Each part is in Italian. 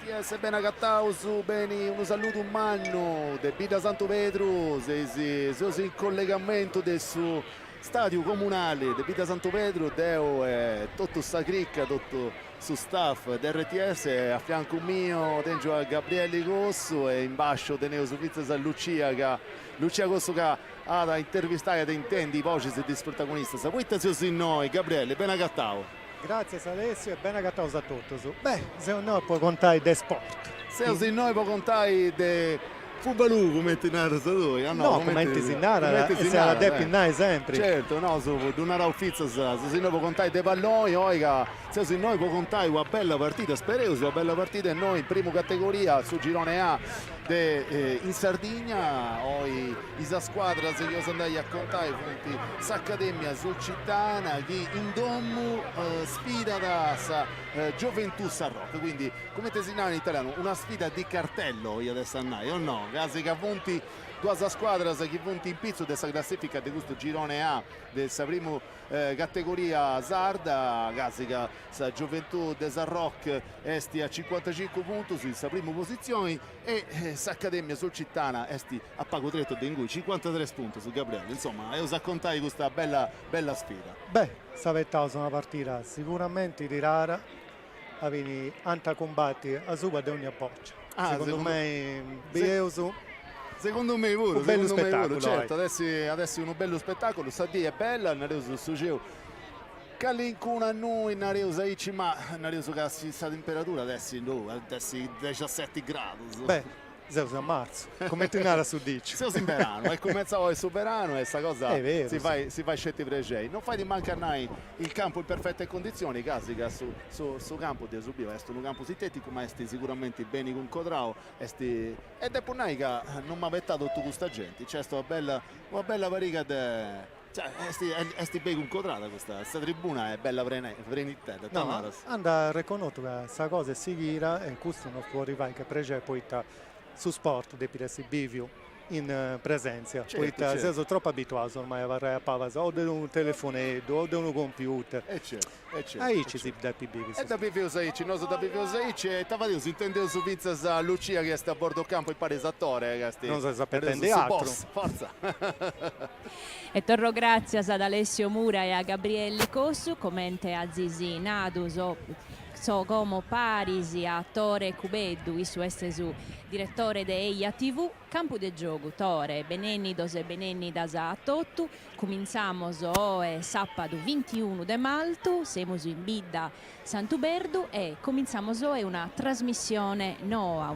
RTS bene Cattausu, bene un saluto umano de Bida Santo Pedro, se in collegamento del suo stadio comunale de Bida Santo Pedro, Deo è tutto sta cricca, tutto su staff dell'RTS, a fianco mio tengo a Gabriele Cosso e in basso tenevo su pizza San Lucia che Lucia Cosso che ha da intervistare da intendi i voci del protagonista. Sapete se noi, Gabriele, bene Cattau. Grazie Alessio e bene a tutti. Beh, se no puoi contare de sport. Se noi puoi contare de Fubalu come ti narra tu, no, come ti si narra, e se la depi sempre. Certo, no, su una uffizia, se noi puoi contare dei palloni, oiga, se noi puoi contare una bella partita, spero una bella partita e noi in prima categoria su girone A in Sardegna, poi la squadra se io andai a contare punti s'Accademia sul Cittana che in domu sfida da Gioventù Sarroc, quindi come te si narra in italiano una sfida di cartello io adesso andai o no? Casi che punti due squadre che punti in pizzo della classifica di questo girone A della prima categoria sarda, casi che sa Gioventù de Sarroc esti a 55 punti sulla prima posizione e s'Accademia sul Cittana esti a pago tretto di cui 53 punti su Gabriele. Insomma, io raccontai questa bella sfida. Beh, sapettavo una partita sicuramente di rara, avini anta combatti a suba di ogni appoggio. Secondo me secondo me pure, un bello spettacolo, certo, adesso è un bello spettacolo, Sadia è bella, Nareus su Geo Calincuna noi Nareus Aici, ma Nareus che sta temperatura adesso 17 gradi. Beh, Zeus a marzo, come ti narra su dici. Zeus in verano, è cominciato il verano e questa cosa vero, si fa scetti pregei. Non fai di mancare noi il campo in perfette condizioni, casi che su campo di Asubio è un campo sintetico, ma è sicuramente bene con Codrao, ed è per noi che non mi ha vettato tutta questa gente, c'è una bella variga di... Cioè, esti bei incontrata questa tribuna è bella vrenitella. No, anda riconosco che questa cosa è sicura e questo non può arrivare che prege poi su sport di Piresi Bivio in presenza. Poi certo. sono troppo abituato ormai a parlare a Pavas o di un telefonetto o di un computer. Ahí ci si da Bivio. E da Bivio Saici, noi da Bivio Saici e Tavadio si intende su pizza a Lucia che sta a bordo campo il paresattore. Non si sa pretende altro. Forza. E torno grazie ad Alessio Mura e a Gabriele Cossu, commente a Zizi Nadus so come Parisi, attore Cubeddu, su su direttore de EIA TV, campo de gioco, tore, benennidos e benennidas a Tottu, cominciamos e sabato 21 de Maltu, siamo in Bidda Santuberdu e cominciamos una trasmissione noa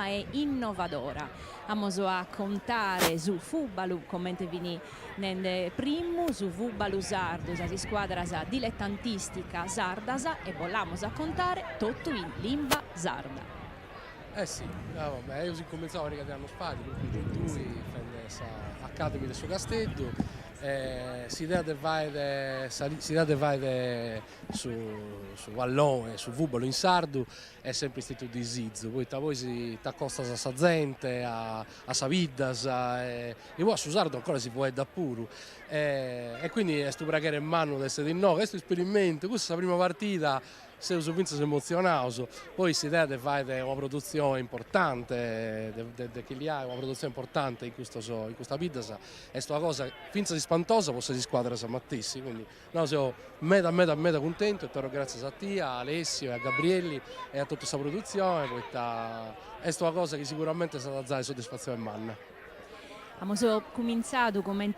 e innovadora. Amos a contare su Fubalu, commente vini nel primo, su Fubalu Sardus, di squadra dilettantistica sardasa e volamo a contare tutto in lingua sarda. Sì, vabbè, io ho cominciato a ricattare uno spazio, perché tu fai Academy del suo castello, si deve fare su Vallone, su Vubolo in Sardu, è sempre istituto di Zizzo, poi si t'accosta a sa gente, a Saviddas, e poi su Sardu ancora si può da puro. E quindi è sto bragare in mano adesso di no, questo esperimento, questa è la prima partita. Se uso Vince si emozionato, poi si deve fare una produzione importante, che li ha una produzione importante in questa vita, e questa cosa finza di spantosa possa di squadra Sammattessi, quindi no, sono meta contento e però grazie a te, a Alessio e a Gabrielli e a tutta questa produzione, poi è una cosa che sicuramente è stata dare soddisfazione in manna. Abbiamo cominciato come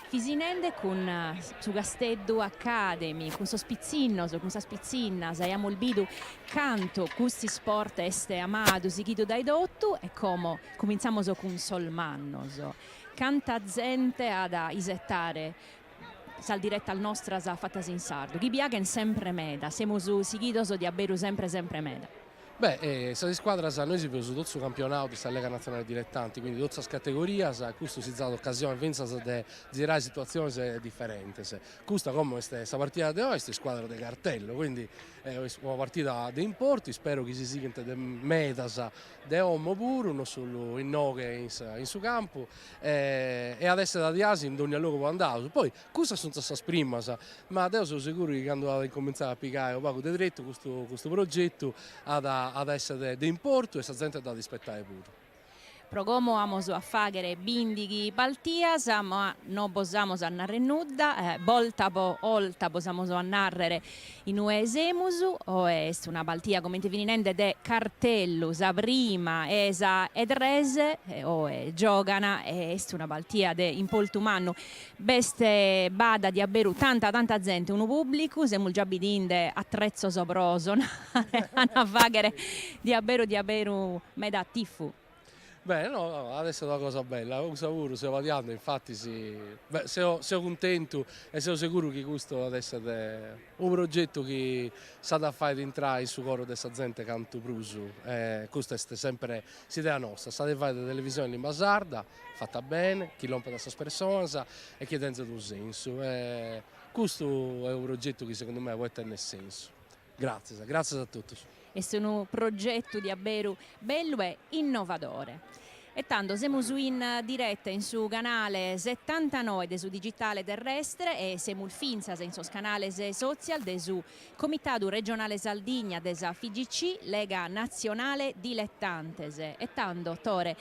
fisinende con su Gasteddu Academy, con so spizzinno, con sa spizzina, saiamo il bidu canto, questi sport este amato, sichito dai dotto e come cominciamo con Solmanno, canta gente ad isettare sal diretta al nostra fatta in sardo, chi biagen sempre meda, siamo su sichitos di aberu sempre meda. Beh, questa squadra noi si vede su tutto il campionato di Lega Nazionale Dilettanti, quindi tutte le categorie, questo si dà l'occasione di girare situazioni differenti. Questa come questa partita di oggi, questa squadra di cartello, quindi è una partita di importi, spero che si sia di metas di uomo pure, non solo in noghe in suo campo, e adesso da Diasi in ogni luogo può andare. Poi, questa sono queste prime, ma adesso sono sicuro che quando cominciare a piccare un po' di dritto questo progetto ad essere di importo e sa gente da rispettare pure. Pro como amos a fagere bindighi baltias, ma non posamos a narrare nuda, volta po olta posamos a narrare in uesemus, o est una baltia come ti vininende de cartellus, a prima, esa ed rese, o giogana, est una baltia de impoltumannu, beste bada di aberu tanta gente, unu publicus, e già bidinde attrezzo soproso, a fagere di aberu meda tifu. Beh, no, adesso è una cosa bella, un saluto, stiamo variando, infatti sono contento e sono sicuro che questo adesso è un progetto che sa da fare entrare in su coro della gente canto prusu, questa è sempre l'idea nostra, sta di fare televisione in lingua sarda, fatta bene, chi rompe da queste persone e che dentro un senso, questo è un progetto che secondo me vuole tenere senso. Grazie a tutti. E sono un progetto di aberu bello e innovadore. E tanto siamo in diretta in su canale 79 de su digitale terrestre e siamo il finza in su canale social de su Comitato Regionale Sardegna desa FIGC Lega Nazionale Dilettantese. E tanto, Tore,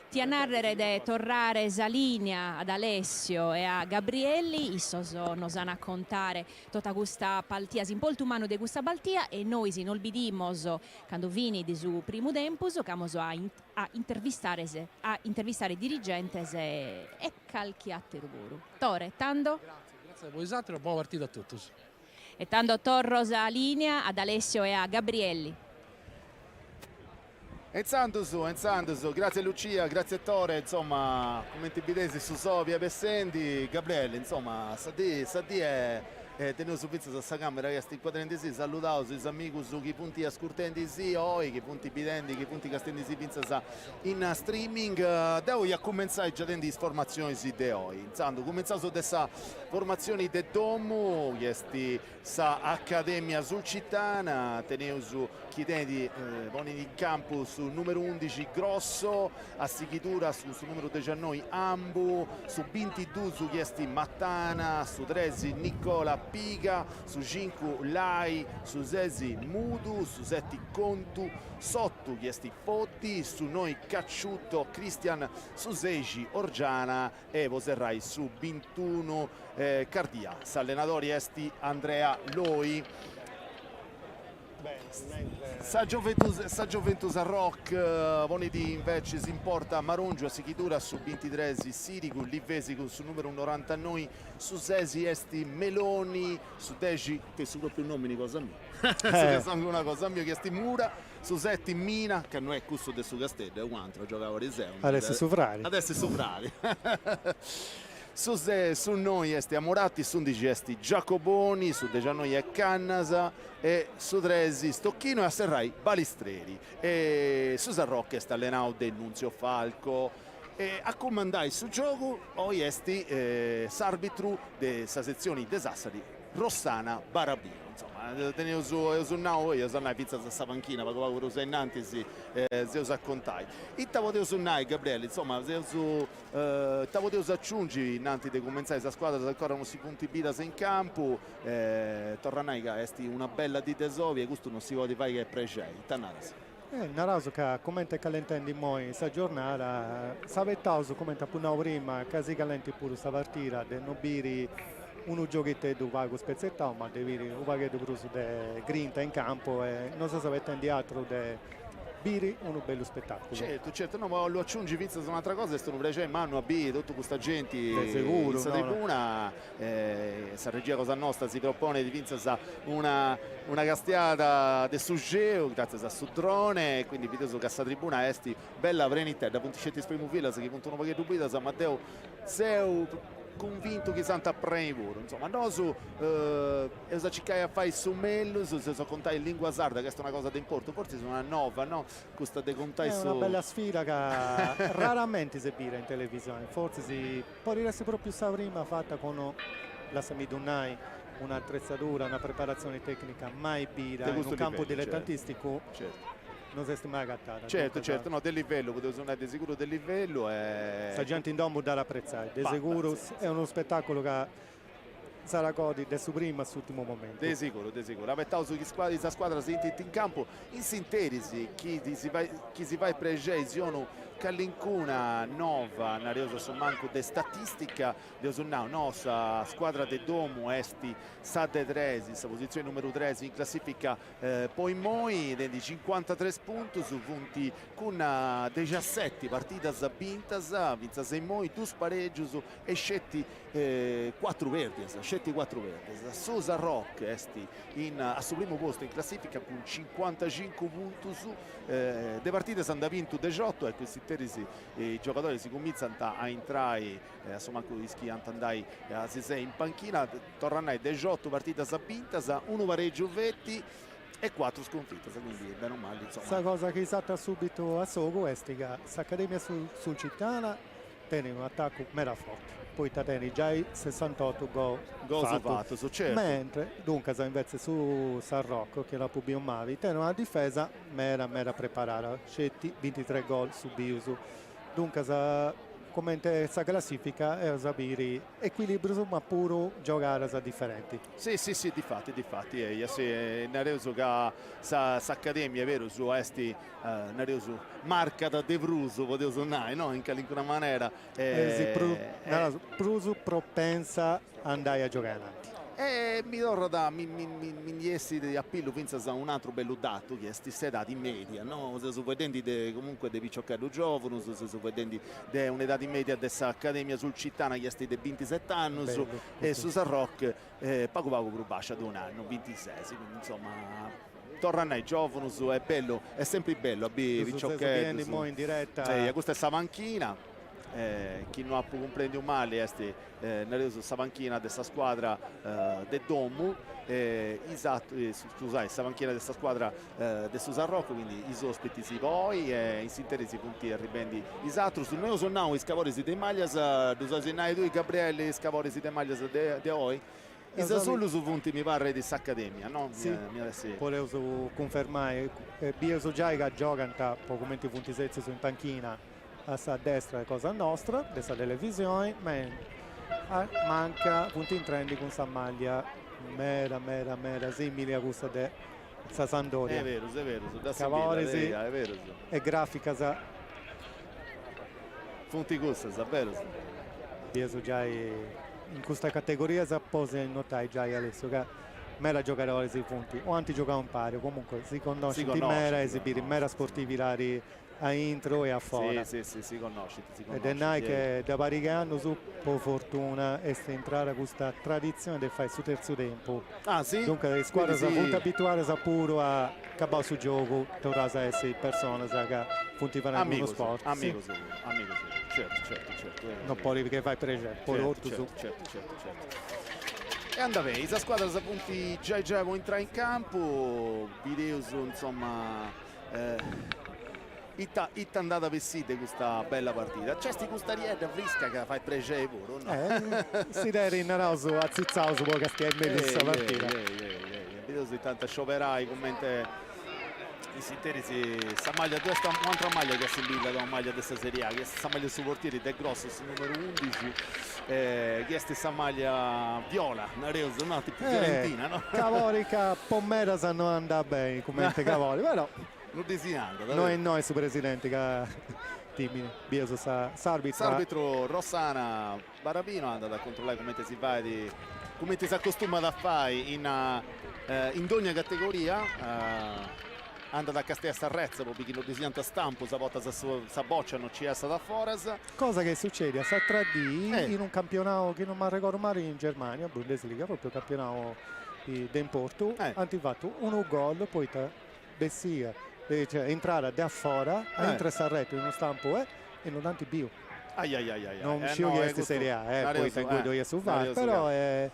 ti a narrare de torrare linea ad Alessio e a Gabrielli, issos nos a raccontare tutta questa paltia, impoltumano de questa baltia e noi si non bidimos quando vini di su primo tempus, camos a intervistare dirigentes e calchi a teruburu. Tore, tanto? Grazie a voi, una buona partita a tutti. E tanto torros a linea ad Alessio e a Gabrielli. Enzando su, grazie Lucia, grazie Tore, insomma, commenti bidesi su Sovia Bessendi, Gabriele, insomma, sa di è tenuto su pizza questa camera che sta inquadrando sì, salutavo sui amici su chi punti ascoltando sì, oi, chi punti bidendi, chi punti castendi sì, pinza in streaming, devo ja cominciare già dentro informazioni sì de oi, insomma, cominciamo su questa formazione de Domu, che sa Accademia sul Cittana, tenevo su chi tendi in campo su numero 11 Grosso, a Sichitura su numero 19 Ambu, su 22 su chiesti Mattana, su 13 Nicola Piga, su 5 Lai, su 6 Mudu, su 7 Contu, sotto chiesti Fotti, su noi Cacciutto Cristian, su 16 Orgiana e Voserrai su 21 Cardia. S'allenatori esti Andrea Loi. Sa Juventus a Rock, Vonidi invece si importa Marongio a Sichitura su 23 Sirigu, Livesicu su numero 99, su 6 esti Meloni, su 10 che su proprio nomini cosa mia. Una cosa mia che esti Mura, su 7 Mina, che non è questo del suo castello, è un altro giocava Riseo. Adesso su Frari. Adesso su Frari. Su noi esti Amoratti, su 11 esti Giacoboni, su 19 è Cannasa e su 13 Stocchino e a Serrai Balistreri. E su Sarrocca sta allenando del Nunzio Falco. E a comandare su gioco poi esti s'arbitru della sezione de Sassari Rossana Barabino. Insomma, tenevo su now io sono una pizza questa panchina perché avevo sei innanti si usa contai. E potevo su nai Gabriele, insomma, potevo aggiungere innanti di cominciare questa squadra se ancora non si punti bidas in campo, Torranaica esti una bella di tesori e questo non si vuole fare che è precei. Tanarasi. Naraso che commenta calentando in moi questa giornata, sapettauso commenta pure prima, casi calenti pure questa partita, del Nobiri uno giochetto di vago spezzettato, ma devi un paghetto bruso di grinta in campo e non so se avete altro di Biri, uno bello spettacolo. Certo, no, ma lo aggiungi pizza su un'altra cosa, sto piacere Manu a B, tutta questa gente di sicuro, in tribuna, sa regia cosa nostra si propone di vincere una castiata del Suggeo, grazie a su drone, quindi video su cassa tribuna esti bella prenita da punticetti sprimo fila, che puntano un po' di dubita, sa Matteo seu convinto che santa prevuro, insomma no su esa ciccai a fare su mello se so contai in lingua sarda che è una cosa di importo, forse sono una nova, no? Questa de contai è una bella sfida che raramente si vede in televisione, forse si può essere proprio prima fatta con la Samidunai, un'attrezzatura, una preparazione tecnica mai bida in un campo dilettantistico. Certo. Non si è mai agattata. Certo, no, del livello, potevo suonare di sicuro del livello. La gente in domo da apprezzare, di sicuro è uno spettacolo che sarà godi del suo primo e sull'ultimo momento. De sicuro. Apettavo su questa squadra si in campo in sintesi chi si va pregesione Callincuna nova nariosa su manco de statistica de Osunnao nostra squadra de Domu esti sa de 3 sa posizione numero 3 in classifica poi moi di 53 punti su punti con 17 partite vintas in moi 2 spareggi e scetti 4 verdi Susa Rock esti a suo primo posto in classifica con 55 punti su de partite sono da vinto 18 e questi i giocatori si cominciano a entrare insomma rischi andai a Sisei in panchina tornano 18 partite vintas 1 pareggio vetti e 4 sconfitte quindi bene o male insomma. Questa cosa che salta subito a Sogo è che l'Accademia sul Cittana tiene un attacco mera forte poi tieni già i 68 gol fatto certo. Mentre dunque invece su San Rocco che la Pubio Mavi tiene una difesa mera preparata scetti 23 gol su Biusu dunque come questa classifica è sapere equilibrio ma pure giocare a differenti sì difatti Nareuso che sa Accademia è vero su esti Nareuso marca da De Bruso potevo suonare no? In qualche maniera Bruso propensa andare a giocare avanti mi torna da mi riessi di appello pensa a un altro bello dato che è questa età di media no? Se su vedendo comunque devi giocare giovane se su vedendo un'età di media dessa Accademia sul Cittana che è di 27 anni e su San Rock poco più bascia di un anno 26 quindi insomma tornano ai giovani è bello è sempre bello abbi giocare in diretta questa è la panchina chi non ha compreso male è questa panchina di questa squadra del Domu scusate questa panchina di questa squadra del San Rocco quindi i ospiti si poi in sintesi punti a ribendi isatro sul noi sono i scavori dei maglias due i Gabriele scavori dei maglias di oggi Isa solo su punti mi pare di Accademia no? Sì, volevo confermare Bieso già che giocano poco meno punti sezzi su in panchina a destra è cosa nostra, questa televisione, ma manca punti in trendi con sa maglia mera simile a questa di Sampdoria. È vero, da Cavorisi è vero. E grafica sa punti gusta, è vero. Bieso già in questa categoria si posa in notai già adesso che mera giocare sui punti o antigiocare un pari, comunque si conosce di mera esibire mera sportivi lari a intro e a fora si conosce ed è che da vari anni su per fortuna è entrare questa tradizione del fare su terzo tempo sì? Dunque le squadre si sono abituate pure a acabare su gioco tornare a essere persone che funtivano in uno sport amico certo non può che fai per esempio certo e andava questa squadra sa punti già può entrare in campo video insomma Itta andata vestita questa bella partita c'è questa rieda fresca che fa pregevole no? Si era in naso a Zizzao su che stia in mezzo questa partita vedo se tanta scioperai commente in sintesi sta maglia un'altra maglia che si invita da una maglia di questa serie A che sta maglia su portieri del grosso su numero 11 che è questa maglia viola Nareuso no? Tipo fiorentina no? Cavorica Pommera sanno andare bene commente Cavori però noi su presidenti che timidi Bieso s'arbitro Rossana Barabino è andato a controllare come si fa come si accostuma a fare in ogni categoria è andato a Castea Sarrezza perché non disegna stampo sa volta sa boccia non ci è stata fuori cosa che succede a Satradì in un campionato che non mi ricordo mai in Germania Bundesliga proprio campionato di Porto hanno fatto uno gol poi Bessia entrare da fuori entra Sarretto in uno stampo e non tanti bio non ci ho chiesto Serie A poi tengo io su VAR però è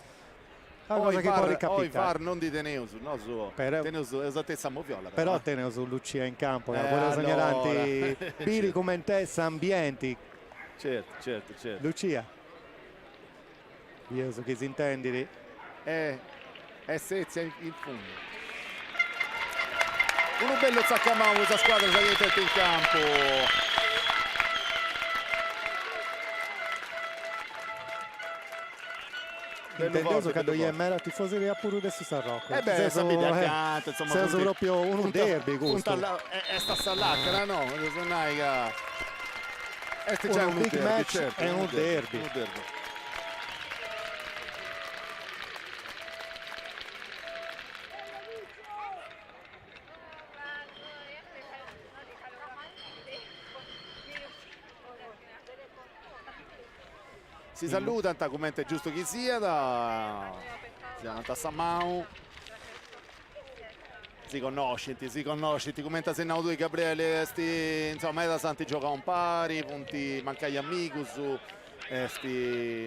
una cosa che può ricapitare non di Teneuso no su Teneuso esattezza Moviola però Teneuso Lucia in campo volevo segnalanti Piri come te ambienti certo Lucia io so che si intendi è Sezia in fondo uno bello Zaccamau questa squadra che in campo intendevo che bello io forte. era tifoseria pure adesso San Rocco. Beh, Sabine accanto, insomma. Sei proprio un derby, gusto. E sta all'acqua, no? Sonaica. Este già Un big derby, match certo, è un derby. un derby. Si saluta, commenta giusto chi sia, si chiama Tassamau. Si conosci, commenta se no due Gabriele, insomma, da Santi gioca un pari, punti mancai amicus,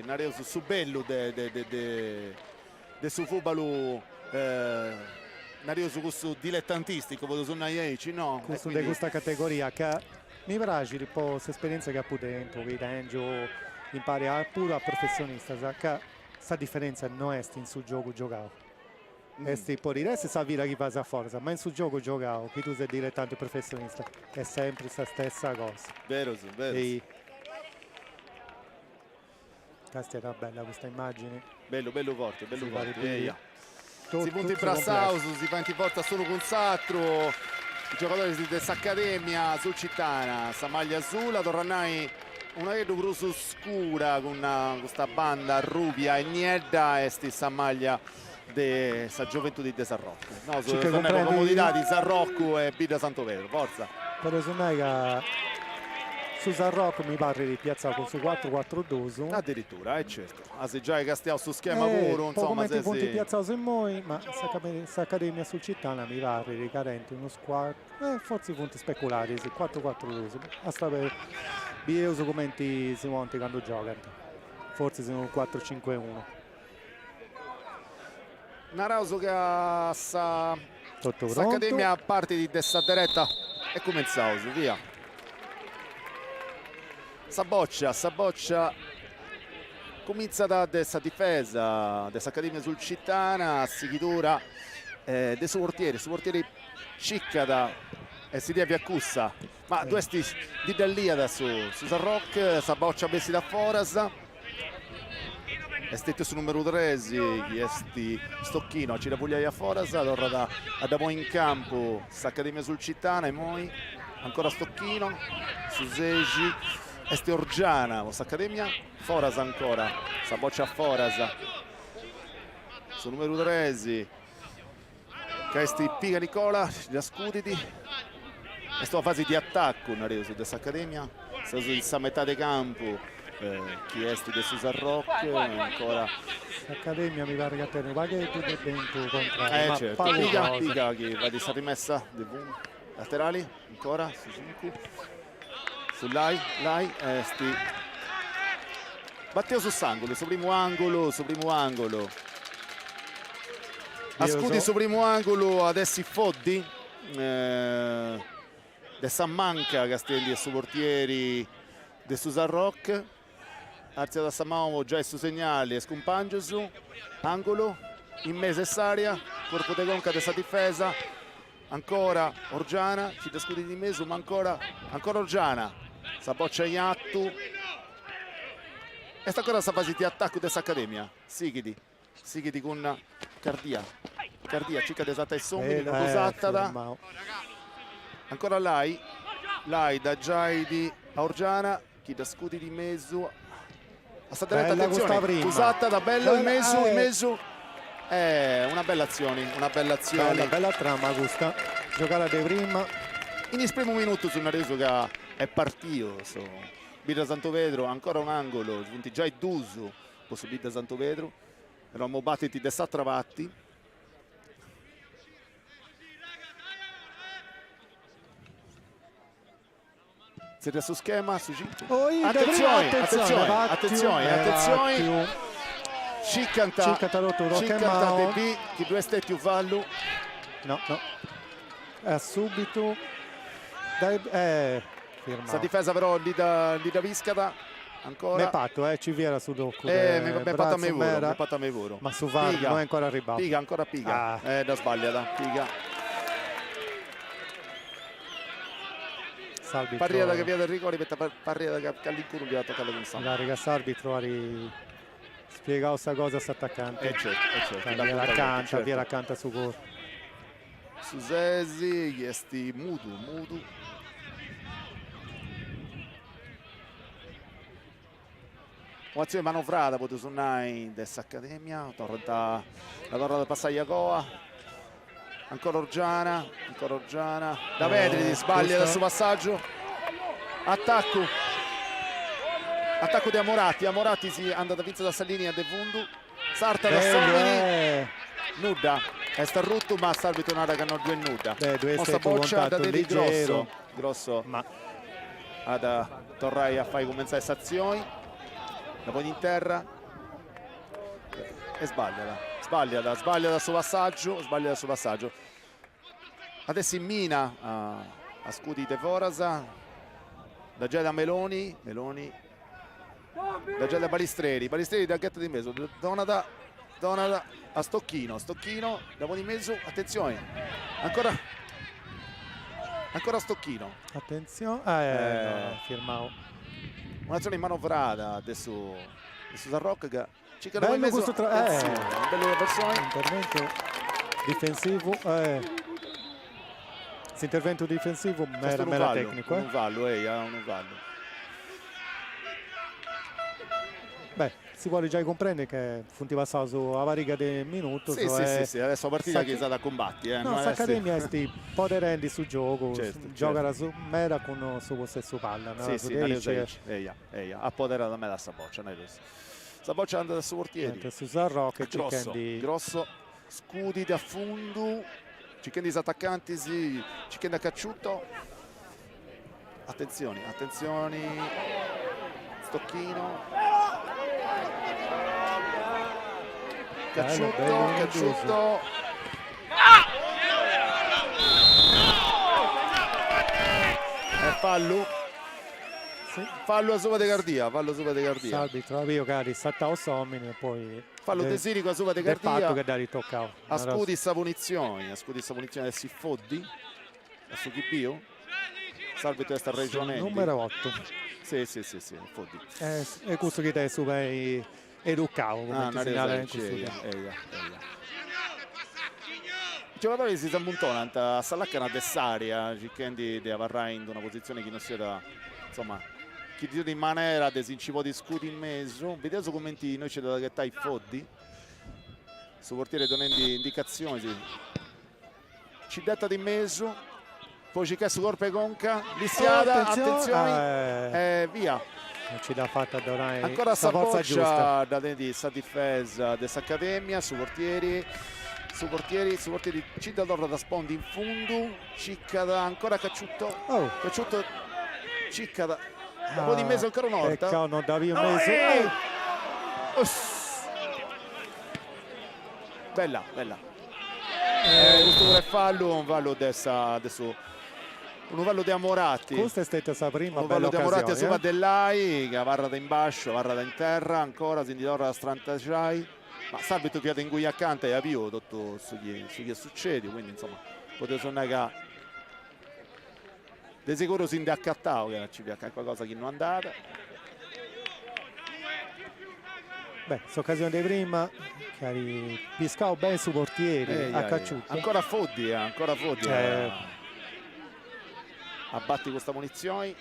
nareus su bello de su fubalu, nareus questo dilettantistico, vedo su Naieci, no? Questo di questa categoria che mi piace un po' questa esperienza che ha pure dentro, che tengio impari pure a professionista, che questa differenza non è in sul gioco giocato. Poi il resto sa vira chi passa a forza, ma in sul gioco giocato, che tu sei dilettante professionista, è sempre la stessa cosa. Vero, sì, vero. E... questa era bella questa immagine. Bello forte, bello Si forte. pare Si punta in Brassauso, si fa in porta solo con Sattro. I giocatori di Accademia sul Cittana, sta maglia azzurra, Torranai una vedo grosso scura con questa banda rubia e niedda e sta maglia di sta gioventù di San Rocco. No, sono comodità di San Rocco e Bida Santo Vero, forza. Per esempio che su San Rocco mi pare di piazzare con su 4-4-2. Addirittura, certo. Se già che stiamo su schema puro, insomma, come se punti piazzati in noi, ma questa Accademia sul Cittana mi pare di carente uno squadro, forse i punti speculari, sì, 4-4-2. Hasta per Bieuso commenti si monti quando giocano. Forse sono un 4-5-1. Narauso che sta Tutto Accademia a parte di testa diretta e cominciamo, via. Saboccia comincia da questa difesa dessa Accademia sul Cittana, Sighitura dei suoi portieri Ciccada e si deve accussa, ma due di lì adesso su San Rock, Saboccia bessi da Foras. Estete su numero 3, chi esti Stocchino, ci da Puglia a Foras, allora da poi in campo Accademia sul Cittana e poi ancora Stocchino, su Segi, esti Orgiana, questa Accademia, Foras ancora, Saboccia a Foras, su numero 3, che esti Piga Nicola, da Scuditi, e sto a fase di attacco su questa Accademia, sta a metà di campo. Chi è di San Rock ancora Accademia mi pare che te ne va che tu dentro contro certo. Piga che va di stata rimessa laterali ancora su 5 su Lai batteo su Sangolo su primo angolo a Scudi su primo angolo adesso Foddi De San Manca Castelli e suoi portieri de San Rock. Arzia da Samao già il suo segnale, Scumpangiosu, angolo, in mese Saria, corpo de conca dessa difesa, ancora Orgiana, ci da scudi di Mesu, ma ancora Orgiana, Saboccia Iattu, e sta ancora questa fase di attacco dessa Accademia, Sigidi con Cardia, cica desata e sommi, Cosattada, ancora Lai da Giaidi a Orgiana, chi da scudi di Mesu, sta diretta attenzione, usata da bello il Mesu, una bella azione, bella trama questa, giocare di prima. In il primo minuto su Nareso che è partito, Bida Santo Vedro, ancora un angolo, giunti già i Dusu, posso Bida Santo Vedro, eravamo battiti da Satravatti. Siete su schema, su 5. Attenzione. Ciccanta De B, chi due stetti un fallo. No. È subito. Sta difesa però lì da Viscata. Ancora. Mi patto, ci viera su dopo. Mi patto a me voro. Ma su VAR non è ancora arrivato. Piga. Da sbagliata. Piga. Parriera che via del rigore, Parriera che all'incurvo gli ha toccato con San. La ragazza arbitro Spiega questa cosa a attaccante. certo. Via racconta su gol. Su Sesi, chiesti Mutu. Un'azione manovrata potete suonare dessa Accademia, la torre da passaglia Coa, ancora Orgiana, da Vetri sbaglia dal suo passaggio, attacco di Amoratti si è andata a vincere da Salini a De Fundu, Sarta da Somini, Nuda, è starrutto ma salvi tornare che non due Nuda, nostra boccia da Dedi grosso ma ad Torrai a fare comenzare queste azioni, la pone in terra e sbaglia dal suo passaggio, adesso in mina a scudi De Forasa, da Geda Meloni da Geda Balistreri da Ghetta di Meso, Donata a Stocchino da pone in mezzo, attenzione ancora Stocchino, attenzione, firmavo un'azione manovrata adesso Sarroc che ci cade bello in mezzo, questo belle persone, intervento difensivo, intervento difensivo mera tecnico, un vallo. Beh, si vuole già comprendere che funtiva su a variga del minuto. Sì, adesso la partita che è stata a combatti. No, l'Accademia è poderendi su gioco, giocare certo. su mera con suo stesso palla. No? A potere da me la Saboccia. Saboccia andata su portieri. Su Sarroc grosso, scudi da Fundu, Cicchendi attaccanti, Cicchendi a Cacciutto. Attenzioni, Stocchino. Cacciutto. Fallo a Suva de Gardia. Salvi, trovo io che risalta o Somini e poi fallo Desirico a Suva de Gardia. Che da ritoccavo. A scudi sta punizione del Siffoddi. A su Chibio. Salvi testa regione. Numero 8. Sì, Foddi. E questo che te super educavo come segnale in questo i giocatori si sammuntonano a Salacca una dessaria cercando di avarrare in una posizione che non sia da insomma chi ti in maniera desincipo di scudi in mezzo vedete commenti noi c'è da che tai Foddi su portiere donando indicazioni ci detta di mezzo poi ci su corpo e conca listiata attenzione via. Non ci dà fatta Dorai ancora Saboccia da sta difesa dell'Accademia su portieri Cidador da Spondi in fondo Ciccada ancora Cacciutto Ciccada un po' di mezzo ancora una volta non davi un mezzo bella questo è fallo un vallo adesso un vallo di Amoratti. Questa è stata la prima un bella vallo di Amoratti a Suva occasione. Dell'Ai che varra da in basso, varra da in terra, ancora Sindidora da Strantacciai. Ma Sabito piede in cui accanto e avvio tutto su che succede, quindi insomma potete suonare che di sicuro si indaccattavo che ci piace qualcosa che non è andata. Beh, quest'occasione di prima che piscavo ben su portieri a Cacciutto. Ancora Foddi. Abbatti questa munizione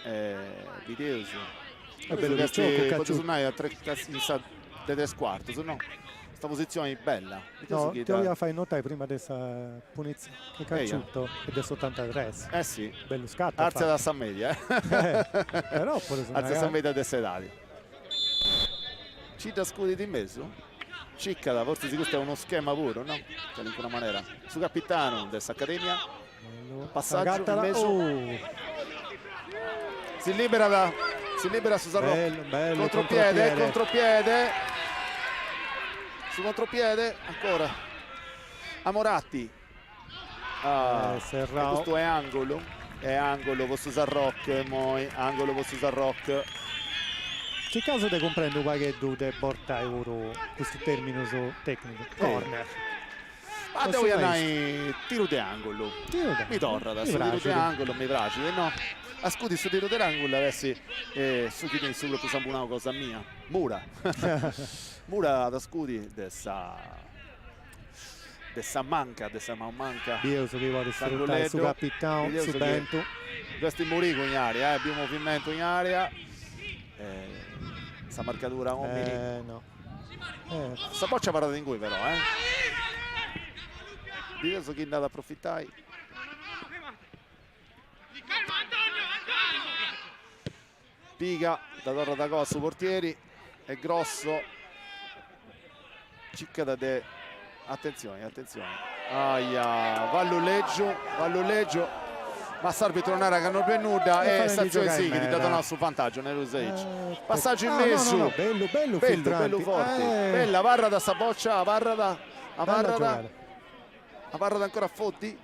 Videoso è bello che potete suonare a tre squarti se no questa posizione è bella no, ti voglio fare notare prima di questa punizione che Cacciutto è del 83 sì bello scatto arzia da San Media però arzia San Media dei sedati Cita scudi di mezzo Ciccada forse si questo è uno schema puro no? in alcuna maniera su capitano dell'Accademia passaggio in mezzo si libera su Sarro contropiede su contropiede ancora Amoratti questo è angolo con Sarroc angolo con Sarroc che caso te comprendo qualche dute portai questo termine tecnico corner Ma devo andare tiro di angolo. Mi torna da su tiro di angolo, mi piace, no? A scudi su tiro di angolo avessi su chi tieni sul Sambu una cosa mia. Mura. Mura da scudi dessa manca. Io so che vuole sfruttare su capitano, su Bento. Questo è Murico in area, abbiamo movimento in area. Questa marcatura no. Sta boccia parata in cui però, diverso chi è andato ad approfittare. Piga da Torre da Costa, portieri è grosso. Cicca da de. Attenzione. Aia, Valluleggio. Ma l'arbitro non era che non venuta e stazione Sighi dato nostro vantaggio nell'Usage. Passaggio in mezzo. No, bello forte. Bella Varra da sta boccia, Varra ancora a Fotti.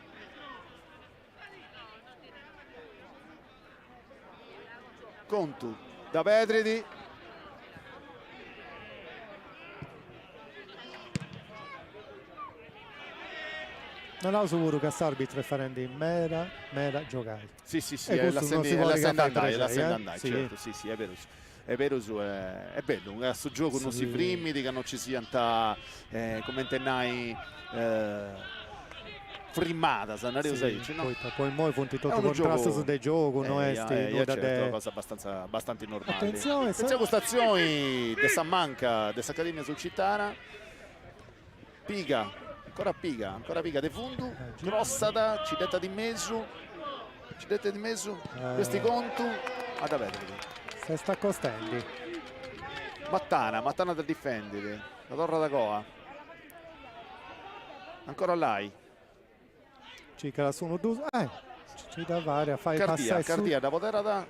Contu da Pedridi. Non ho sicuro che quest'arbitro è farendo in mera giocare. Sì, è la sendandai, certo, sì, è vero. È vero, è bello, questo gioco non si frimiti, che non ci sia come intendai frimmata, no? Poi noi punti tutto contrasto su dei giochi, certo, una cosa abbastanza normale. Attenzione a questa azione di Sammanca, dell'Accademia Sulcitana. Ancora Piga de Fundu, crossata, ci detta di mezzo, questi contu ad avere. Se sta Costelli. Mattana da difendere, la Torre da Goa. Ancora lei. Cica sono due. Ci da varia, fai passare Cardia da poter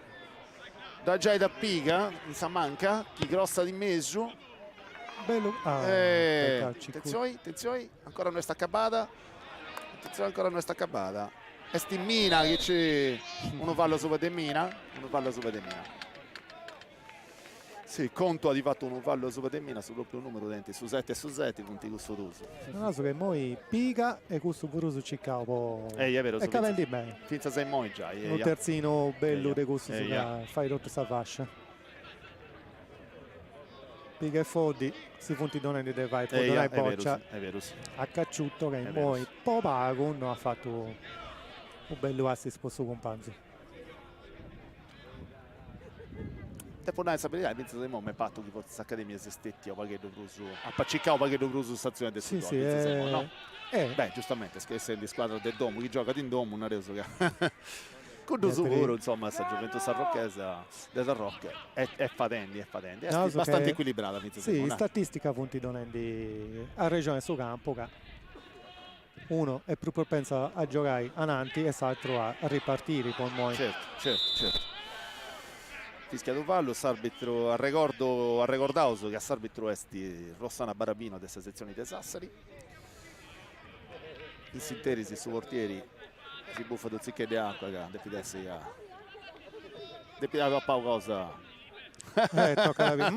da Giai da Piga, in Sammanca, chi grossa di mezzo. Bello. Attenzione, ancora non sta accabata. E Stimmina che c'è uno fallo sopra di Mina. Sì, Conto ha di fatto uno fallo sopra di Mina sul doppio numero denti su 7 punti questo tuso. No, so che noi Piga e questo pure su Ciccao. È vero, e che vendi bene. Finza sei moi già. Un terzino bello di questo fai rotto sta fascia. Piga e Foddi si punti donati dei vai boccia è vero, sì. a Cacciutto che poi Popago non ha fatto un bello assist per suo compagno. E poi sapere penso che mo mi patto che forse Accademia si stetti o paghetto bruso a Paciccao paghetto bruso stazione del sì, no? Beh, giustamente se di squadra del Domo chi gioca in Domo non reso che con sicuro insomma sta Juventus Arrocchesa del Rocche è fatendi è abbastanza equilibrata sì, statistica punti donandi a regione su campo che uno è più propenso a giocare avanti e l'altro a ripartire con noi. Certo. Fischia do vallo, s'arbitro a ricordato che s'arbitro esti Rossana Barabino della sezione di Sassari. In sintesi su portieri si buffa do zicche di acqua che depidesse a Pau cosa tocca la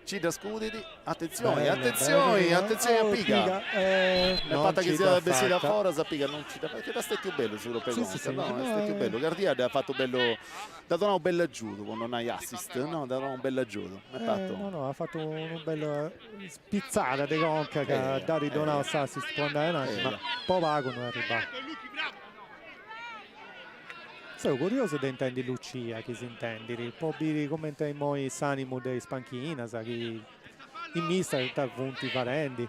ci da scuditi, attenzione a Piga fatta che sia da da fora Piga non ci da perché da stai più bello sicuro per stai più bello Gardia ha fatto bello dato un bel aggiuto quando non hai assist dato un bel aggiuto ha fatto un bello spizzata di conca che ha dato donato assist quando è ma poi vago non è arrivato. Sono curioso di intendi Lucia, che si intendi, può dire come intendo i sanimo dei spanchina, sa che in mista sta punti parenti.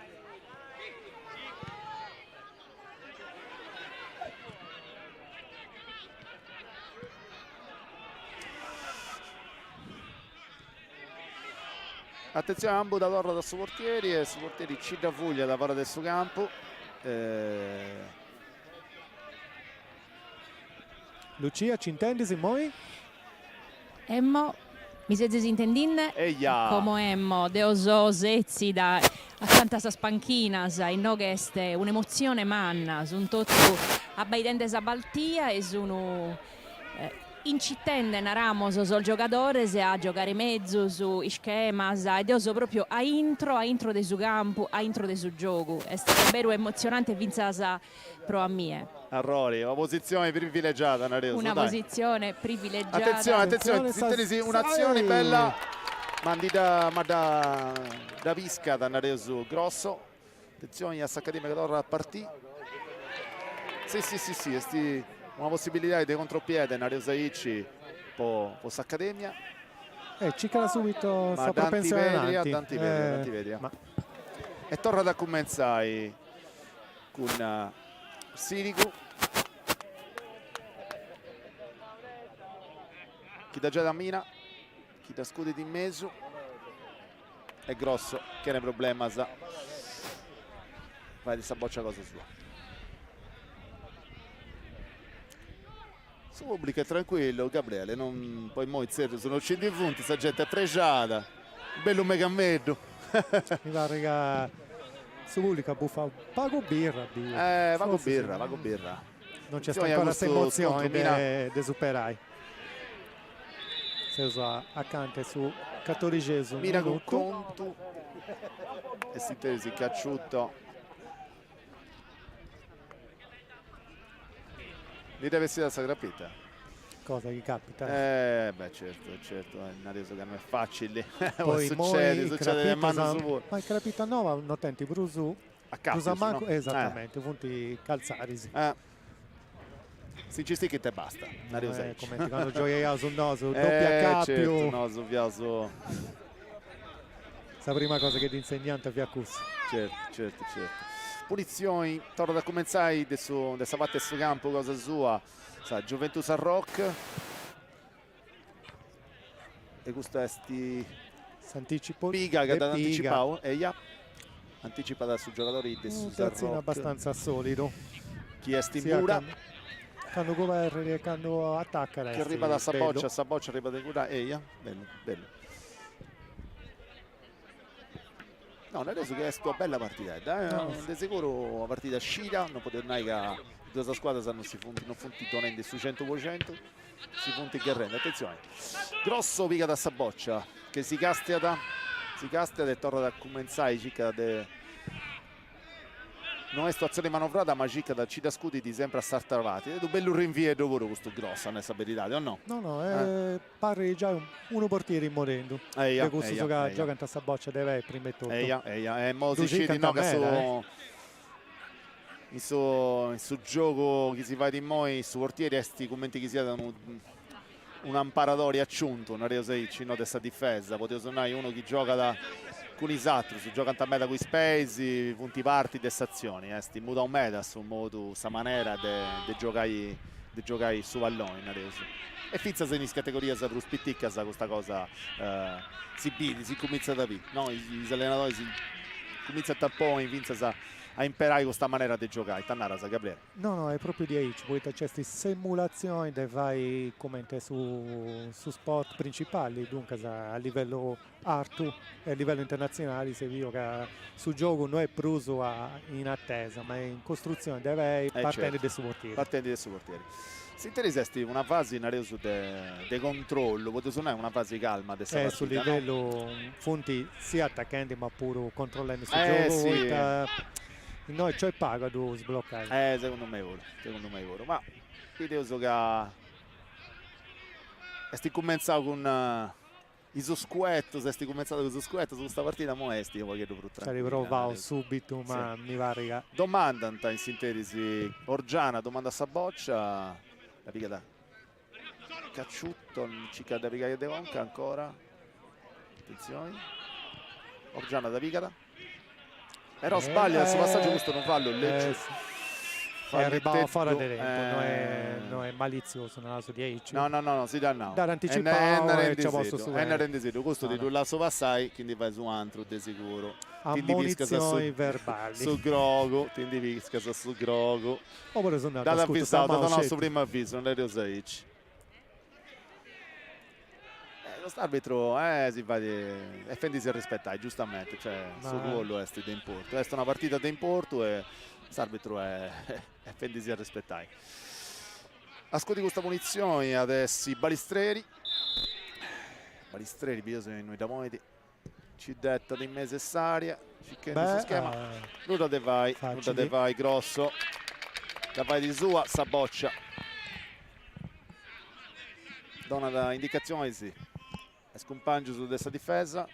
Attenzione a Ambu da Torre da suo portieri e su portieri Cida Fuglia da fora del suo campo. Lucia, ci intendi Simoi? Emmo, mi siete disintendin? Come Emmo, Deoso, Zezzi da accanto a spanchina, in no che è un'emozione manna, su un tutto abbaidente sa baltia e sono incitende naramos sul giocatore se a giocare mezzo su schemas ed io so proprio a intro de su campo, a intro de su gioco. È stato vero emozionante vinzasa pro a mie. A Rory, una posizione privilegiata, Una posizione privilegiata. Attenzione, Sinterisi, un'azione bella, ma da Visca da Naresu grosso. Attenzione a S'Accademia che torna a partire. Sì, una possibilità di contropiede Naresu Aici po S'Accademia. Ci cala subito ma sta propensione avanti. Dantiveria. E torna da Commensai con Sirigu. Chi da già da Mina, chi da scudi di mezzo. È grosso, che ne problema sa. Vai di Saboccia cosa sua. Su pubblico è tranquillo, Gabriele, non poi mo zero sono usciti in punti, sta gente è pregiata. Bello megameddo. Mi pare che su pubblico buffa pago birra. Vago birra. Non c'è ancora questa emozione de superai. Se usa accanto su 14esimo Mira con minuto. conto e si tesi cacciuto. Li deve essere da Sagrapita. Cosa gli capita? Beh certo, adesso che non è facile. Poi succede nel mano su. Ma il Crapita Nova non tenti Brusu A capo, manco, no? esattamente, punti calzarisi. Si ci sti che te basta. Come quando gioia su naso, doppia cappio. Certo, no, su viaso. La prima cosa che l'insegnante vi accusa. Certo. Punizioni, torna da Commensai adesso parte su campo, cosa sua. Sa, Juventus a Rock. E questo è S'anticipo. Piga che da anticipare. Anticipa da su giocatori di Un terzino abbastanza solido. Chi è Mura? Quando governi e quando attacca. Che arriva da Saboccia arriva da Cura. Bello. No, non è reso che è una bella partita, di sicuro una partita scida, non potete dire che due squadre non funti donenti su 100%, si punti che rende, attenzione. Grosso pica da Saboccia, che si castia e torna da Commensai, circa non è situazione manovrata, ma circa da Cida Scudi di sempre a startavati. È un bello rinvio dopo questo grosso, non è sapere o no? No, pare già uno portiere in morendo. Per questo gioca in Saboccia deve prima e tutto. E mo si scende no, che in suo gioco che si fa di noi, su portieri, questi commenti che si danno un amparatorio aggiunto, una Reo 6 no, di questa difesa, poteva suonare uno che gioca con i Satru, si gioca a meta con i Space, punti parti di stazioni, sti muda un meta su modo, sta maniera di giocare su pallone in Areuso. E Fizza se in categoria sa ruspitticca sa questa cosa si comincia da qui, no? Gli allenatori si comincia a tappare in Vinza a imparare questa maniera di giocare, Tannara sa Gabriele. No, è proprio di Aici, poi c'è queste simulazioni che vai come su sport principali, dunque a livello artu e a livello internazionale se vio che su gioco non è pruso in attesa, ma in costruzione deve partire dai suoi portieri. Si interessesti una fase in Areuso di controllo, potete suonare una fase calma partita, sul livello punti sia attaccanti ma pure controllando il gioco. Noi c'è paga tu sbloccare. Secondo me ora. Ma qui so che sti cominciato con il sosquetto, se sti cominciato con il sosquetto su questa partita mo esti io voglio più tranquillo. Ci riprovavo subito, ma sì. Mi pare che domanda in sintesi Orgiana, domanda a Saboccia, la pica da Cacciutto, cica da pica de Conca ancora. Attenzione. Orgiana da picata. Però sbaglia questo passaggio, questo non fallo, arrivava fuori di tempo, non è malizioso nella sua 10. No, si dà no. Da anticipare e ci posso su. È rendesito, questo di là su passai, quindi vai su altro di sicuro. Ammonizioni verbali. Su Grogo, ti indivisca su Grogo. Oppure sono andato avvisato, dato il nostro primo avviso, non è Rosaic. L'arbitro si va e fendi a rispettare giustamente, cioè sul ruolo è di importo, è una partita di importo e l'arbitro è fendi a rispettare. A scudi questa munizione adesso i balistreri bisogna noi da moiti ci detta di mese saria ci che questo schema nuda de vai grosso da vai di sua Saboccia dona da indicazione sì è scompagno su questa difesa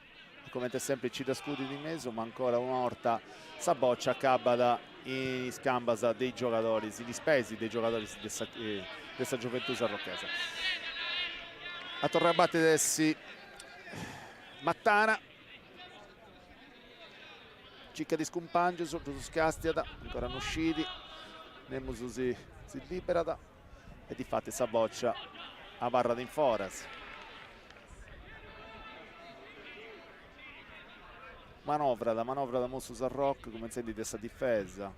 come sempre ci da scudi di mezzo ma ancora un'orta Saboccia acaba da in scambasa dei giocatori di spesi dei giocatori di questa gioventù sarrocchese a torre a battere adesso Mattana cicca di scompagno sotto su Scastiada ancora non usciti Nemusu si liberata e di fatti Saboccia a barra di Foras manovra da Mossu Sarroc come incendi di questa difesa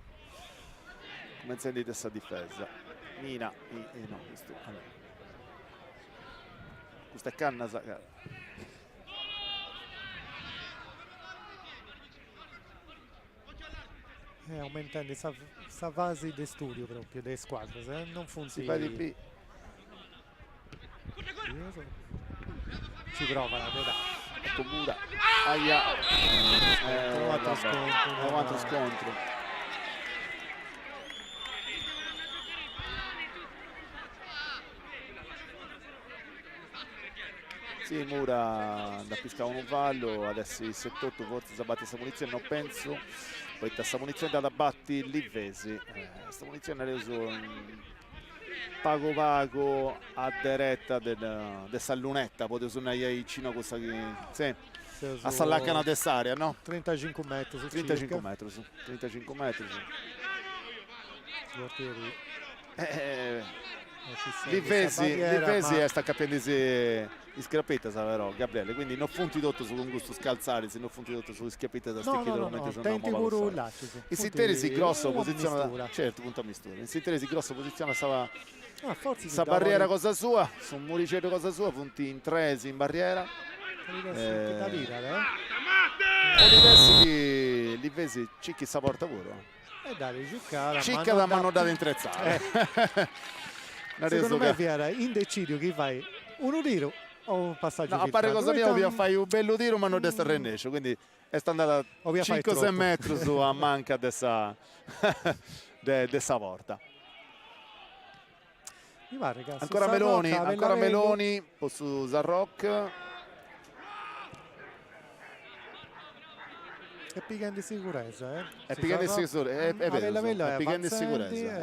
Mina no questa è Canna aumentando questa fase di studio proprio delle squadre se non funziona si fa di più ci prova la verità ecco Mura aia un altro scontro sì Mura da piscare un vallo adesso il 78 forse Sabatti questa munizione non penso poi questa munizione da batti Livesi questa munizione è reso pago a diretta dessa lunetta potete suonare vicino a questa sì a Sallacana dell'area no? 35 metri su 35 metri su 35 metri su Livesi sta capendo i schiappetta però Gabriele quindi non funti tutto su un gusto scalzare se non funti tutto su schiappetta da stecchito tenti pure là il Sinteresi grosso posiziona certo punto a mistura il Sinteresi grosso posiziona sta barriera cosa sua su un muricello cosa sua punti in 3 in barriera Livesi cicchi sta porta pure cicca da mano da intrezzare secondo me era indecidio chi fai un tiro o un passaggio a pare cosa mia vi fai un bello tiro ma non desta rennesce quindi è andata 5-6 metri su a manca dessa porta ancora Meloni su Sarroc è picante di sicurezza è picante di sicurezza è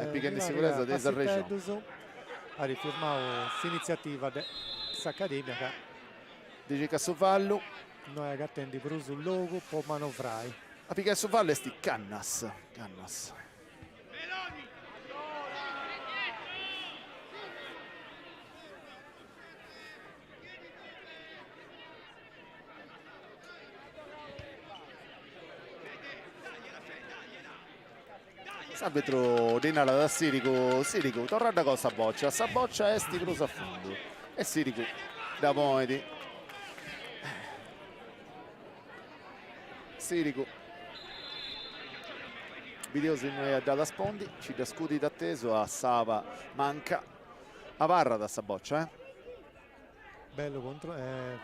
picante di sicurezza della regione ha rifirmato questa iniziativa questa accademia dice che su Vallo noi che attendi per sul logo può manovrare a picare su Vallo è sti Cannas Arbitro Dinala da Sirico torna da cosa Saboccia è sticloso a fondo e Sirico da Moedi Sirico Videosi dalla Spondi ci da scudi d'atteso a Sava manca a Varra da Saboccia bello contro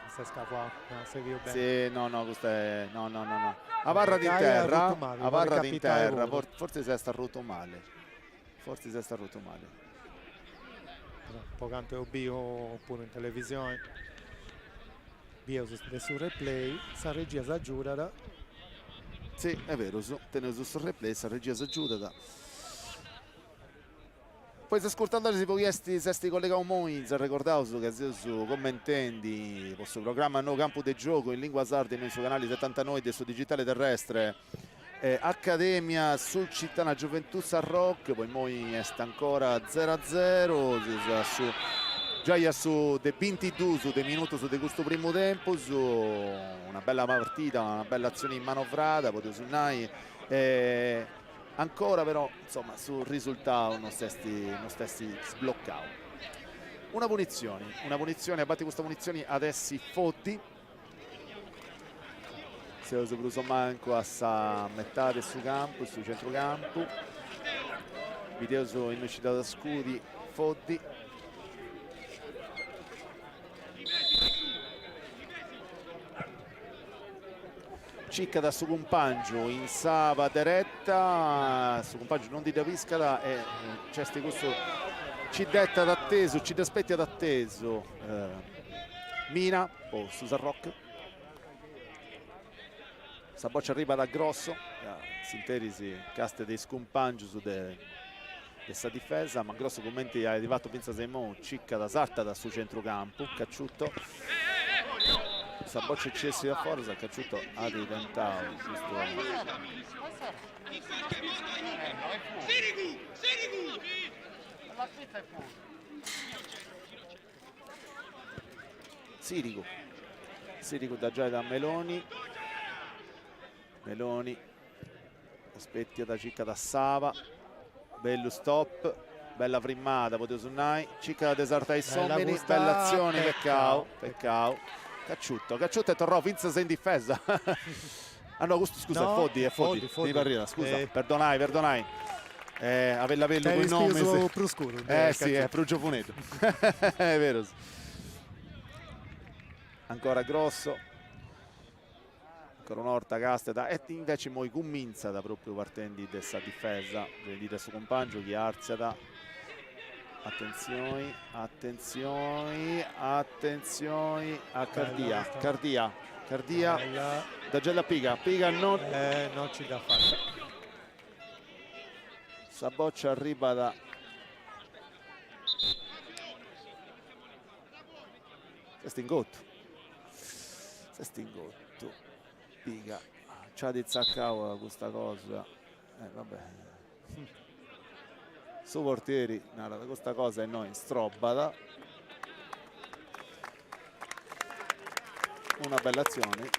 questa scappa se vi bene sì no questo è no a barra di terra forse si è starruto male poc'anto bio oppure in televisione bio sul replay sa regia si aggiuda sì è vero tenuto sul replay sa regia si aggiuda poi se ascoltando si può se collega un se ricordavo che su commentendi questo programma No Campo de Gioco in lingua sarda nel suo canale 79 del suo digitale terrestre Accademia sul Cittana Gioventù Sarroc poi moi è ancora 0-0 già su de 22 su de minuto su de questo primo tempo su una bella partita una bella azione in manovrata potete su Nai ancora però insomma sul risultato non stessi sbloccato una punizione a batti questa munizione adesso Fotti si è preso manco a metà del suo campo sul centrocampo video in uscita da scudi Fotti Cicca da su compagno in Sava diretta, su compagno non di Daviscala e Cesti questo ci detta d'atteso, ci aspetti ad atteso Mina o Susan Rock. Saboccia arriva da Grosso, Sinterisi caste dei scompaggi su questa difesa, ma Grosso commenti è arrivato pensa Semon, Cicca da Sarta da su centrocampo, Cacciutto. Saboccia eccessi da forza, Cacciutto ha diventato Sirigu da già da Meloni, aspetti da Cicca da Sava, bello stop, bella primmata, poteva Sunnai, Cicca da Desarta e Someni, bella azione, peccao. Cacciutto e tornò Vinces in difesa. Ah no, questo scusa, no, è Foddi. Scusa, perdonai. Aveva con il nome. Più scuro. Sì, è più giovuneto. È vero. Ancora Grosso. Ancora un'orta Casteda. E invece moi convinza da proprio partendo di questa difesa. Di questo compagno che arzia. Attenzioni a Cardia da Gella Piga non ci da fare. Saboccia arriva da Sestingotto Piga c'ha di Zaccao questa cosa vabbè su portieri questa cosa è noi Strobada, una bella azione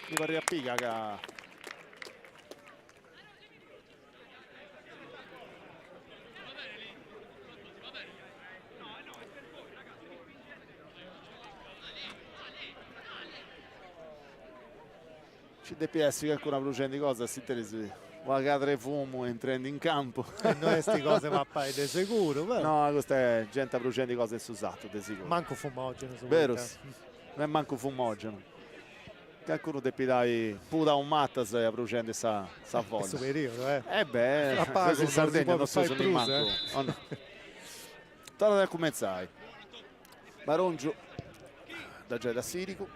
di Maria Piga che ci DPS che alcuna producendo di cosa si interessa Guardare fumo entrando in campo. E non è sti cose ma poi di sicuro, vero? No, questa è gente producendo cose susato, di sicuro. Manco fumogeno. Vero, non è manco fumogeno. Qualcuno deve dare puta un mattas a producendo sa voglia. È superiore, in Sardegna non so se ne manco. Oh, no. Torna da cominciare. Barongio da già da Sirico,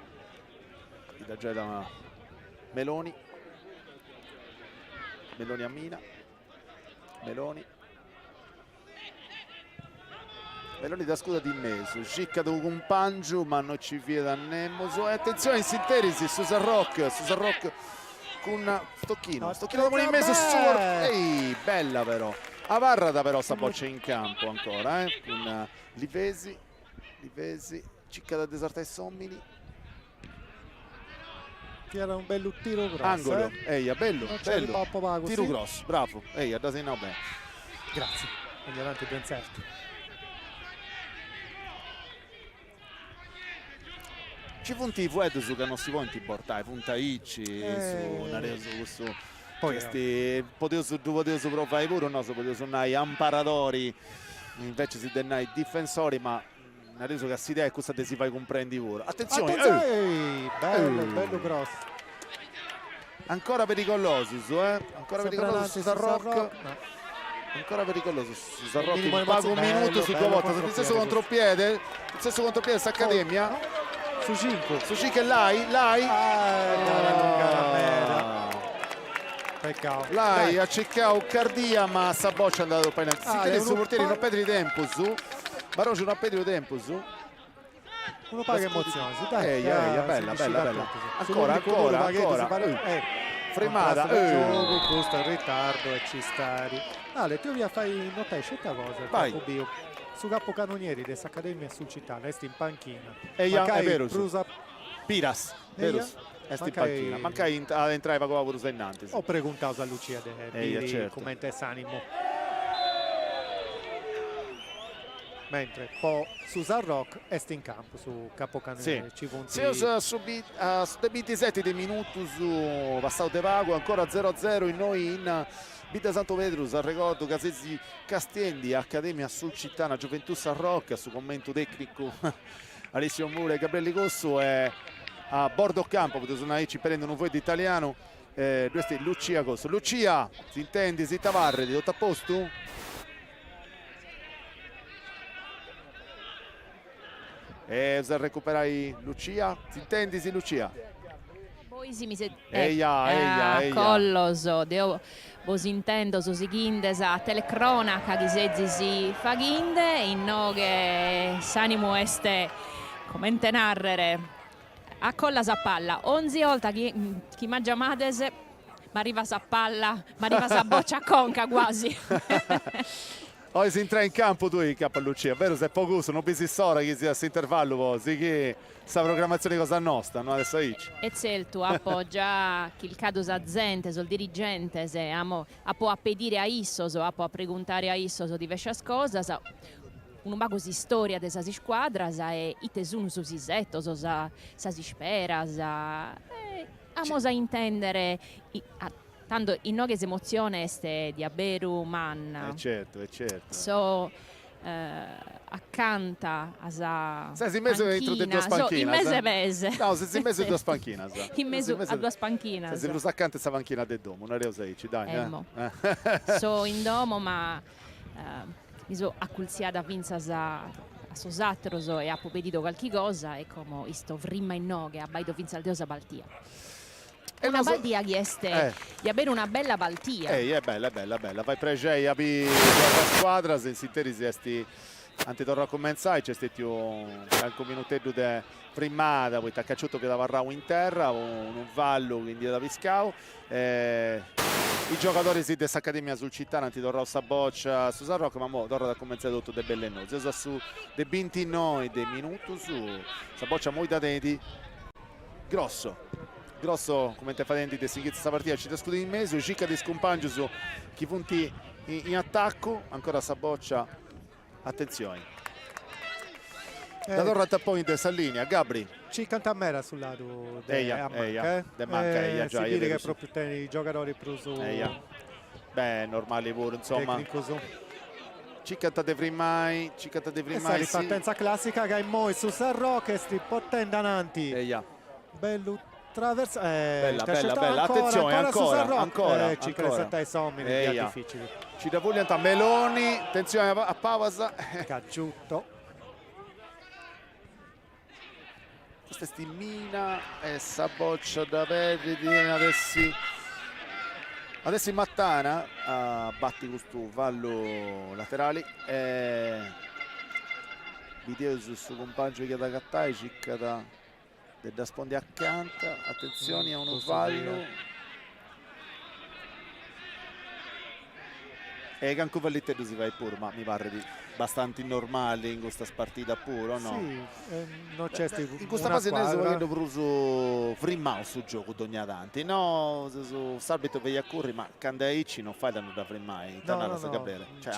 da già da Meloni a Mina, Meloni da scuda di Meso, Cicca da compagno ma non ci viene da Nemoso e attenzione in sinterisi Susan Rock con Stocchino dopo in Meso ehi, bella però Avarrada però sta boccia in campo ancora con Livesi Cicca da Desarta e Sommini era un bello tiro grosso. Angolo, bello. Tiro grosso, bravo. Ha dato in bene. Grazie. Andiamo avanti ben certo. Ci fu un tipo su che non si può importare, punta Icci, su questo. Poi potevo provare pure, no, potevo suonare amparadori, invece si dennai difensori, ma adesso che si idea è questa che si fai comprendi pure. Attenzione! Bello grosso. Ancora pericoloso, ancora pericoloso Susan Rock. Ancora pericoloso Susan Rock. In pago un minuto su due volte. Il stesso contropiede sta Accademia. Su 5 è Lai. Peccato. Lai ha cercato Cardia, ma Saboccia è andato poi nel portieri non perde di tempo su. Baroggio non perde di tempo su. Uno paga emozioni, bella. Ancora. Fremata. Gioco, costa il ritardo e ci stari. Ale, tu via fai notare questa cosa. Vai. Su capocannonieri dell'Accademia sul città, resti in panchina. È vero. Piras, vero. Resti in panchina. Mancai ad entrare con la Brusa innanzi. Ho preguntato a Lucia De certo. come te sanimo. Mentre poi Susan Rock è in campo su capocannoniere. Sì, su 27 di minuti su passato de vago, ancora 0-0 in noi in Vita Santo Petrus, al ricordo Casesi Castiendi, Accademia sul Cittana, Gioventù San Rocca, su commento tecnico Alessio Mura e Gabriele Cosso. a bordo campo, potete suonare ci prendono voi di italiano, questo è Lucia Costo. Lucia, si intendi, si tavarre, di tutto a posto? Usa recuperai Lucia, si intendi, si Lucia? Poi si mise Eia. colloso, deo vos intendo so sighindes a telecronaca ghisezzi si faghinde in noghe s'animo este commente narrere a collas a palla 11 volta chi mangia mades ma arriva sa palla ma arriva sa boccia conca quasi. Poi si entra in campo tu in campo a Lucia, vero? Se è poco uso, non pensi sora che sia questo intervallo, poi, sì che sta programmazione cosa nostra, no? Adesso e celtu appoggia chi il caso azzente, il dirigente, se amo a pedire a Issoso, a preguntare a Issoso diverse cose, un bago di storia della squadra, e i tesuni su si setto, sa si spera, amo a intendere. Tanto in noi emozione este di Aberu Manna. Certo. So accanta a sa sei mese dentro di due spanchine. In mese. No, sei mese di due spanchine. In mese a due spanchine. Sei venuto accanto a questa panchina del domo, non sei, dai. So in domo, ma mi so acculziata vinza a Sosatro e ha povedito qualche cosa e come sto vrimma in noghe a baido vinza al diosa Baltia. Una baldia chieste di avere una bella baltia. È bella. Vai pregei a la squadra, se si interi siesti antitorno a comenzare, c'è stato un minuto di primata, poi ti ha cacciato che da Varrao in terra, un vallo quindi da Viscao. I giocatori di questa accademia sul città, antitorno a boccia su San Rocco, ma mo torna da comenzare tutto de belle note. Su de 29 de minuto su Saboccia molto denti. Grosso come te fate di questa partita ci scudo in mezzo, Cicca di scompagno su chi punti in attacco, ancora Saboccia, attenzione. Da torna a point Sallinia, Gabri. Ci canta mera sul lato de manca, si vede che proprio i giocatori più su beh, normale pure, insomma. Ci cantate primai, Questa ripartenza classica che è moi su San Rocco, sti potendo avanti. Bello traversa, bella, ancora, attenzione, ancora. Ci crescete i sommi, difficili. Ci da voglianta Meloni, attenzione a Pavasa. Cacciutto. Questa è Stimina e Saboccia da Verdi, adesso in Mattana, batti questo vallo laterali. Video su compagno che da Cattai, Cicca da sponde accanto, attenzione a uno vallo e Canco Vallette si va pure, ma mi pare di abbastanza normale in questa partita pure, no? Sì, non c'è in questa fase noi stiamo vedendo preso frimmao su gioco ogni tanti, no? Su Salbito veglia a corri, ma Candaici non fai danno da frimmai, no, cioè,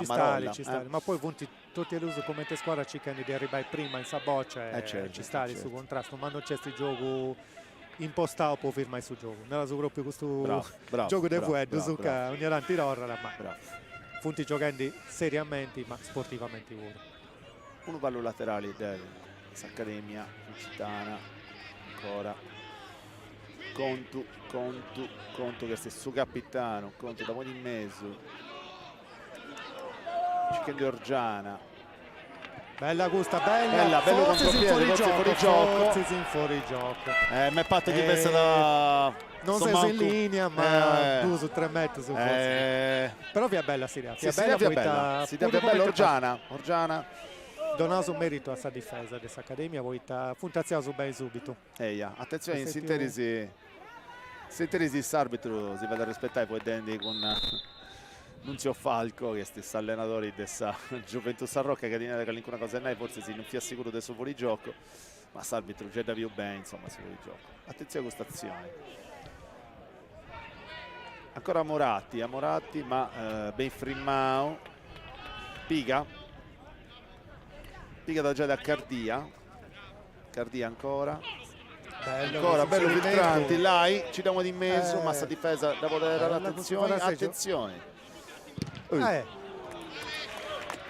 ci sta, ma poi punti tutti illusi come te squadra cercano di arrivare prima in Saboccia e ci sta su contrasto, ma non c'è questo gioco impostato può firmare su gioco, non è proprio questo gioco del Fueddo su che ogni tanto tirorra, ma punti giocando seriamente ma sportivamente pure. Uno vallo laterale dell'Accademia Cittana, ancora Conto che è su capitano, Conto da buon in mezzo, Cicca di Orgiana, bella gusta, bella bello contropiede, forse in fuorigioco. Mi è fatto diversa da... Non sei in linea, ma 2 su 3 metri su forse. Però via bella Siria. Via bella Orgiana. Donato merito a sta difesa dessa accademia, poi funtazione su bene subito. Attenzione, in sinterisi l'arbitro si va a rispettare poi Dendi con Nunzio Falco, che è stesso allenatore dessa Juventus San Rocca, che tiene qualcuna cosa in forse si non fi assicuro del suo fuorigioco, ma l'arbitro già da più bene, insomma, si fuorigioco. Attenzione a questa azione. Ancora Moratti, ma ben frimmao. Piga da già da Cardia ancora. Bello filtranti, Lai, ci diamo di mezzo, massa difesa da poter attenzione.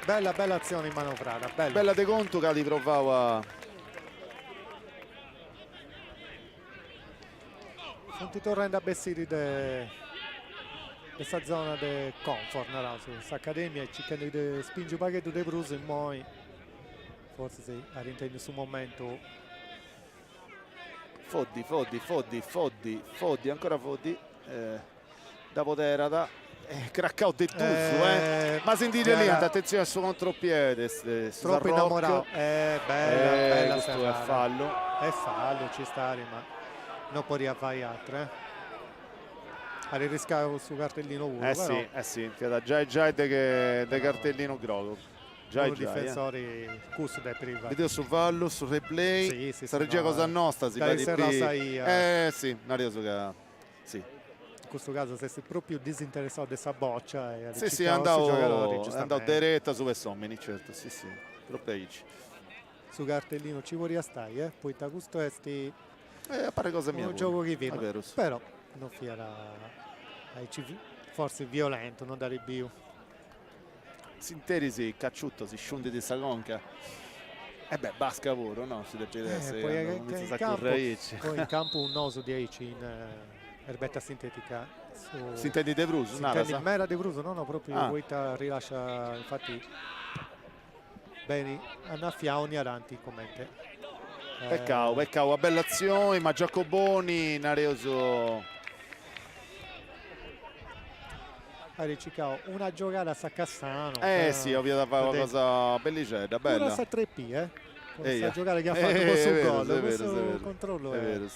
Bella azione manovrata, bella De Conto che li provava Funti tornando a Bessiri de questa zona de comfort, questa accademia e cercando di spingere un pacchetto di Bruso in moi. Forse sì, a rintendo su momento. Foddi, ancora Foddi. Da Poterada. Craccao de Tuzzo, ma sentite lì, attenzione al suo contropiede. Troppo innamorato. Bella questo è fallo. È fallo, ci sta, ma non può riavvare altre. A riscavo su cartellino 1. Sì, già de cartellino grogo. Già difensori custo da priva. Video su vallo, su replay. Sì, sta regia cosa nostra, si va di sì, Narioso che sì. In questo caso se sei proprio disinteressato di questa boccia sì, andavo diretta su Sommini, certo, sì, proprio su cartellino ci vuoi stare, poi da questo esti appare cosa mia un gioco che viene, però non fiera forse violento, non da ribio. Sinterisi, cacciutto, si sciundi di Sagonca. Basca lavoro, no? Si deve essere. Poi in campo un noso di Aici in erbetta sintetica. Sintetica de Bruso, mera de Bruso, no, proprio Guita rilascia, infatti bene, annaffiamo avanti commente. Peccao, a bella azione, ma Giacoboni, Narioso. Una giocata a Cassano. Sì, ho via da fare una cosa bellicetta, bella. Una 3P, questa giocata che ha fatto sul gol, questo controllo è vero.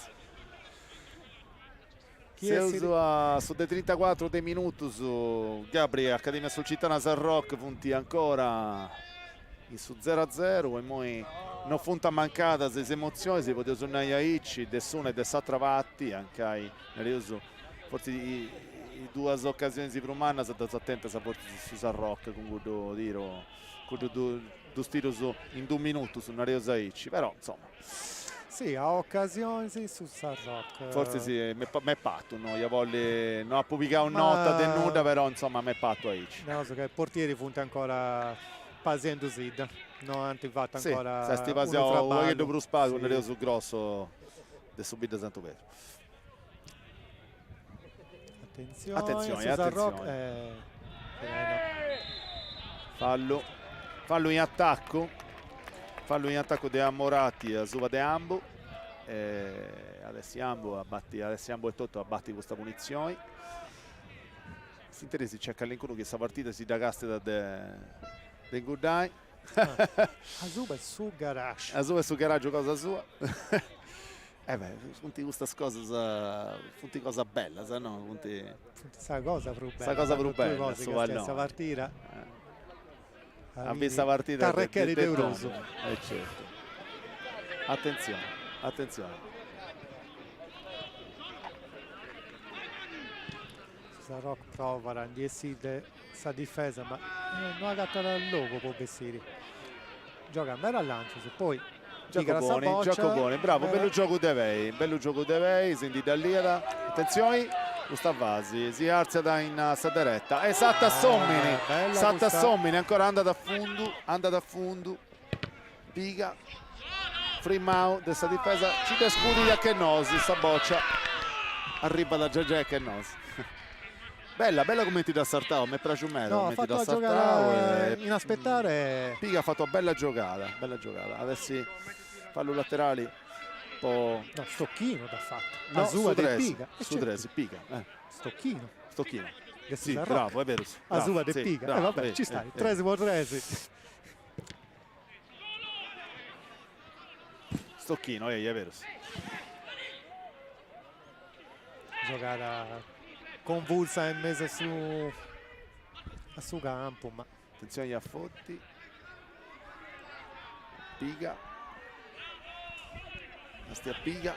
Su dei 34 dei minuti su Gabri, Accademia Sulcitana San Rock, punti ancora su 0-0 e poi non funta mancata se emozioni, si poteva suonare a Icci, nessuno e dess'altra vatti, anche ai nerioso, forse i due occasioni di Prumana sono stato attento su San Rock con questo tiro, con due tiri in 2 minuti su Nerioso Icci, però insomma. Sì, ha occasioni su San Rock. Forse sì, mi è patto, no? Non ha pubblicato nota del nuda, però insomma mi è patto a Icci. No, so che il portiere funta ancora pasendo Sid, non ha fatto ancora se sti pasiamo che dovrò sparo con il grosso del subito Santo Pedro. Attenzione. Fallo in attacco di Amorati a Suva de Ambo. Alessiambo e Totto abbatti questa punizione. Si interessa cerca all'incontro che questa partita si da gaste da De Goodai. Azuba è su garage. Cosa sua. Funti questa cosa, funti cosa bella, no? Funti cosa più bella. Cosa più bella, questa partita. Ha visto la partita Tarreccheri di Bruso. Certo. Attenzione. Sarok prova a indire sa difesa, ma non ha gatto il logo può Bessiri. Gioca a mera al lancio, poi Giacoboni, bravo, bello gioco de Vei, senti da lì, attenzione, Gustavasi si alza da in saderetta, esatta Sommini, ancora andata a fondo, piga, Frimau, dessa difesa, ci descudi a Kennosi, sta boccia, arriva da Giagè Kennosi. Bella come ti da Sartao, mi piace un no, ha fatto la giocata in aspettare. Piga ha fatto una bella giocata. Adesso fallo laterali. No, Stocchino da fatto. No, su Dresi, Piga. Stocchino. Sì, bravo, è vero. Azua de Piga. Vabbè, ci stai. 3 Stocchino, è vero. Giocata convulsa in mezzo su campo, ma attenzione a Fotti, Piga, Astia Piga,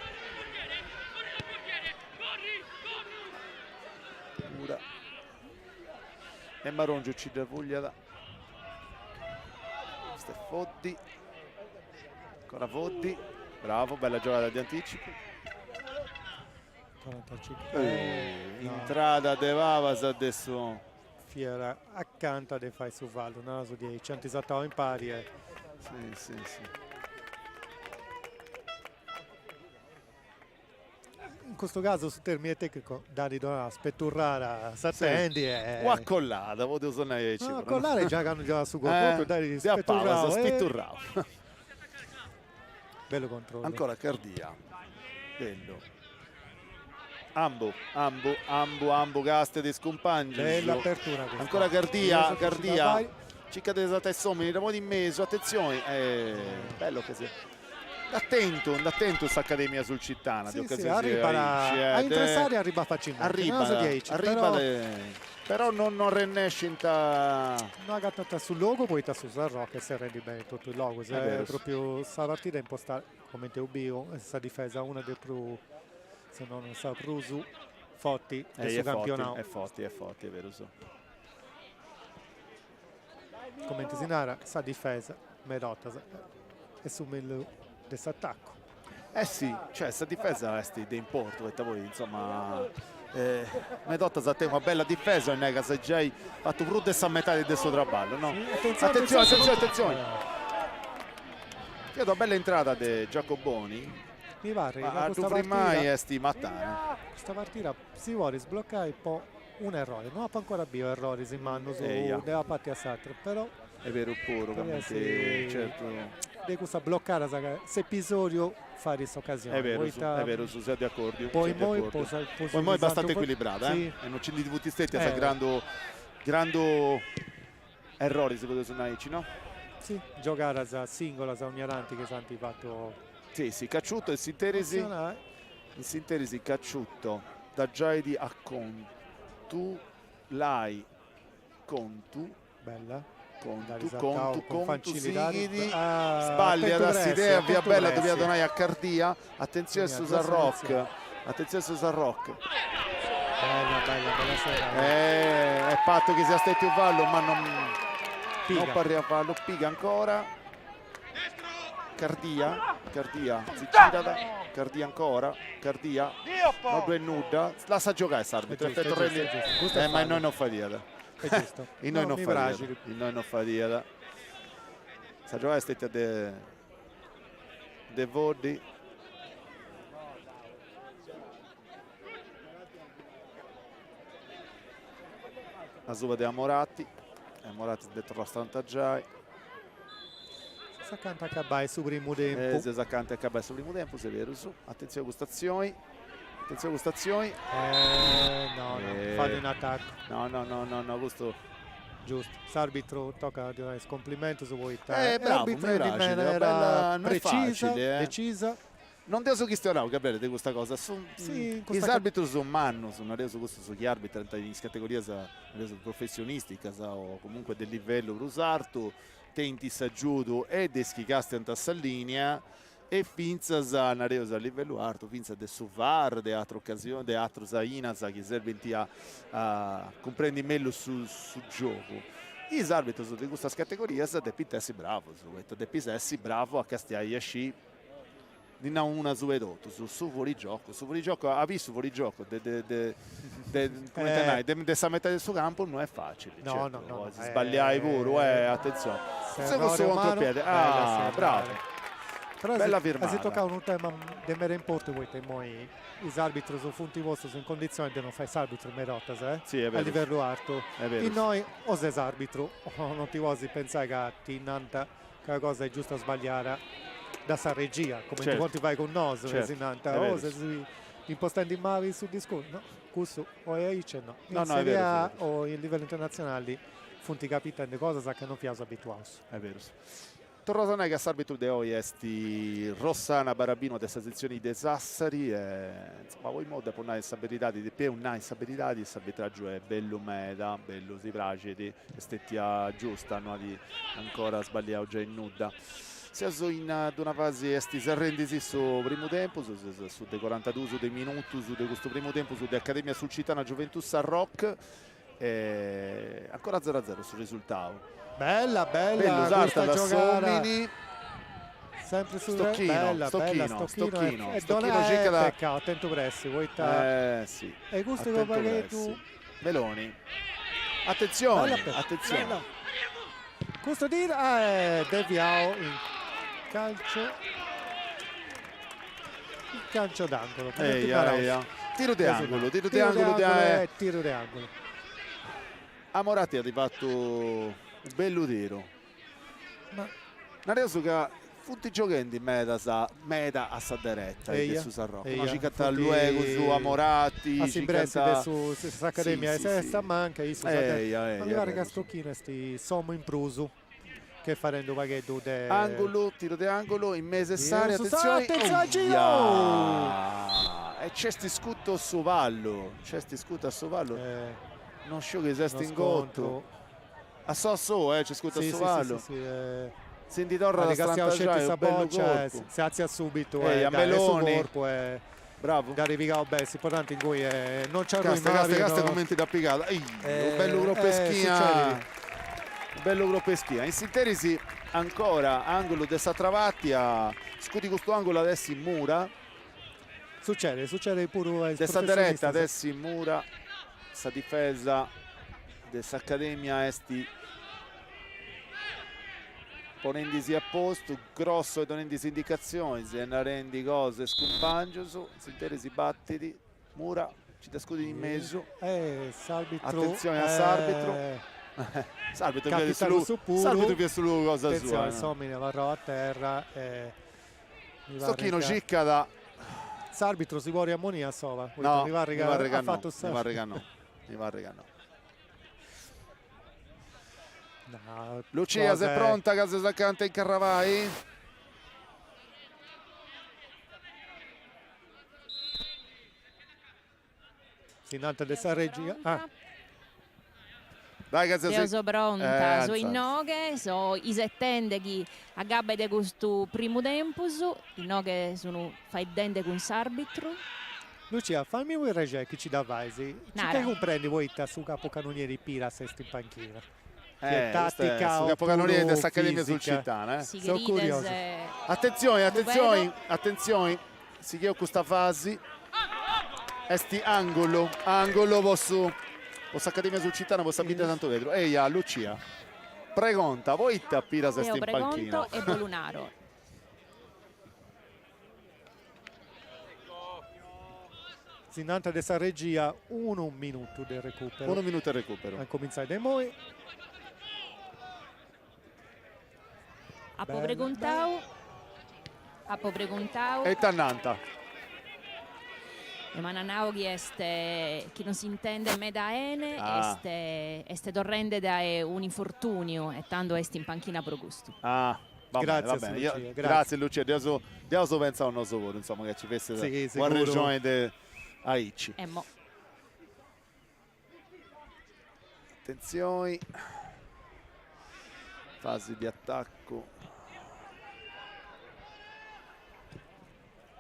Pura e Marongio ci Vuglia, Fotti, ancora Fotti, bravo, bella giocata di anticipo. 45. Entrata de Vavas adesso fiera accanto de fai su Vallo, naso di 100 in pari. Sì. in questo caso sul termine tecnico Dani Donà spetturrara s'attendi o accollata, voglio usare no, collare già hanno già su proprio Dani si appava, spitturrava. Bello controllo. Ancora Cardia, bello. Ambu, Gaste di Scompagni. Bella apertura questa. Ancora Cardia. Cicca della Tessomini, da in mezzo, attenzione. Bello che sia. Attento questa sul Cittana. Sì, arriva a interessare, arriva facilmente. Però non rennesce in ta... Una gattata sul logo, poi su Zarro che si rendi bene tutto il logo. È proprio sta partita impostata come te ubio, questa difesa una dei più, se non sa Prusu, forti del suo campionato. È forti, è vero. So. Come te sinara, sa difesa, Merotta e su del attacco. Sì, cioè sta difesa è di importo, voi insomma... Medotta sa te una bella difesa e nega se già hai fatto brutto a metà del suo traballo, no? Sì, attenzione. Vedo bella entrata di Giacoboni. Mi pare ma tu mai è stimatana. Questa partita si vuole sbloccare un po' un errore, non ha ancora bio errori in mano della parte a Sartre, però è vero pure che certo di questa bloccare questo episodio fare questa occasione. È vero, su siete d'accordo. Poi è abbastanza equilibrata, sì. E non c'è di tutti stretti a grande errori se potete suonare, no? Sì, giocare a singola, a ognaranti che santi fatto. Sì, Cacciutto e Sinterisi. In Sinterisi Cacciutto da Giaidi a Contu, Lai Contu. Bella. Contu Sigidi sbaglia da idea via bella dobbiamo donare a Cardia. Attenzione su Zarrock, bella sera. È patto che sia stato un fallo ma non parli a fallo. Piga ancora Cardia si gira Cardia ancora non due nuda la sa giocare l'arbitro ma noi non fa dieta. È giusto. In noi non fa dieta. Sa giocare stetta de Vodi. La suba di Moratti. Moratti dentro la stantaggiai. Si canta Cabai su primo tempo. Si canta Cabai su primo tempo, se è vero. Attenzione gustazioni. No, fate in attacco. No, questo giusto. L'arbitro tocca di un complimento su voi. Bravo, era precisa, facile, decisa. Non devo questionare, Gabriele, di questa cosa. Sì, gli arbitri sono manno, sono gli arbitri in categoria professionistica o comunque del livello rusarto, tenti s'aggiudo e deschicaste a linea. E finza a livello alto, finza de suvar, de altre occasioni, de altre zainaz che servono a comprendi meglio sul gioco. I arbitri di questa categoria sono pitessi bravo, bravo a castiare sci di una su edotto, su fuorigioco, ha visto fuorigioco de sta metà del suo campo non è facile. No. Si sbagliai pure, attenzione. Se questo contropiede, bravo. Però bella firmata. Si tocca un tema di mero importo, voi temoi i arbitri sono funti vostri sono in condizione di non fare arbitro Merotta, sì, a livello alto. E noi o sei arbitro o non ti vuoi pensare che ti innanta che la cosa è giusta o sbagliare da sa regia, come tu ti vai con noi, o se impostando in mavi sul discorso, no? Questo o è no. In Serie A o in livello internazionale funti capitani di cosa sa che non fiaso abituati. È vero. Torrosana che arbitro di oggi è Rossana Barabino della sezione di Sassari insomma voi modo per una stabilità di più una stabilità di arbitraggio è bello meda bello si piace di estettia giusta no di ancora sbagliato già in nuda sia in una fase si arrendisi su primo tempo su dei 42 su dei minuti su questo primo tempo su di Accademia sul Cittana Juventus a Rock ancora 0-0 sul risultato. Bella usata da Somini, sempre sul Stocchino e Donà peccato, attento pressi, vuoi sì. E gusto che tu Meloni. Attenzione. Questo dire deviao in calcio. il calcio d'angolo. Tiro di angolo, tiro di angolo. A Moratti ha fatto un bello tiro. Ma adesso che tutti i giocatori meta a sa diretta su Sarrocco. Ma ci canta Luego su a Moratti, a Simbrezzi su Accademia sta manca ma mi pare che sto chino sti sommo in prusu che farendo vaghetto de angolo, tiro di angolo in mese Sari, attenzione e c'è sti scutto a Sovallo, non so che sei stingotto a c'è scutto a Sovallo senti torna da strantaggiaio, bello colpo si alza subito a Meloni corpo bravo da rivicare bene importante in cui non c'è casta commenti da piccata un bello gruppo schia in sinterisi ancora angolo de Satravatti a scuti questo angolo adesso in mura succede pure de diretta adesso in mura sta difesa dessa Accademia esti ponendisi a posto, grosso e donendisi indicazioni, se ne rendi cose scompangioso, si interesi battiti, mura, ci da scudi in mezzo, attenzione a Sarbitro, Sarbitro via su lui cosa attenzione, sua. Somine varrò a terra, Stocchino cicca da... Sarbitro si può riammonire a Sova, no, mi va a regà no. No, Lucia sei pronta casa saccante in Carravai Sinante de sa regia dai casa io sono pronta so in noghe so i settende che a gabbe di questo primo tempo i noghe sono fai dente con s'arbitro. Lucia, fammi un regia che ci dà Vaisi ci che comprendi voi su capocannonieri Pira sesti in panchina tattica o capocannoniere della Accademia sul Cittana sono curioso attenzione si chiede questa fase esti angolo posso Accademia sul Cittana posso abitare tanto vetro eia Lucia pregonta voi Pira sesti in panchina e Bolunaro Sinante de sa regia 1 minuto del recupero 1 minuto del recupero a cominciare dai moi a po' preguntau e Tannanta e Mananao che non si intende me da ene este torrende da un infortunio e tanto est in panchina pro gusto grazie Lucia Dio pensa a un nostro lavoro insomma che ci fesse una regione de Aici attenzione fase di attacco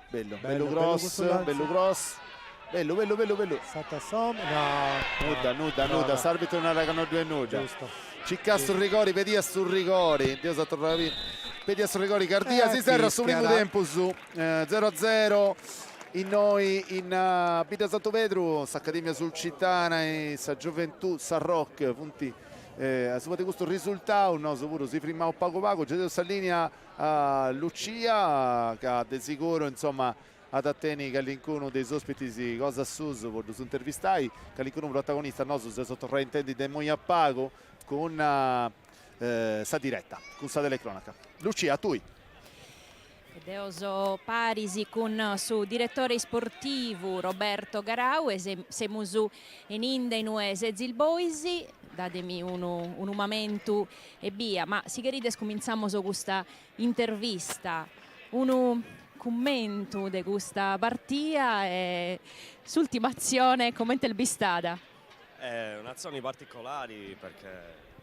bello grosso bello Sattasom nuda Sarbitro non ragano due nuda cicca sul rigori vedi sul rigori Dio sa tornare vedi sul rigori Cardia si serra sul primo tempo su 0-0 in noi in Pita Santo Pedro s'Accademia sul Cittana e sa Gioventù Sarroc punti su questo risultato no sicuro si prima pago Giuseppe Sallinea a Lucia che di sicuro insomma ad atteni che all'incontro dei ospiti si cosa suso voglio su intervistai che all'incontro protagonista no su sottointendi del Mogna Pago con sa diretta con sa telecronaca Lucia tu Deoso Parisi con su direttore sportivo Roberto Garau e siamo su in Indenu e Sezil Boisi datemi un momento e via ma si chiarite cominciamo su questa intervista un commento di questa partita e l'ultima azione commenta il Bistada è un'azione particolare perché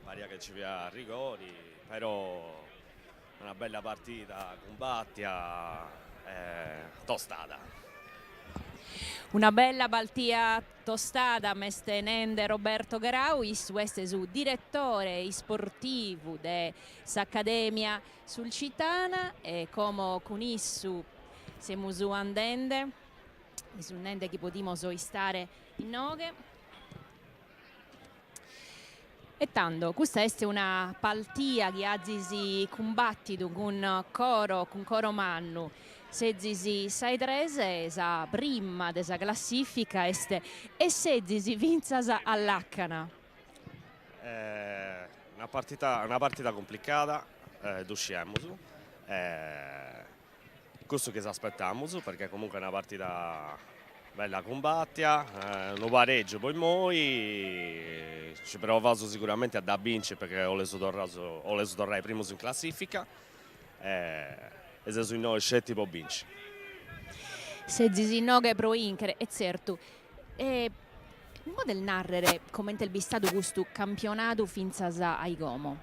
pare che ci via rigori però una bella partita, combattia, tostata. Una bella partita tostata, mestenende Roberto Garau, questo è su direttore sportivo dell'Accademia sul Cittana e come con issu siamo su andende, su nende che potremo stare in noghe. E tanto, questa è una partita che ha si combattuto con coro mannu Sedzisi sai trese, sa prima desa classifica este e sedzisi vinzasa all'Accana. Una partita complicata, usciamo su. Questo che ci aspettiamo perché comunque è una partita bella combattia, un pareggio poi noi ci proviamo sicuramente a da vincere perché ho le tornare primo in classifica e se su noi scetti può vincere. Sedzisi noga pro Incre, è certo. E un po' del narrere come il bistato questo campionato finzasa ai Gomo.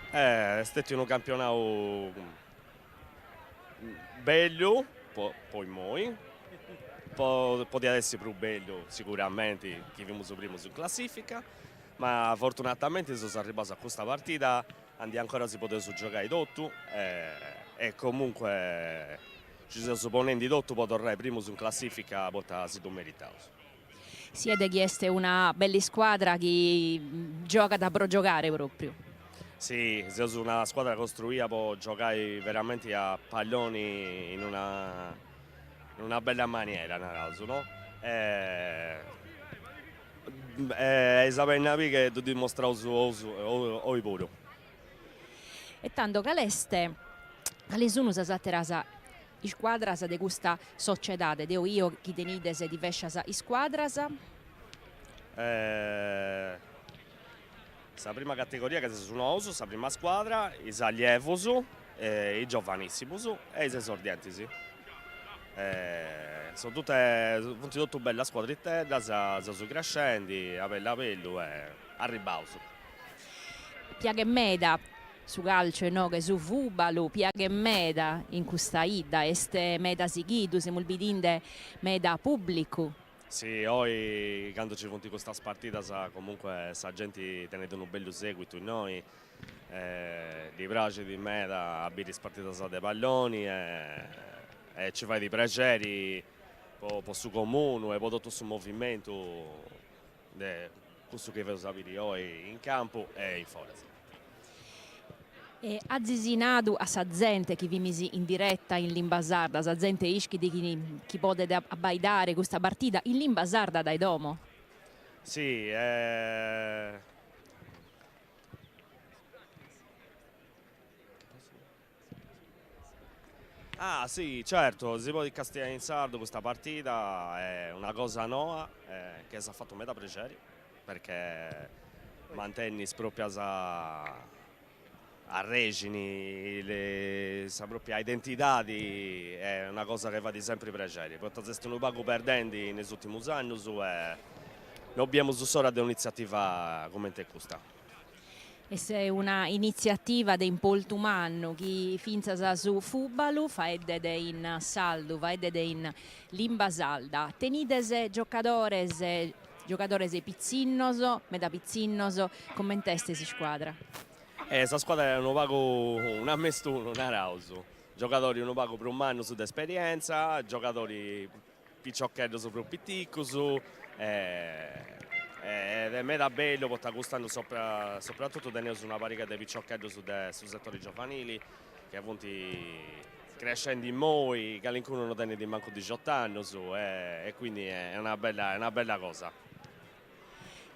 È stato un campionato bello, poi noi. Poteva essere più bello sicuramente che vimos primo in classifica, ma fortunatamente sono arrivato a questa partita, ancora si poteva giocare tutto e comunque ci siamo supponendo di tutto per tornare primo in classifica per si meritato. Siete chieste una bella squadra che gioca da pro giocare proprio. Sì, siamo una squadra costruita per giocare veramente a palloni in una bella maniera, no? Sapendo che tu dimostri il puro. E tanto caleste, quali sono le altre squadras di questa società? Deo io chi tenides di vescias squadras? La prima categoria che sono la prima squadra, i allievi, i giovanissimi e i esordienti. Sì. Sono tutte belle squadre in terra, sono crescenti, a pello e a ribalzo. Piaghe meda su calcio no che su fubalo, piaghe meda in questa ida, este meda sighidu, siamo bidinde meda pubblico. Sì, oggi quando ci punti questa partita comunque la gente tenete un bello seguito in noi, di piace di meda a bere partita dei palloni e ci fai di piaceri per su comune e per tutto questo movimento questo che vedo sapere oggi in campo e in fuori. E azzisinadu a sa gente che vi misi in diretta in Limbasarda, sa gente ischi di chi potete abbaidare questa partita in Limbasarda dai domo? Sì, ah sì, certo, si può castigliare in sardo questa partita è una cosa nuova che si è fatto metà piacere perché mantenni proprio a regini la propria identità è una cosa che va di sempre piacere. Perché stiamo poco perdendo negli ultimi anni e non abbiamo solo un'iniziativa come questa. E se una iniziativa di impoltumanno che finza su Fubalu fa edde in saldo, va edde in Limbasalda. Tenides giocadores pizzinnoso, meda pizzinnoso, commenteste si squadra? Questa squadra è un ammestuno, un arauso. Giocatori un pago per un anno su esperienza, giocatori picciocchetti su più piccoli, ed è meda bello perché sta gustando soprattutto tenere una parica di picciocchetti sui settori giovanili che appunto crescendo in noi, che all'incuno non tiene di manco 18 anni e quindi è una bella cosa.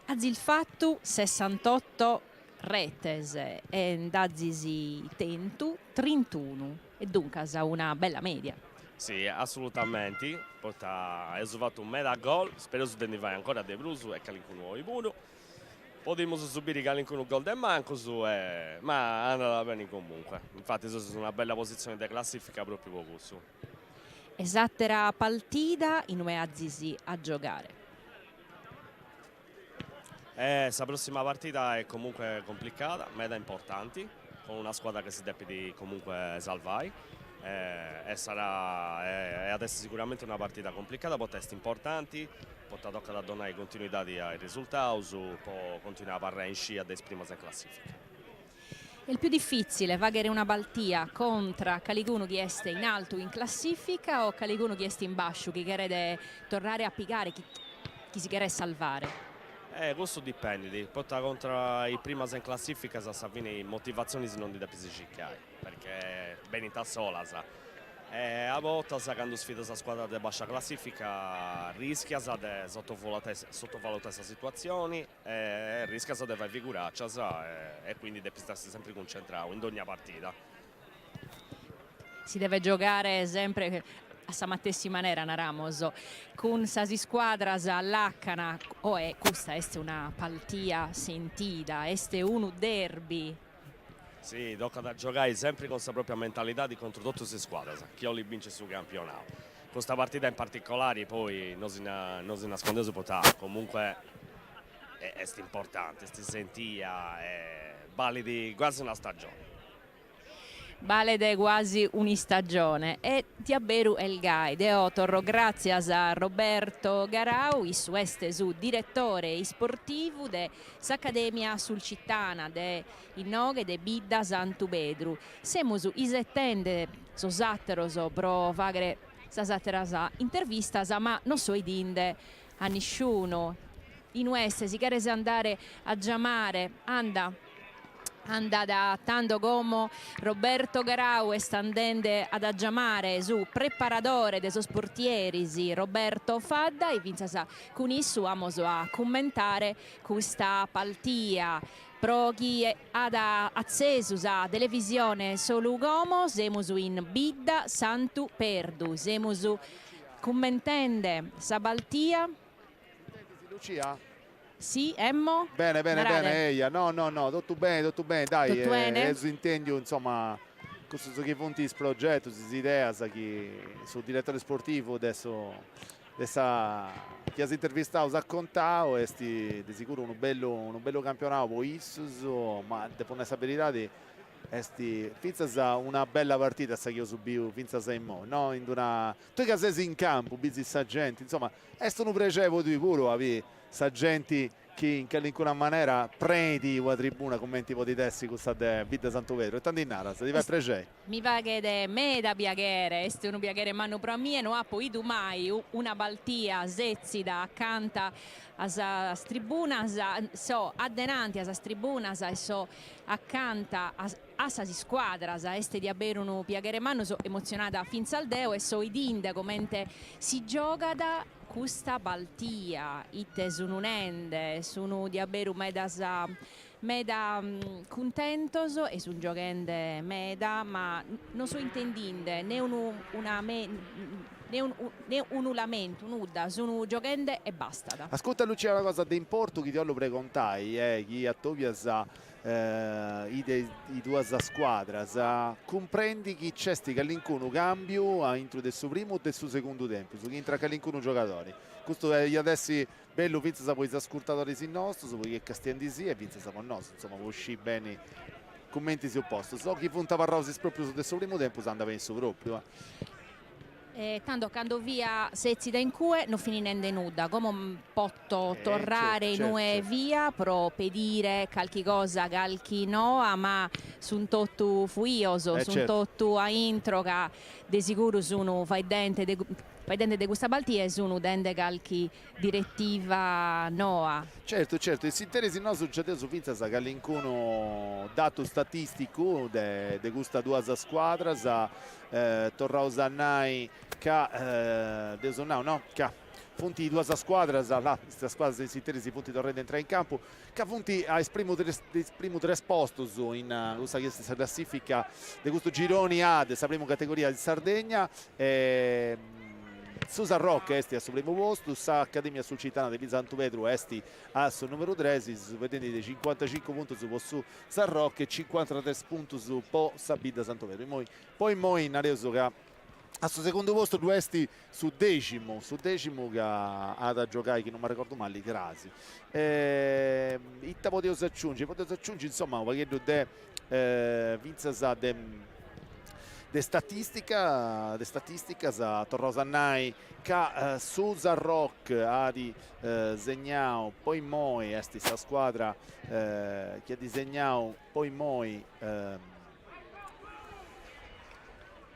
Azzi il fatto 68 retes e ndazisi tentu 31 e dunque ha una bella media. Sì, assolutamente, perché ha fatto un meta gol, spero che ne vai ancora De Brusu e Calincuno pure. Potremmo subire Calincuno gol del manco, ma è andata bene comunque. Infatti sono in una bella posizione di classifica proprio per questo. Esattera partita inue azzisi a giocare. Questa prossima partita è comunque complicata, meta importanti, con una squadra che si deve comunque salvare. E adesso sicuramente una partita complicata, con test importanti, tocca da donare continuità ai risultati, può continuare a parlare in scia ed esprimersi in classifica. Il più difficile fare una baltia contro Caliguno che è in alto in classifica o Caliguno che è in basso, che chiede tornare a piccare, chi si chiede salvare? Questo dipende, porta contro i primi in classifica se avviene motivazioni se non di da pisicicare, perché ben in sola A volte, quando sfida la squadra di bassa classifica, rischia di sottovalutare questa situazione, rischia di fare figuraccia e quindi deve stare sempre concentrato in ogni partita. Si deve giocare sempre a sa matessi maniera, Ramos, con sasi squadras all'Accana, questa è una partita sentita, è un derby. Sì, tocca da giocare sempre con la propria mentalità di contro tutte le squadre, chi li vince sul campionato. Questa partita in particolare poi non si nasconde su potà, comunque è importante, si sentia, vale di quasi una stagione. Vale de quasi una stagione e ti abberu el gai de otorro grazie a Roberto Garau, su este su direttore sportivo de s'Accademia Sulcitana de Innoghe de Bidda Santu Pedru. Semus isettende sosatteros pro fagre sasatteras intervistas, ma non so idinde a nessuno. In Ueste si chiede andare a chiamare, anda da tanto come Roberto Garau e standende ad aggiamare su preparatore dei sportieri Roberto Fadda e vinza con isso amos a commentare questa partita pro chi ad acceso a televisione solo uomo semus in Bidda Santu Perdu semus commentende sa partita. Lucia? Sì, Emmo? Bene, Eia. No, tutto bene, dai, tutto bene? Intendo, insomma, questo che punti il progetto, si idea, che sul direttore sportivo adesso chi ha intervistato, ha contato, e di sicuro un bello campionato, ma devo essere verità di finza una bella partita che io subito finza in mo, no? Tu che sei in campo, bizzi sa gente, insomma, è un pregevole di puro avere sa gente che in qualche maniera prendi la tribuna commenti di tessi questa Bidda Santo Pedro e tanto in nara, si deve pregere. Mi va che de me da piacere, è un piacere ma pro me non ha poi mai una baltia zezzida accanto a tribuna, so addenanti a tribuna e so accanto a sasi squadra, este di avere un piacere ma non so emozionata fin al deo e so idinde commente si gioca da questa baltia, itte sono un'ende, sono di avere meda contentos e sono giocando meda, ma non so intendinde né un lamento, nuda, sono giocando e basta. Ascolta Lucia, una cosa di importo che ti ho precontai, chi a Tobias i due squadre, comprendi che c'è all'incuno cambio entro del suo primo o del suo secondo tempo, su chi entra all'incuno giocatori. Questo è adesso bello, penso che poi ascoltatori si nostro, su che Castiandi sì e penso con noi, insomma, può uscire bene commenti si opposto. So chi punta Parrosi proprio su del suo primo tempo, si andava in su proprio. Tanto quando via sezzi da in cue non finendo nuda come un potto torrare in ue via pro pedire qualche cosa qualche no ma sun tottu fuioso sun tottu a intro che di sicuro sono fai dente di questa baltia e sono dente qualche direttiva noa. Certo, il sinteresi no succede su Finza che all'incuno dato statistico de questa due squadra Torrao Zannai che punti due squadre, questa squadra dei sinteresi punti torrendo entrare in campo, che punti a esprimo tre posti in questa classifica di questo gironi A della prima categoria di Sardegna. Susa Rock esti al suo primo posto, sa Accademia Sulcitana di Santo Pedro esti al suo numero 3, vedete dei 55 punti su San Rock e 53 punti su Po Sabida Santo Pedro. Poi in Areso che al suo secondo posto due esti su decimo che ha da giocare, che non mi ricordo male, Grasi. Itta potevo aggiungere insomma un pacchetto di Vinza de statistica sa Torrosannai che Susa Rock ha di segnato poi moi questa squadra che ha disegnato poi moi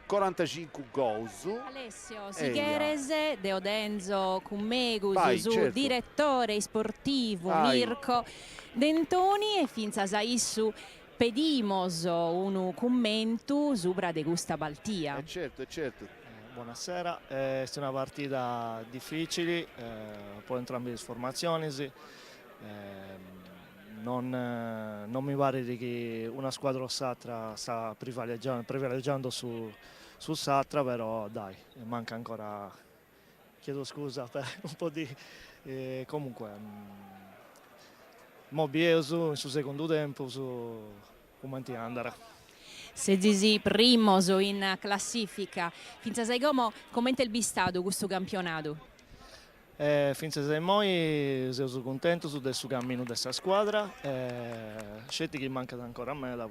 45 goals. Alessio Sigherese, Deodenzo Cummegus, certo. Direttore sportivo Mirko Dentoni e Finza Saissu pedimos un commento subra de questa partita. Certo, certo. Buonasera, è una partita difficile, per entrambe le formazioni. Non mi pare che una squadra o l'altra sta privilegiando su Satra, però dai, manca ancora, chiedo scusa per un po' di... comunque, mo Biesu in suo secondo tempo, su come ti andrà. Se disi primos in classifica, finza sai come è il bistato questo campionato? Finché sei moi sono contento del suo cammino della squadra, scelti che manca ancora a me da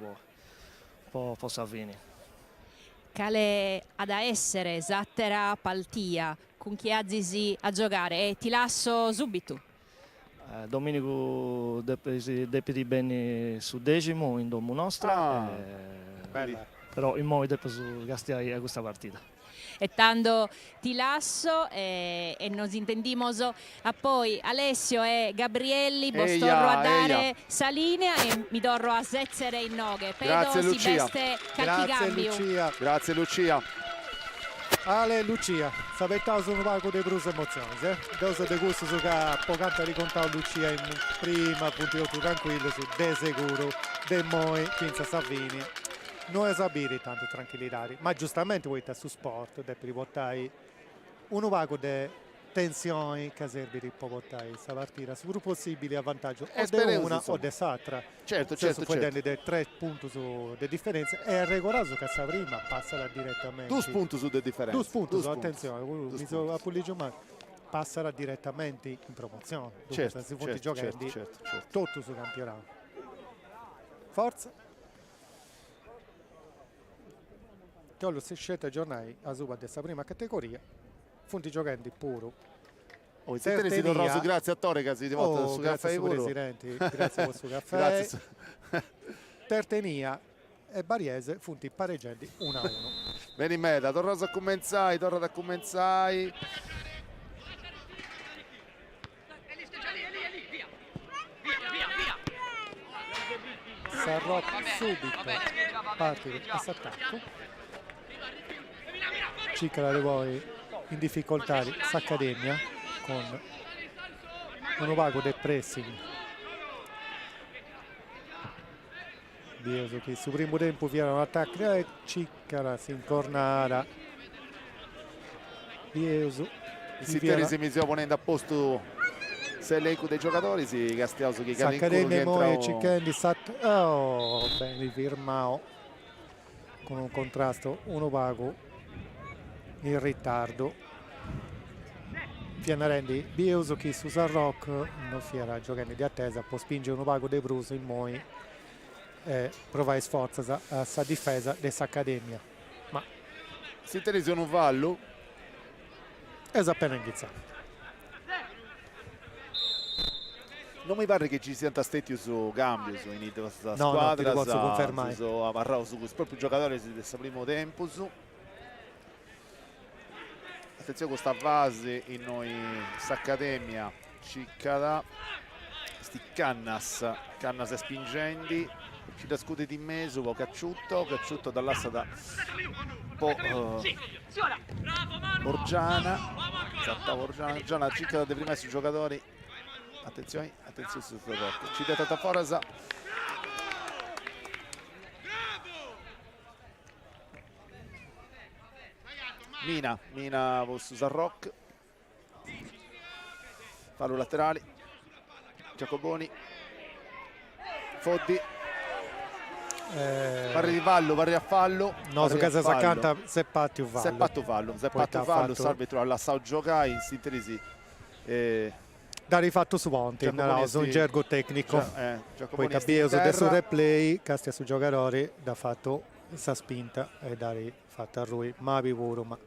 po' Savini. Cale ad essere Zattera Paltia con chi azzisi a giocare e ti lascio subito. Domenico depiti bene su decimo in domo nostra, però in modo su Gastia a questa partita. E tanto ti lascio e nos intendimos a poi Alessio e Gabrielli torno a dare salinea e mi torno a sezzere in noghe. Grazie Lucia. Grazie Lucia. Grazie Lucia. Ale Lucia, sapete un paio di bruse emozioni, Dose di gusto su che poc'anzi ricontavo Lucia in prima, punto tranquillo su de sicuro, de moi, finza Savini. Non esabiri tanto tranquillità, ma giustamente voi su sport, per riportare un paio di tensioni che serve per portare questa partita, sicuro possibile a vantaggio o di una o di l'altra. Certo. Dei 3 punti di differenza e è regolato che sa prima passerà direttamente. 2 punti su di differenza. 2 punti, attenzione, mi sono a Puligio, ma passerà direttamente in promozione. Certo, si punti giocando tutto sul campionato. Forza! Che si scelta giornali a Suba della prima categoria, punti giocando pure. Grazie a Tore che si è volta su caffè Presidente, grazie per il suo caffè. Tertenia e Bariese, punti pareggianti 1-1. Bene in meta, torna a cominciare. Sarroc subito parte di questo attacco. Cicala di voi in difficoltà di S'Accademia con un vago del pressing. Bieso che sul primo tempo viene un attacco e Cicala si incornara. Bieso Si mi sta ponendo a posto se l'eco dei giocatori, si Gastiauso che S'Accademia e Cicchendi bene firmao con un contrasto uno vago in ritardo. Pianarendi Biuso che su Sarroc non fiera giocando di attesa, può spingere un vago De Bruso in Moi e provare sforza a sa difesa dell'Accademia, ma si teresi un vallo è appena ingizzato. Non mi pare che ci sia stetti su cambio su inizio questa no, squadra, no, posso confermare. Su amarrao su proprio giocatore del primo tempo su. Attenzione con questa fase in noi S'Accademia Ciccada sti Cannas è spingenti, ci da scude di mezzo poi Cacciutto dall'assa da Borgiana Ciccada dei primi giocatori. Attenzione su Sarroc, ci dà tanta forza. Mina su Sarroc, fallo laterali, Giacoboni, Foddi, Parri a fallo. No, su casa Saccanta se patto fallo, salve alla Sao gioca in sintesi. Da rifatto su Ponti, un gergo tecnico. Poi Tabbioso adesso replay, castia su giocatori, da fatto sa spinta e da fatta a lui, ma puro, ma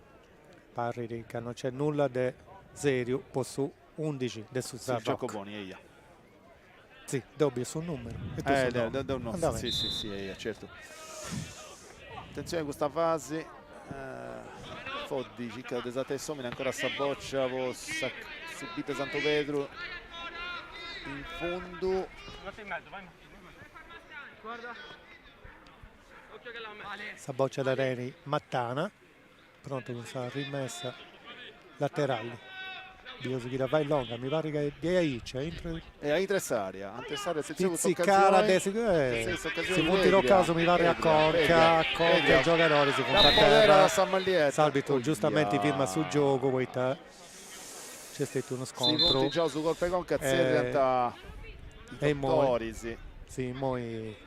parri che non c'è nulla di serio, po' su 11 del su Sarroc. Giacoboni, sì, dobbio sul numero. Sì, certo. Attenzione a questa fase. Foddi, Cicca desate somina ancora sta boccia, subito Santo Pedro in fondo. Saboccia da Reni, Mattana, pronto con la rimessa laterale. Dio si vai longa, mi pare che di Aic e a intresaria se Pizzicara si punti lo caso mi pare a Conca il giocatore si punta a terra, l'arbitro giustamente firma sul gioco, poi c'è stato uno scontro. Si già su colpe Conca diventa i dottori, sì, moi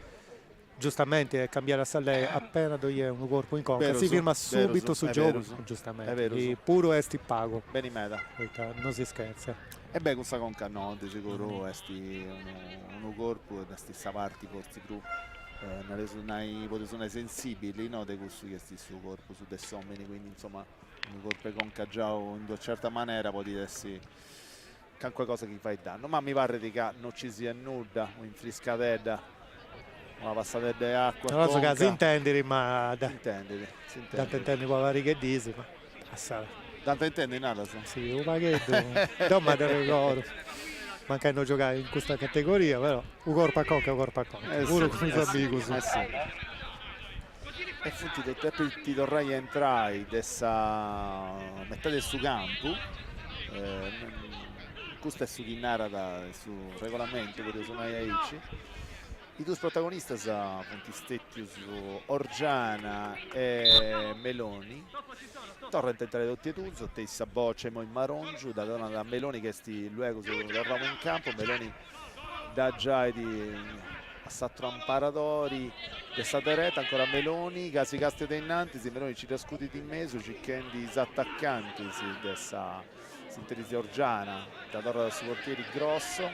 giustamente cambiare a Sallè appena dogli un corpo in Conca si firma subito sul gioco, giustamente puro esti pago bene meta non si scherza e beh questa Conca no di sicuro esti un corpo e questa parte forse più sono sensibili no dei gusti che sti su corpo su dei sommini, quindi insomma un corpo Conca già in una certa maniera può dirsi che qualcosa che fai danno, ma mi pare di che non ci sia nulla in friscadella una passata di acqua. Non so che si intendi, ma si intendi. Tanto intendi poi che dici, ma passare. Tanto intendi nada? Sì, un paghetto, non mi ricordo. Manca non giocare in questa categoria, però un corpo a Conca, pure con i amigos. E ti dovrai entrare dessa metà del suo campo. Questo è su Ghinnara sul regolamento, perché sono Aici. I due protagonisti sono Orgiana e Meloni. Torrente entrare tutti e due, te Saboccia e Marongiu, da Meloni che sti luogo tornavo in campo, Meloni da già di Assatro Amparatori, de Satereta, ancora Meloni, Casi Caste Tennanti, Meloni ci trascuti di mezzo, Cicchendi attaccanti, dessa sintetisi Orgiana, da Torra del suo portiere Grosso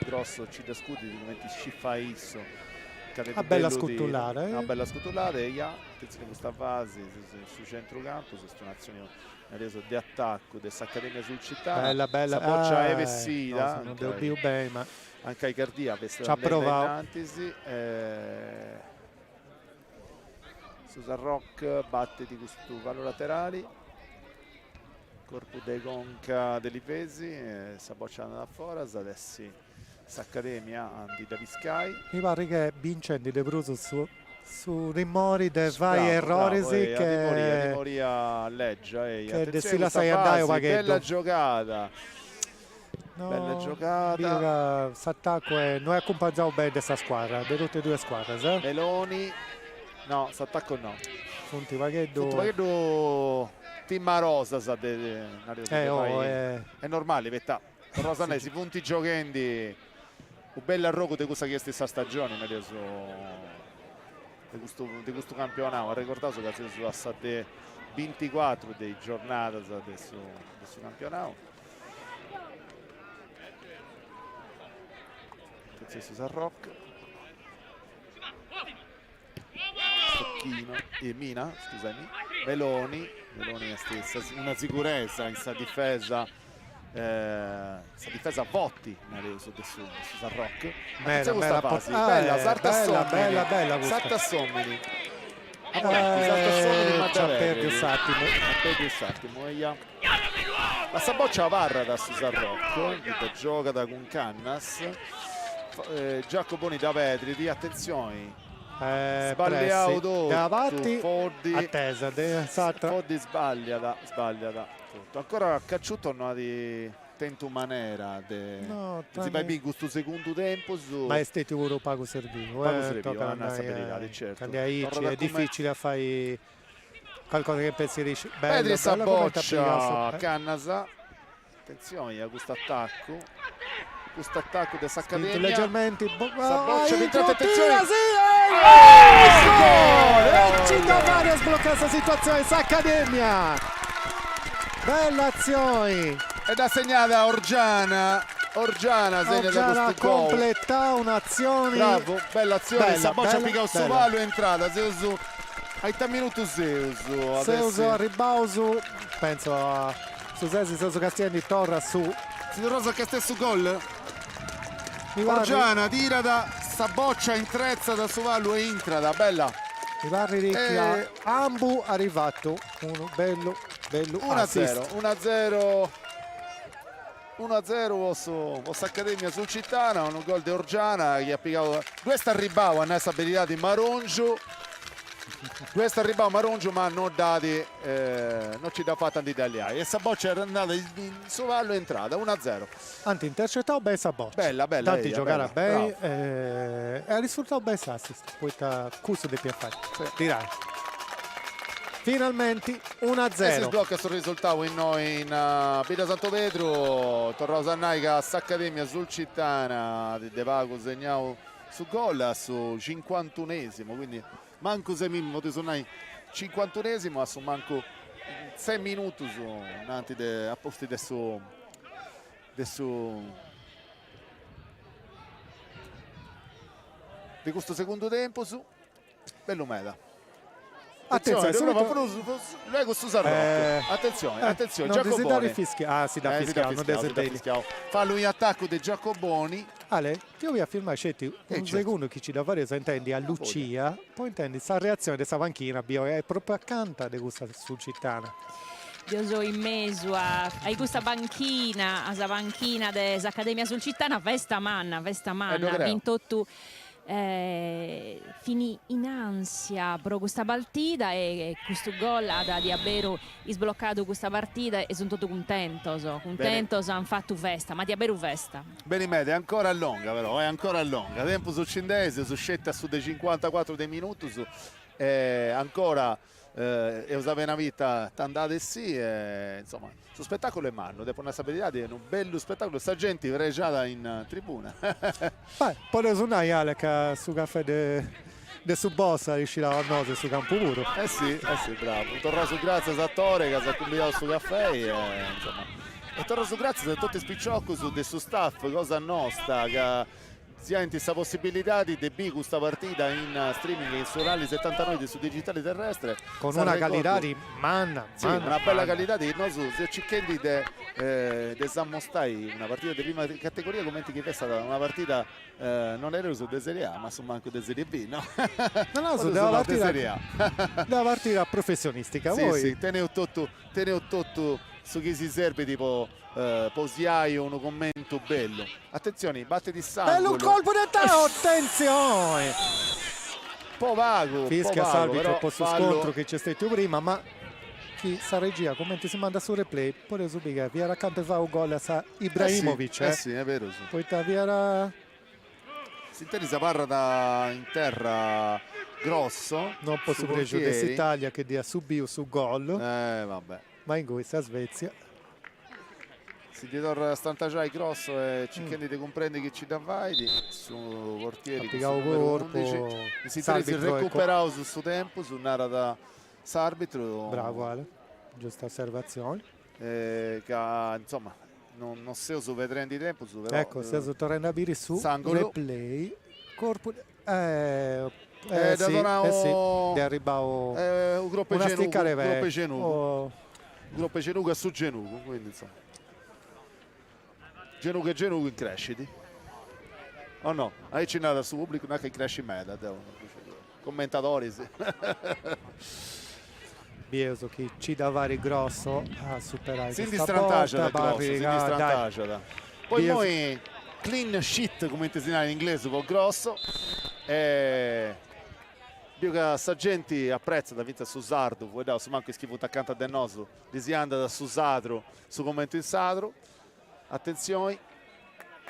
ci trascuti di come ti sciffa isso. Una bella scuttulare, una bella scuttulare, attenzione questa fase su centrocampo, su un'azione reso di attacco dell'Accademia sul Città. Bella, Saboccia è vestita, non devo più bene, ma anche Icardia ci ha provato. Susan Rock batte di questo palo laterali, corpo de Conca dell'Ipesi, Saboccia da fuori, adesso S'Accademia di Daviscai. Mi pare che Vincendi De Bruso su rimori dei vari errori che Moria leggia che si la sai andare bella giocata. No, bella giocata. S'attacco e noi accompagniamo bene questa squadra, di tutte e due squadre, Meloni no, s'attacco no. Funti Vaghetto Timma Rosa è normale, vettà. Rosanesi, punti giochendi un bel arrogo di questa che è stessa stagione di questo campionato. Ha ricordato che sono state 24 dei giornate adesso di questo campionato. Attenzione Susan Rock, Stocchino e Mina, scusami, Meloni è stessa una sicurezza in sta difesa. Sta difesa a Votti su Susan Rock, bella Sarta Sommini la Saboccia varra da Susan Rock che gioca da con Cannas, Giacoboni da Vetri, attenzione sbagliato davanti attesa Foddi sbagliata tutto. Ancora Cacciutto non ha di tento manera si va in questo secondo tempo ma è stato un pago servito certo. È difficile a fare qualcosa che pensi Petri Saboccia Cannasa, attenzione a questo attacco del S'Accademia leggermente Saboccia attenzione ci da fare a sbloccare questa situazione S'Accademia, bella azione ed ha segnata Orgiana segna da questo completa un'azione bravo, bella azione Saboccia pica un suvalo è entrata Seusu ai 3 minuti Seusu a ribauso penso a Seusu Castiani torna su Rosa che stesso gol Orgiana tira da Saboccia intrezza da Suvalu e intrada bella i vari ricchi Ambu arrivato uno bello 1-0 1-0 su Accademia Sulcitana, un gol di Orgiana che ha piccato questa ribau a questa abilità di Marongiu. Questa ribau Marongiu ma non dati non ci dà fatta di italiani e Saboccia era andata in sovallo e entrata 1-0. Anti intercettato bene Saboccia. Bella, bella. Tanti giocare bene bravo. e ha risultato bene assist. Poi sta curso di piaffare. Sì. Direi. Finalmente E si 1-0. sblocca sul risultato in Pita Santo Pedro, Torrao Sannaica Accademia Sulcitana De Pago segnato su gol su 51esimo, quindi manco 6 minuti su 51esimo, a su manco 6 minuti su nanti a posti adesso di questo secondo tempo su Bellumeda. Attenzione, lei con Susan Rocco. Attenzione, non desideri Giacoboni. fischio. Ah, si dà fischiato, non desideri. Fallo in attacco di Giacoboni. Ale, io vi affermo Cetti, un certo. secondo che ci da fare se intendi a Lucia, poi intendi questa reazione di questa panchina, è proprio accanto di questa Sulcitana. Io sono in mezzo a questa panchina, a panchina dell'Accademia Sulcitana, vesta manna, ha vinto tu. Finì in ansia per questa partita e questo gol ha di Abero sbloccato questa partita e sono tutto contento, hanno fatto festa, ma di Abero festa. Bene media, è ancora lunga però, è ancora lunga. Tempo su Cindese, su scelta su dei 54 dei minuti, su ancora e usava una vita andate sì, insomma, su spettacolo è manno, dopo una stabilità di un bello spettacolo, sta gente reggiata in tribuna. Poi suonare Ale che su caffè de su bossa riuscirà a nose su campo puro. Eh sì, bravo. Torna su grazie a Sattore che si è combinato su caffè insomma. E torna su grazie a tutti spicciocchi su del suo staff, cosa nostra che si ha questa possibilità di debì questa partita in streaming su Rally 79 su digitale terrestre con una qualità di manna, sì, una bella qualità di no, su Cicchendi de Sammostai, una partita di prima categoria, commenti che è stata una partita non era su de Serie A ma su manco de Serie B, no? No, su della partita professionistica. Sì, voi sì, teneo tutto su chi si serve tipo Posiaio, un commento bello. Attenzione, batte di sangue. bello un colpo di testa, attenzione! Po' vago, Fischia salvi però troppo su scontro che c'è stato prima, ma chi sa regia, commenti si manda su replay, poi subito via accanto fa un gol a Ibrahimovic. Sì, è vero. Sì. Poi via si interessa parla da in terra grosso. Non posso pregiudicare l'Italia che dia subito su gol. Vabbè. Ma in questa Svezia si ritorna Stantagiai grosso e Cicchendi ti comprendi che ci dà vai su portieri su corpo, si recuperato su suo tempo su un'area da s'arbitro. Bravo Ale, giusta osservazione. Che insomma non so su vedremo di tempo su, però, ecco, se tornando a dire su Sangolo. Replay corpo sì, di arrivavo un gruppo Genugo su Genugo, quindi insomma Genugo e Genugo in crescita. Oh no, hai cenato su pubblico, non è che cresce in meta, commentatori sì. Bieso che ci dà vari grosso a superare Sindi questa strantaggia porta, poi noi clean sheet come si dice in inglese con grosso più che Sargenti apprezza da vinta su Sardo poi da su manco schifo attaccante a Denoso di si anda da su Sadro su commento in Sadro. Attenzione,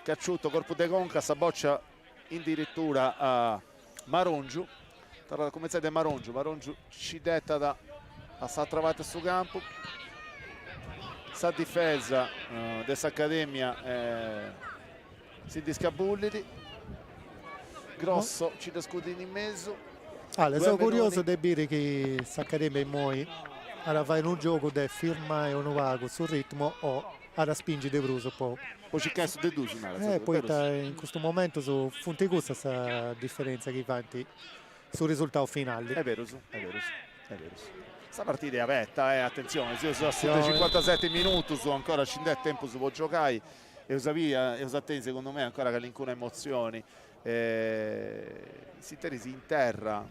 Cacciutto, corpo de conca, Saboccia addirittura a Marongiu, come sai Marongiu ci detta da sta trovata su campo, sa difesa dell'Accademia si discabulliti, grosso ci da scudini in mezzo. Sono curioso di dire che l'Accademia in moi ora fare un gioco di firmare un vago sul ritmo o ora spingi De Bruso poi ci chiesto de due poi in questo momento su funti questa differenza che fanti sul risultato finale. È vero. Questa partita è aperta, attenzione, se sono 57 minuti su ancora 5 tempo su può giocare e usate secondo me ancora che alcune emozioni si terisi in terra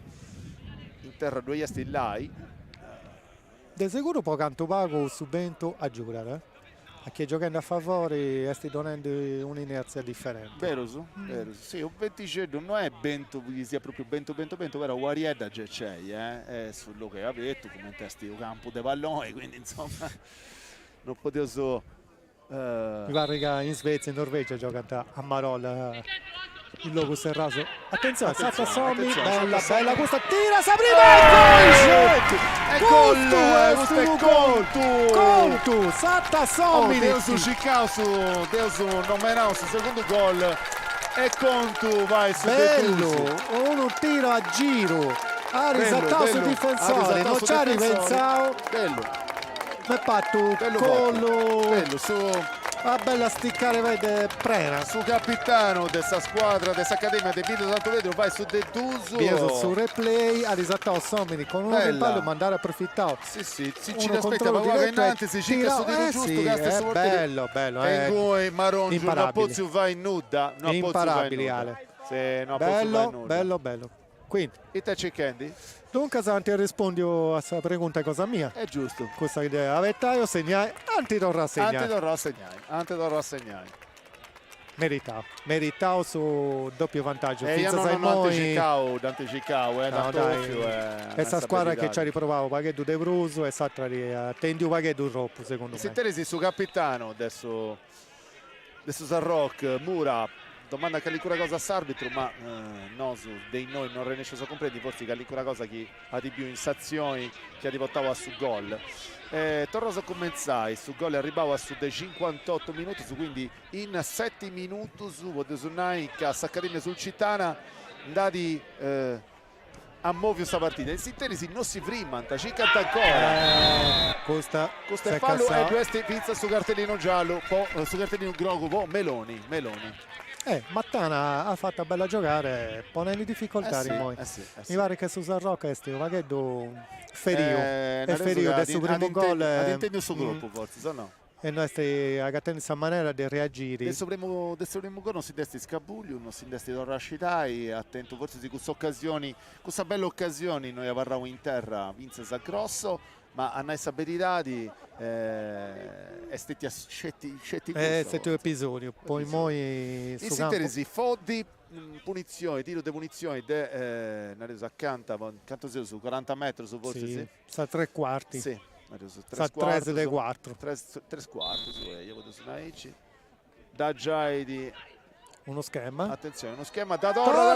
due esti là de sicuro poi canto pago subento a giocare a chi giocando a favore sti donando un'inerzia differente. Vero su? Vero su. Sì, un 20 non è bento, sia proprio bento, però Guariedda già c'è, è sullo che ha detto, come testi il campo de pallone, quindi insomma non potevo so... Mi pare che in Svezia e in Norvegia giocano a Marol il logo serrato. Attenzione, Satta Sommi, bella questa, tira Sabrina! È gol! Questo è Contu! Satta Sommi! Deus Chicao Deus nominò sul secondo gol e Contu vai su bello! Un tiro a giro! Ha risaltato sul difensore, non ci ha ripensato. Bello! Ma fatto Bello collo! Bello, su... Ah, bella sticcare, vede, prena. Su capitano di questa squadra, di questa accademia di Vito Santo Vedro, vai su De Duso. Bieso su replay, ha risaltato Somini con uno del ballo, mandare approfittato. Sì, ci aspetta, ma guarda che innanzi si cicca su tiro giusto, sì, è bello. E voi Marongiu, non imparabili. pozzi vai in nuda. Imparabili, Ale. Sì, no, bello. Quindi, e te c'è Candy? dunque Santi rispondi a questa pregunta cosa mia. È giusto. Questa idea avete io segnare, anti torrà a segnare. Anti torrà a segnare. Meritao su doppio vantaggio. Io non anticicavo, no, dai. Questa squadra che ci ha riprovato Paghetto De Bruso e Satra tendi Paghetto troppo secondo me. Si teresi su capitano adesso Sarroc, Mura. Domanda che ancora cosa s'arbitro, ma no, su dei noi non riesce a comprendere, forse che ancora cosa chi ha di più in sazioni che ha riportato su gol. Torroso commenzai su gol arrivava su dei 58 minuti, su quindi in 7 minuti su Nike Accademia sul Cittana andati a muovere questa partita. In sintesi non si frimanta, ci canta ancora. Costa è fallo e questi pizza su cartellino giallo, poi su cartellino grogo, poi Meloni. Mattana ha fatto bella giocare, ponendo difficoltà sì, sì. Mi pare che su Sarroca è Vaghetto ferio del suo primo gol. Ad suo gruppo forse, se no. E noi stiamo a questa maniera di reagire. Del suo primo gol non si desti Scabuglio, non si desti Dorrascitai, attento forse di questa bella occasione noi avremo in terra Vince Grosso. Ma a noi saperitati è stati scetti questo episodio. Poi noi in sintesi Foddi tiro di punizione accanto su 40 metri su forse sì. Sa 3/4. Sì. Sa 3 delle 4. 3 quarti su io vedo su Naici. Da Giaidi uno schema. Attenzione, uno schema da Torra.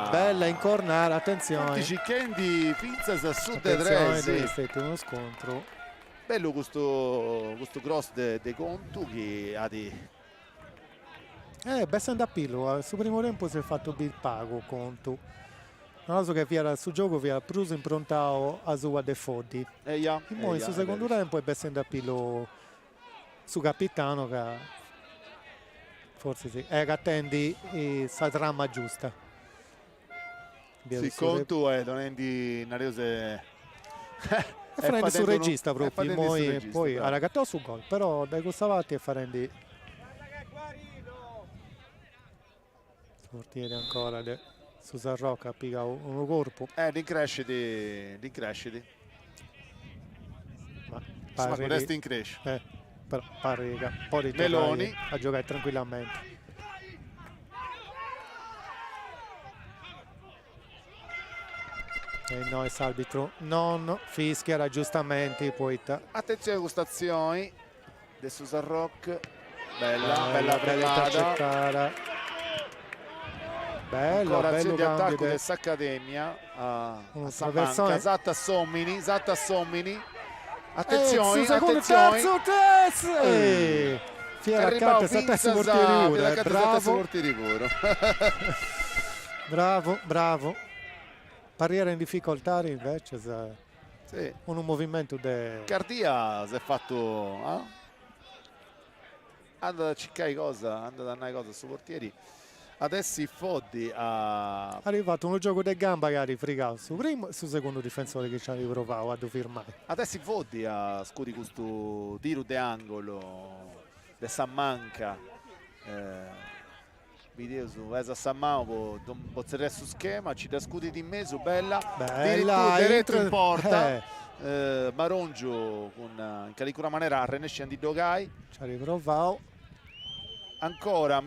Bella incornare, attenzione. Kendi Finzas a sud de tre. Sì. Uno scontro. Bello questo cross de Contu che ha di... Bessando a pillo, sul primo tempo si è fatto il pago Contu. Non so che via sul gioco via Pruso improntato a sua De Foddi. In sul secondo tempo è bessando a pillo su capitano che... Forse sì, che attendi questa trama giusta. Sì, Contu è donando Nariose farendo sul regista proprio, poi ha ragattato sul gol, però dai Costavatti e farendo portiere ancora su Sarroca piga uno corpo. L'incresciti. Ma resta in crescita. Però pare che poi Meloni a giocare tranquillamente. E noi arbitro non fischia raggiustamenti poi attenzione a questa azione adesso Sarroc bella prelata bello di attacco di Accademia a Samanca Zatta Sommini attenzione terzo Fiera carta Sattessi portieri pure bravo Parriera in difficoltà invece sì. Un movimento Cardia si è fatto andata a ciccare cosa andata a dare cosa su portieri adesso Foddi ha arrivato uno gioco di gamba che ha rifrigato su primo e sul secondo difensore che ci ha riprovato a firmare adesso Foddi ha scudi questo tiro di angolo di Sammanca video su Esa Sammao pozzerà su schema ci da scudi di mezzo bella diretto in porta Marongiu in qualche maniera riesce a Dogai. Ci ha riprovato. Ancora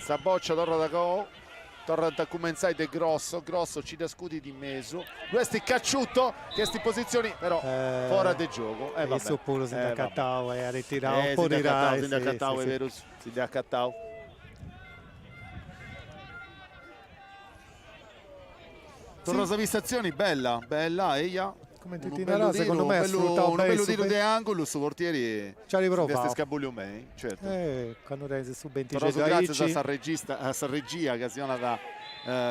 Saboccia torna da gol, torna da comenzare de Grosso ci da scudi di mezzo, questi cacciuto, queste posizioni però fuori del gioco. Isso pure si da Cattao e ha ritirato un po' di Rai. Si da Cattao, è vero, si da Cattao. Torna a vistazioni, bella, Eia. Come Titinara, secondo me ha sfruttato bene. Un bello tiro di angolo, su portieri. Ci ha riprovato. Scabuglio me, certo. Canurese su 20 grazie a Sarregia, occasione da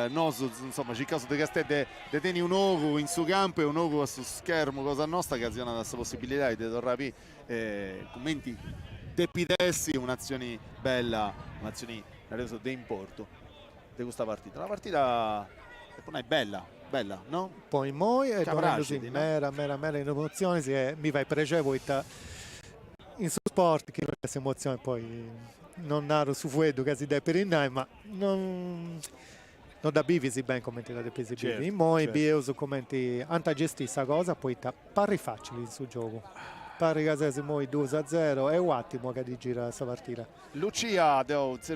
Nosu, insomma, c'è il caso di Castello di tenere un ogo in suo campo e un ogo su schermo, cosa nostra, occasione da questa possibilità di tornare commenti depidessi, un'azione bella, un'azione di importo di questa partita. La partita è bella, no? Poi moi e Cavracidi, così, no? mera in emozioni, mi vai pregevole in sport che non è emozione, poi non naro su fuedo che si deve per innai, ma non da bivisi ben commenti da depesi certo, in moi certo. bioso commenti anta gesti sta cosa, poi pari facili sul gioco. Pari casesi moi 2-0 è un attimo che gira questa partita. Lucia,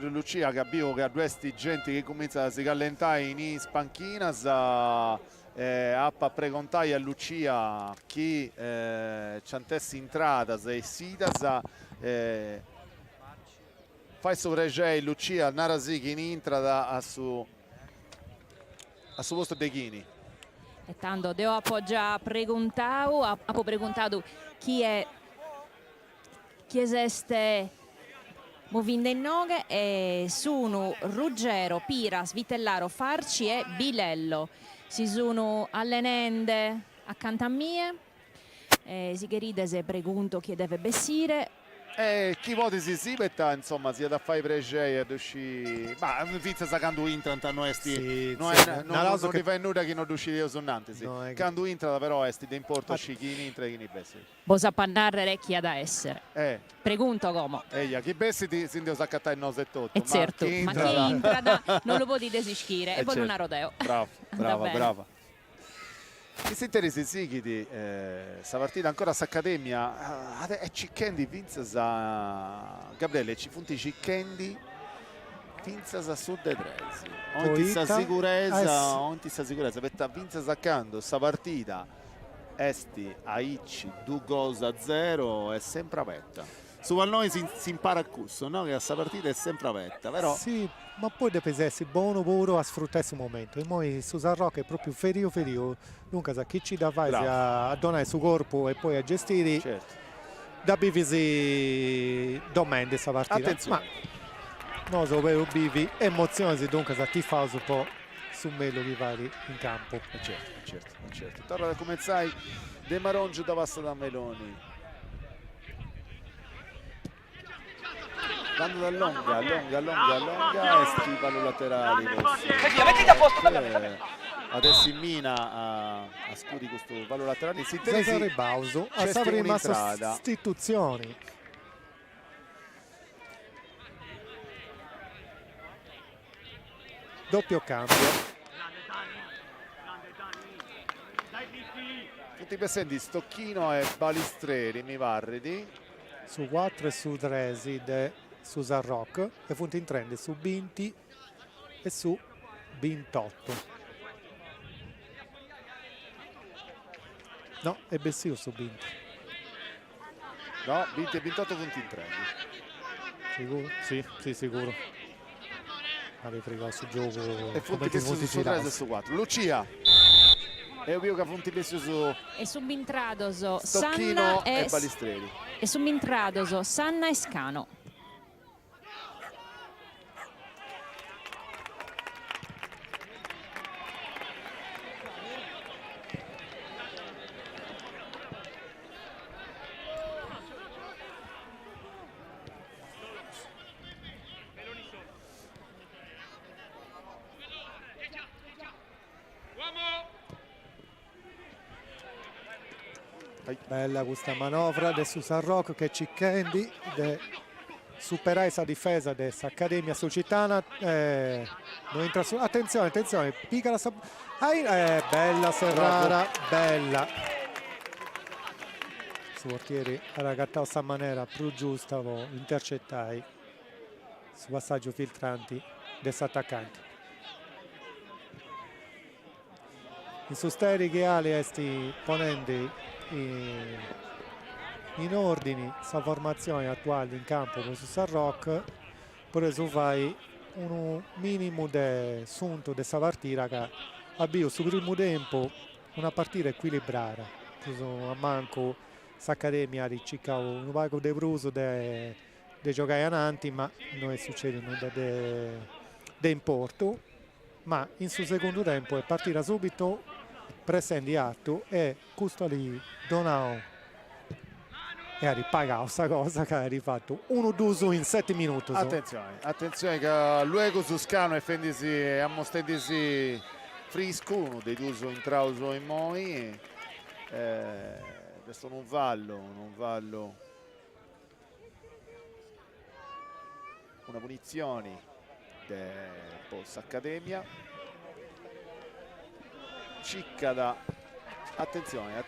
Lucia che abbiamo che a questi gente che comincia a si callentare in spanchina, a precontare a Lucia chi c'antessi entrata e sita fai sovreggiare Lucia Narasi che in entrata a su posto de Ghini. E tanto devo appoggiare preguntato chi esiste muovendo in noghe e sono Ruggero, Pira, Svitellaro, Farci e Bilello. Si sono allenende accanto a me, si chiede se pregunto chi deve bessire. Chi voti si metta, insomma, sia da fare pregei ad uscire. Ma Vizza sa quando entra non esti. Non ti fai nulla che non uscire io sonnante, sì. Quando entra però esti da importo chi entra e chi bessi. Bosa pannarre chi ha da essere. Pregunto come. Chi bessi si deve saccattare il nose e tutto. E certo, ma chi entra non lo può desischire e poi non ha rodeo. Brava. Chi si interessa di questa partita ancora s'accademia e Cicchendi Vinza Gabriele ci funti Cicchendi Vinza a sud e tresi onti sta sicurezza per Vinza saccando questa partita esti a Icci 2-0 è sempre aperta. Su Valloni si impara a cusso, no? Che questa partita è sempre aperta, però... Sì, ma poi deve essere buono puro a sfruttare questo momento. E poi su San Rocco è proprio ferio. Dunque, sa chi ci da fare a donare il suo corpo e poi a gestire, certo. Da bivisi domani questa partita. Attenzione. Ma non so vero bivi, emozioni, dunque sa tifoso un po' su Melo che vari in campo. Certo. Torna da come sai, De Marongiu da passa da Meloni. Vanno da longa e stipano laterali. Mettiti a posto, adesso in mina a scudi questo vallo laterale. Si Cesare Bauso a prima sostituzioni. Doppio cambio. Tutti i presenti Stocchino e Balistreri, mi varridi. Su 4 e su 3 su San Rock e punti in trend su Binti e su 28. No, è Bessio su Binti. No, Binti e 28 punti in trend. Sicuro? Sì, sicuro. Avevi fregato su gioco. E punti su 3 e su 4. Lucia. E io che punti messi su... E subintradoso Stocchino Sanna e Balistreri. E subintradoso Sanna e Scano. Bella questa manovra del San Rocco che Cicchendi superare questa difesa dessa Accademia Sulcitana. Non entra su, attenzione, attenzione, pica la bella Serrara, bella. Su portieri ha ragattato sta maniera più giusta, intercettai su passaggio filtranti dell'attaccante. In susteri che ali esti ponendo in ordini sa formazione attuale in campo con su San Rock, pure su fai un minimo di sunto di questa partita che abbiamo sul primo tempo una partita equilibrata, a manco s'Accademia ricicca un paio di bruso di giocare avanti, ma non succede nulla di importo. Ma in suo secondo tempo è partita subito presente di atto e questo lì Donao e ha ripagato questa cosa che ha rifatto 1-2 in 7 minuti. Attenzione, attenzione che luego Suscano e a mostendisi frisco, uno dei due in trauso in moi. Adesso non vallo, una punizione del Post Accademia. Cicca da attenzione,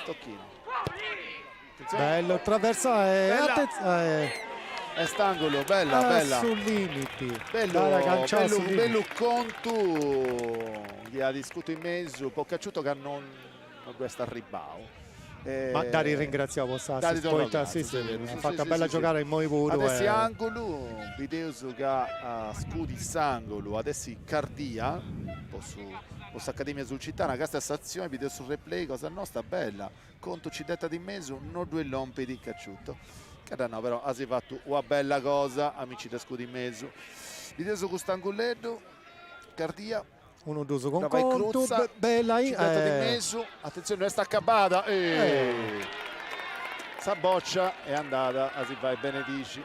Stocchino. Attenzione. Bello attraversa è st'angolo, bella sul limiti, bello Contu gli ha discuto in mezzo, un po' cacciuto che non questo arribao. Ma Dari ringraziamo Sassi, ha fatto bella giocare in Moivuru. Adesso angolo, video che ha scudi sangolo, adesso Cardia, un po' su Accademia Sulcitana, questa azione, video sul replay, cosa nostra bella, Conto ci detta di mezzo, non due lompi di cacciuto. Che no, però ha fatto una bella cosa, amici da scudi in mezzo. Video su quest'angoletto, Cardia. 1-2 con Conto, bella di mezzo, attenzione, sta accabata sa boccia è andata, si va e benedici.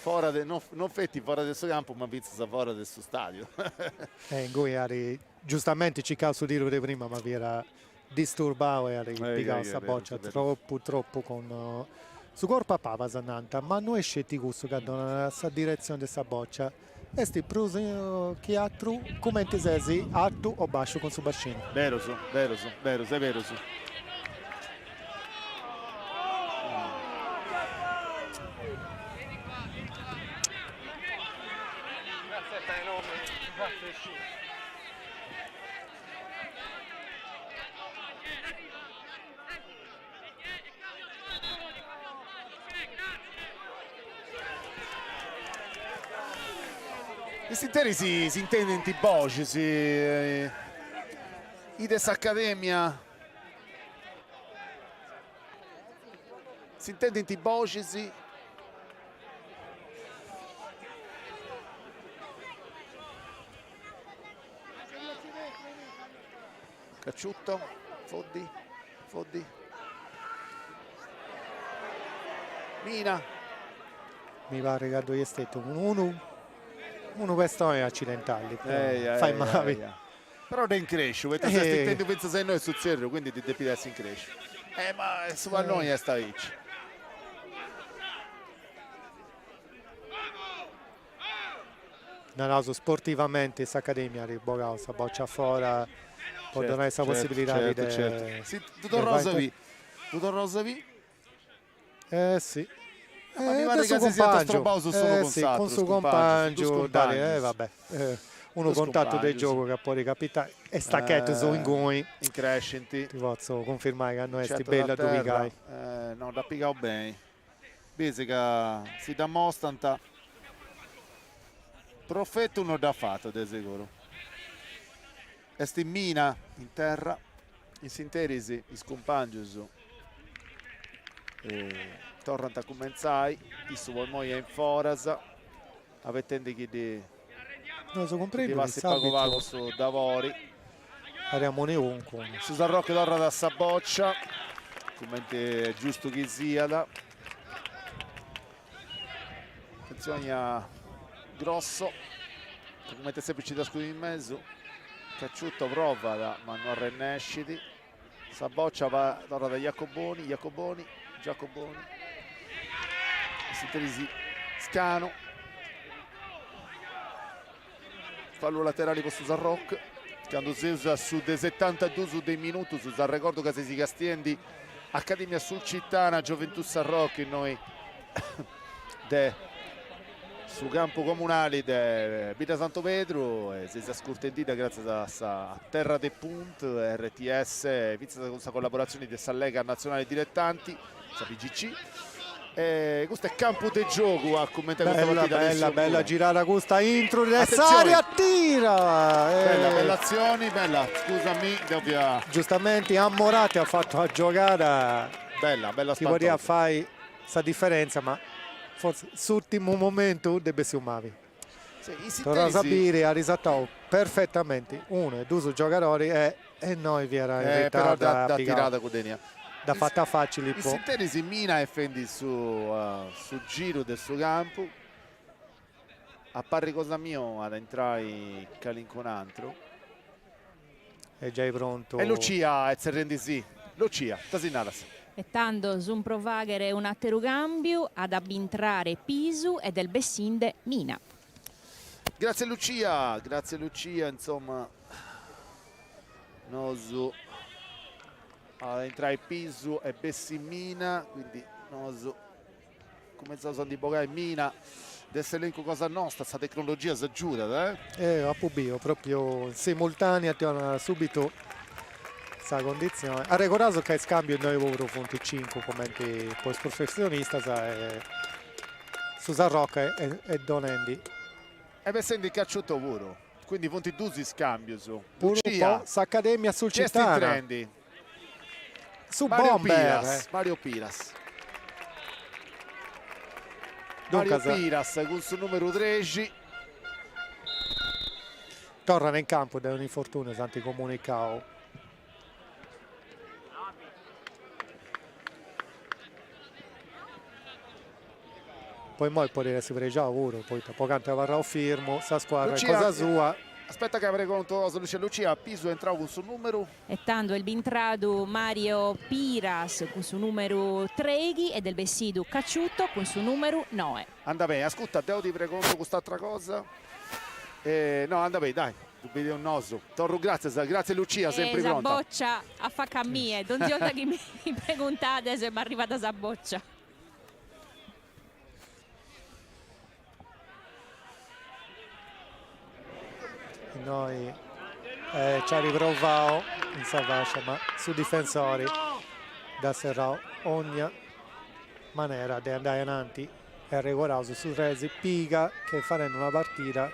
Non fetti fuori del suo campo, ma pizza fuori del suo stadio. Goiari giustamente ci causa tiro di prima, ma vi era disturbato e ha ripigato questa boccia troppo con su corpo a pava Sananta, ma non è scettico che dona la direzione di questa boccia. Esti pruso che altro come ti sei alto o basso con su bacino. Vero su. Questi interi si intende in Tiboci, Ides Accademia si intende in Tiboci, Cacciutto, Foddi, Mina. Mi pare che è stato uno questione accidentali, fai male. Però da incresce, perché pensa se noi sul serio, quindi ti devi essere in cresce. Ma su noi è sta vici. No, sportivamente s'Accademia riboga questa boccia fuori, può dare questa possibilità di... Sì, tutto Rosavi. Sì. Mi pare che si sia strobato con suo compagno, vabbè. Uno contatto del gioco che può ricapitare e stacchetto su in goi. In crescenti. Ti posso confermare che non è bella dove no, da piccare bene. Vedi che si dimostra profetto uno da fatto, di sicuro. Esti Mina in terra, in sinterisi, in scompagno su. Tornano a cominciare, questo vuoi è in forasa, avete che di passi pago vago su Davori. Faremo neonco. Su San Rocco torna da Saboccia, come è giusto che sia da. Attenzione a Grosso, come sempre ci da scudi in mezzo. Cacciutto prova ma non rennesciti. Saboccia va torna da Giacoboni. Sintesi Scano, fallo laterale per Susan Rock, quando si usa su dei 72 su dei minuti, su dal ricordo che si castiendi Accademia Sulcitana, Gioventù San Roque, noi su campo comunale di Vita Santo Pedro, si è scurtendita grazie a Terra de Punt, RTS, vista questa collaborazione di Sallega Nazionale Dilettanti, PGC. Questo è campo di gioco a commentare questa partita. Bella girata questa intro Ressaria, tira bella azione, bella, scusami, giustamente Ammorati ha fatto la giocata bella che poteva fare questa differenza, ma forse l'ultimo momento deve si umavi. Torna Sabiri ha risaltato perfettamente uno e due giocatori e noi vi era in però ritardo da tirata Cudenia. Da fatta facile. Il Sinterisi mina e fendi su giro del suo campo. A pari cosa mio ad entrare Calinconantro. È già pronto. E Lucia e Zerrendisi. Lucia, Tasinaras. E tanto su un provagere un atterugambio ad abbintrare Pisu e del Bessinde Mina. Grazie Lucia, insomma. Nosu ad entrare Pisu e Bessimina, quindi Nosu come sono di Bogai Mina adesso elenco cosa nostra, questa tecnologia si aiuta a Pubio proprio simultanea subito questa condizione a ricordato che scambio noi avevo punti 5 commenti poi professionista Susan Rocca e Don Andy e per senti cacciuto puro quindi punti 2 scambio su Lucia Accademia Sulcitana su Mario Bomber Piras, Mario Piras con il suo numero 13 tornano in campo da un infortunio Santi Comunicao. Poi mo può essere già lavoro, poi dopo canta varrà o firmo, sa squadra Lucia, cosa sua. Aspetta che avrei conto Lucia Pisu entrava con il suo numero. E tanto il bintrado Mario Piras con il suo numero 3 e del Bessidu Cacciutto con il suo numero 9. Anda bene, ascolta, devo ti preconto quest'altra cosa. No, anda bene, dai. Vedi un noso. Torro, grazie Lucia, sempre pronta. Boccia a fa cammie, non ti che mi preguntate se mi è arrivata esa boccia. Noi ci ha riprovato in salvaggia, ma su difensori da Serrao ogni maniera di andare avanti è rigoroso su Resi Piga che farà una partita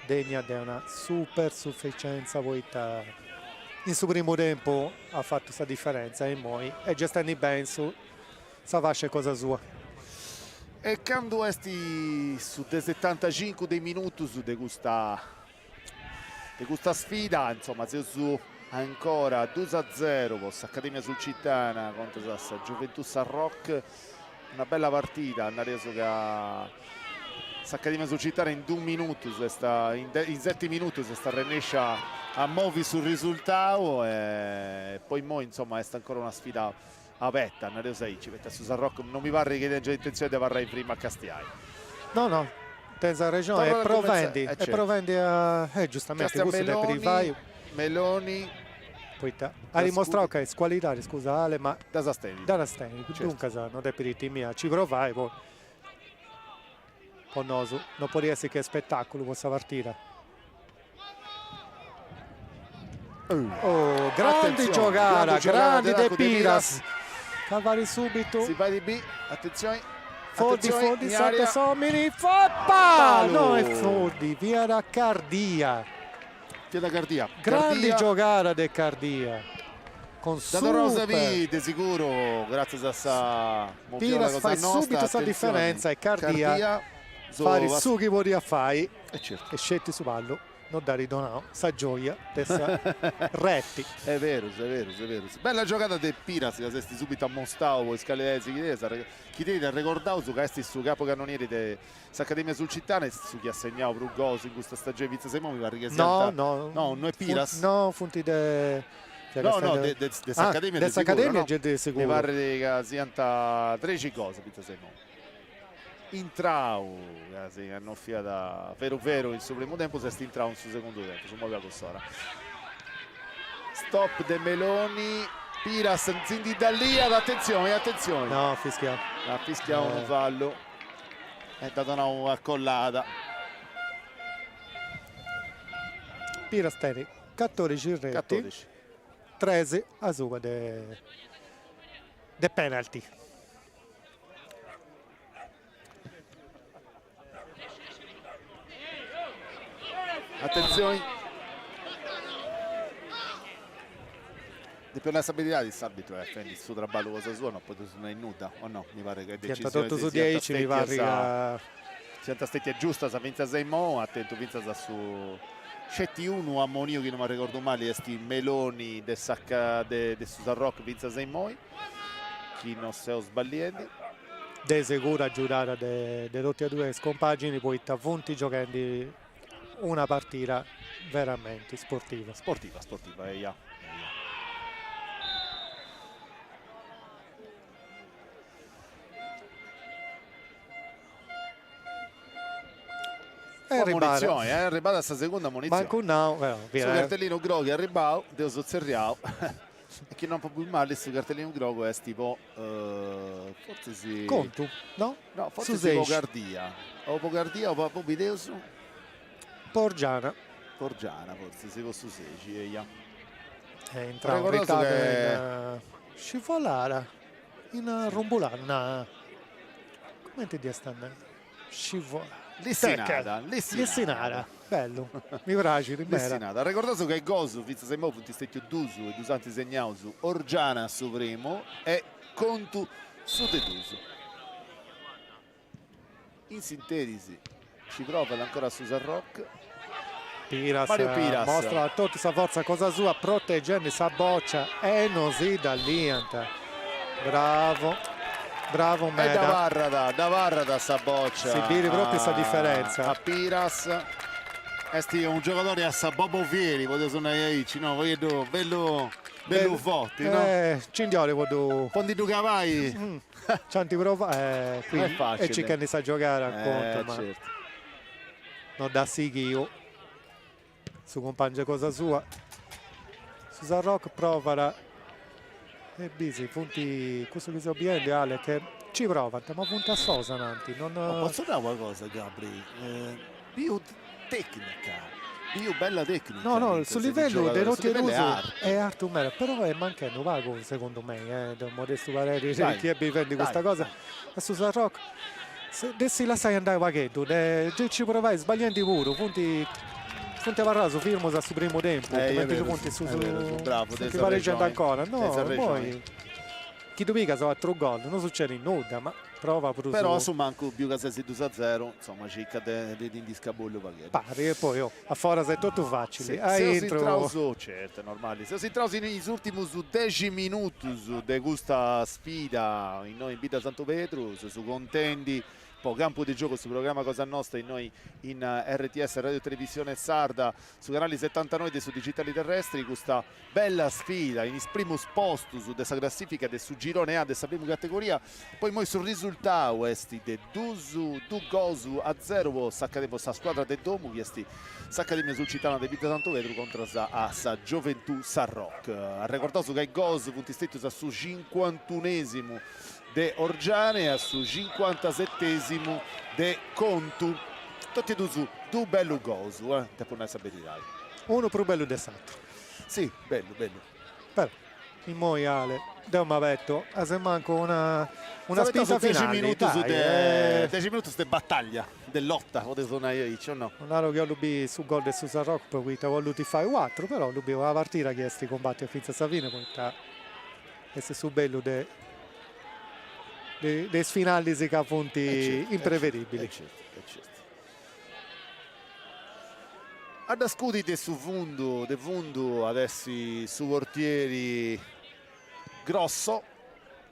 degna di una super sufficienza in suo primo tempo ha fatto questa differenza e poi è gestendo bene su salvaggia cosa sua. E quando esti su dei 75 dei minuti su di questa sfida, insomma, se su ancora 2-0 con Accademia Sulcitana contro Gioventù San Roque, una bella partita, hanno reso che Accademia Sulcitana in 2 minuti, in 7 minuti si sta riesce a muovere sul risultato e poi insomma è ancora una sfida aperta, hanno reso ci mette su San Roque, non mi pare che abbia intenzione di varrà in prima a Castiai. No. Tenza regione e provendi giustamente Meloni poi ha dimostrato che è qualità scusa Ale ma da Sasteni dunque non è per i mia ci provai poi con Nosu non può essere che spettacolo questa partita grande giocata grande De Piras Cavari subito si va di B attenzione Foddi, sette Somini, no è Foddi, via da Cardia. Grande giocata di Cardia. Con da Rosa di sicuro, grazie a questa Piras fa subito questa differenza e Cardia fare il suo che vuole fare e scetti su ballo. Non da ridonare, sa gioia, testa retti. È vero. Bella giocata del Piras, che sei subito a Mostavo, Scalesi, chi ti ha ricordato su che su capocannonieri dell'Accademia Sulcitana, su chi ha segnato Bruggoso in questa stagione Vizza Semoni, no, non è Piras. No, funti de... dell'Accademia di sicuro, gente di sicuro. Mi pare che siano 13 cose Vizza Semoni. intrau, si hanno fiata vero il suo primo tempo, si intrau in suo secondo tempo, su Moga Cossora. Stop De Meloni, Piras, Zindi Dallia, attenzione. No, fischia. Ha fischiato un fallo, è data una accollata. Piras tiene 14 reti, 14. 13 a sua de penalty. Attenzione. Di più la stabilità di arbitro Fendi, il suo traballo cosa sua, non potete sono in nuda o no? Mi pare che è decisione 38 su 10 mi pare che Stetti è giusta, sa Vinza Zaimo, attento Vinza sa su Scetti uno a Monio che non mi ricordo male, sti Meloni de Sacca de Susan Rock Vinza Zaimoi, chi non se ho sbagliati. de sicura giurata de tutti e due scompagini, poi t'avvunti giocando una partita veramente sportiva. Sportiva, ja. Munizione, arrivata sta seconda munizione. Manco no, Su cartellino Groghi arrivao, Deo Sozzerriao. E che non può più male su cartellino Grogo è tipo forse si Contu, no? No, forse si Pogardia. O Pogardia o Pobideus. Porgiana, forse si può su 6 ja. entra in ritardo in scivolare in rombolana. Come ti stanno? Scivolare. Lissinara, bello, mi piace, Lissinara. Ricordato che Gosu, Vizza Semo, Funti Stecchio Dusu e Dusanti Segnausu, Orgiana su primo e Contu su De Dusu. In sintesi, ci prova ancora Susan Rock. Mario Piras mostra a tutta sa forza cosa sua, proteggendo sa boccia e non si dà niente. Bravo Meda. Da Varrada sta boccia. Si vede proprio questa differenza. A Piras. Esti un giocatore a Sabobo Vieri, potete suonare aici, no? Vedo bello forte, no? Cindiore quando Pondi tu cavai. Cianti prova qui è facile. E ci che ne sa giocare a conto, ma certo. non da sì che io su compagno cosa sua. Susan Rock prova e Bisi, punti questo che si obiende Ale che ci prova, ma punta a Sosa Nanti. Non posso dire qualcosa, Gabri? Più tecnica, più bella tecnica. No, sul livello dei Rotti è arte umana, però è mancando vago secondo me, da Modesto Valeri, chi è bevendo questa cosa. A Susan Rock, se dessi la sai andare vaghetto, ci provai sbagliando pure, punti a Varraso, firmo sul primo tempo, mentre punti su bravo, ti pareggiando ancora, no, poi chi domenica sono 4 gol, non succede in nuda, ma prova pure però su manco più che 6-2-0, insomma circa di indiscabollo pari e poi a fora sei tutto facile. Se si trauso, certo, normale. Se si trauso negli ultimi 10 minuti di questa sfida in noi in Vita Santo Petro, su contendi campo di gioco su programma Cosa Nostra in noi in RTS Radio Televisione Sarda su canali 79 su digitali terrestri, questa bella sfida in primus posto su questa classifica su girone A della prima categoria, poi noi sul risultato questi de Dusu Gosu a 0 s'accademo sta squadra del Domu questi s'accademia sul cittadino di Vita Santo Vetro contro sa Gioventù San Rock. Ha ricordato che Gosu punti stetti su 51esimo de Orgiane a su 57esimo de Contu. Tutti e due bello Gosu, te può essere sapere. Uno più bello dell'altro. Sì, bello. Però in moiale da un mavetto se manco una spinta finale 10 minuti di battaglia dell'lotta potete suonare io o no? Non ero che ho su gol del Susan Rock poi ti ho voluto fare 4 però dobbiamo la partita che sti combatti a Finza Savino poi essere su bello dei sfinali si ca punti imprevedibili. Certo. Ad ascudite su Vundu adesso su portieri Grosso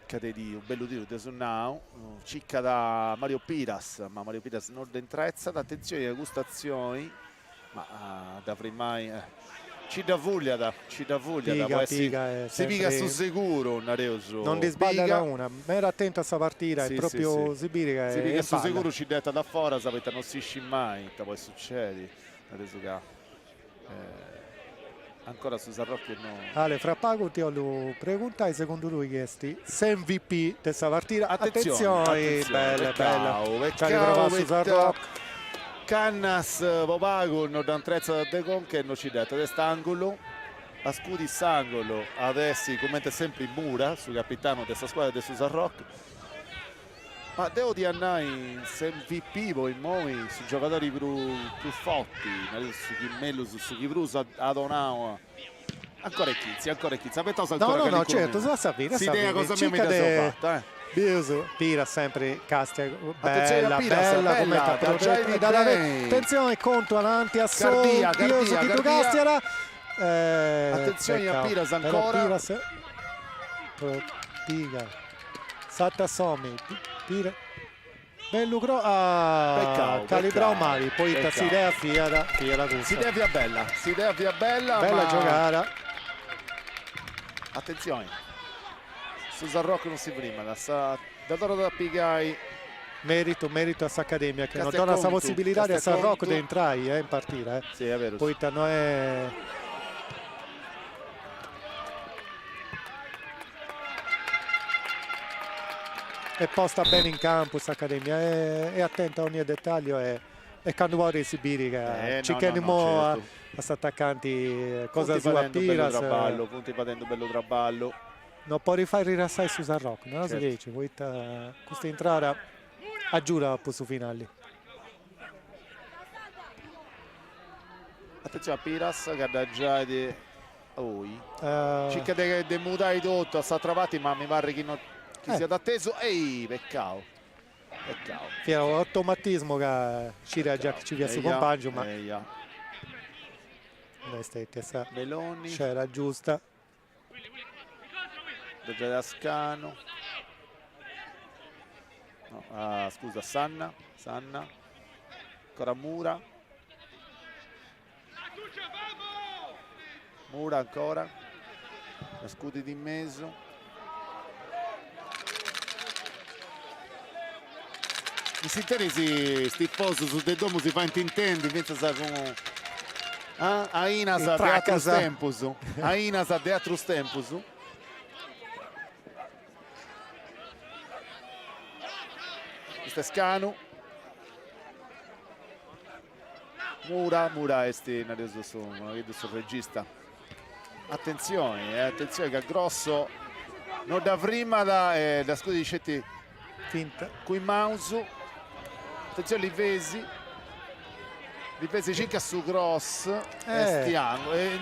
cade di un bello tiro di Sunnao, cicca da Mario Piras, ma Mario Piras non entrezza, attenzione alle gustazioni, ma da mai ci da voglia da Piga, si piga su sicuro un Areuso. Non ti sbaglia da una, ma era attento a sta partita, Sì, è proprio sì. si piga Si e piga su palla. sicuro ci detta da fuori, sapete, non si sci mai, poi succede. Adesso che ancora su Sarrocchi no. Ale, fra poco ti ho preguntato secondo lui chiesti se MVP di questa partita. Attenzione, bella, bella. Ci ha riprovato su Sarrocchi. Cannas Popago non da trezza da Decon che non ci detta quest'angolo a scudi sangolo adesso commenta sempre in Mura su capitano di questa squadra di Susan Rock, ma devo dire a noi se MVP poi noi su giocatori più forti su chi meglio su chi Brusa Adonao ancora e Chizzi aspetta No, certo, so sapere si idea cosa mi ha fatto Biuso, Pira sempre Castia, Attenzione bella, a Piras, bella come bella, attenzione contro avanti a Sol, Biuso chi tu Castia attenzione a Piras ancora Piga Satta Sommi Pira bello calibrao male poi si idea Fiera si idea via bella bella giocata, attenzione Susan Rock non si prima da Toro da Pigai merito a S'Accademia che non Castia dona questa Contu, possibilità di Castia San Rocco Contu. di entrare in partita sì è vero poi non è posta bene in campo S'Accademia è attenta a ogni dettaglio e quando vuole esibire che ci chiediamo a questi attaccanti cosa punti sua patendo bello Piras traballo, punti patendo bello traballo non può rifare rilassare su San Rocco non certo. si dice questa entrata aggiura a su finali. attenzione a Piras che ha già di cerca di mutare tutto sta trovati ma mi pare che non sia atteso ehi peccato Era un automatismo che ci via su compagno ma Meloni c'era giusta da Ascano no, scusa Sanna ancora Mura ancora la scudi di mezzo i sinteresi stiffoso su De Domo si fa intendere invece sa come a Inasa de Atrus Tempus Scanu Mura esti adesso sul regista attenzione che è grosso non da prima da scudi di Cetti finta qui Mausu attenzione Livesi cerca su cross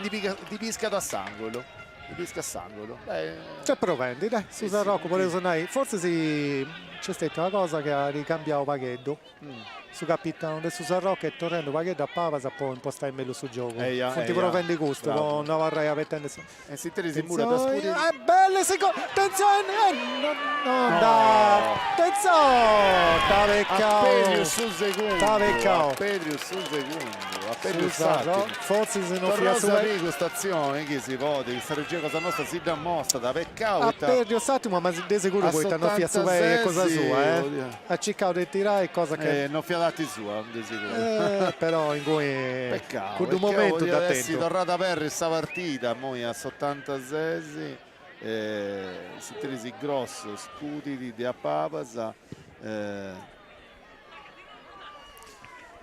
di pisca da sangolo c'è provendi dai Susan Rocco forse c'è stata una cosa che ha ricambiato Paghetto su capitano del Susan Rocco e tornando Paghetto a Pavasa può impostare meglio su gioco non ti provendi gusto non vorrei avere si Mura da scudi belle secondo attenzione non da attenzione forse se non fia su stazione che si può questa regia cosa nostra si dà mostra da peccato perdi un attimo ma di sicuro poi non fia su cosa sua ha cercato di tirare cosa che non fia dati sua di sicuro però in cui peccato con un momento da adesso tornata per questa partita poi a 76 si tresi grosso scudi di Apavasa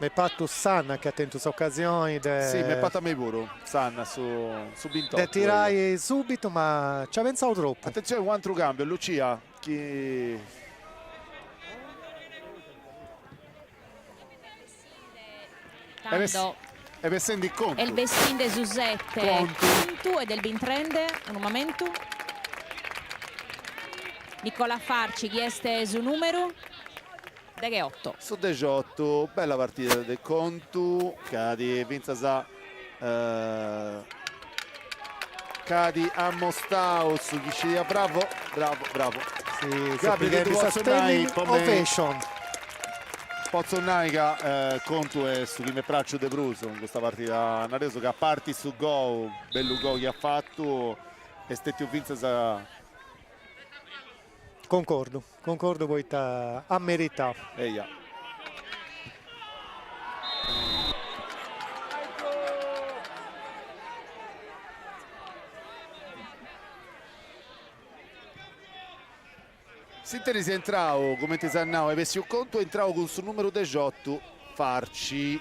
mi patto Sanna che ha tentato queste occasioni sì mi patta me pure Sanna su Bintotto tirai subito ma ci ha pensato troppo attenzione un altro cambio Lucia chi e per sendi conto il vestin de Susette Contu e del Bintrende un momento Nicola Farci chieste su numero de 8 su 18 bella partita del Contu cadi Vinzasa cadi a Mostau su chi ci bravo sì, Gabriele ovation Pozzonnaica conto è su chi mi braccio de Bruso in questa partita Nareso che a parti su go bello go che ha fatto e stetti vinta concordo poi a merità. eia. Sinteri si entrao come ti sannao e avessi un conto entrao con sul numero 18 Farci.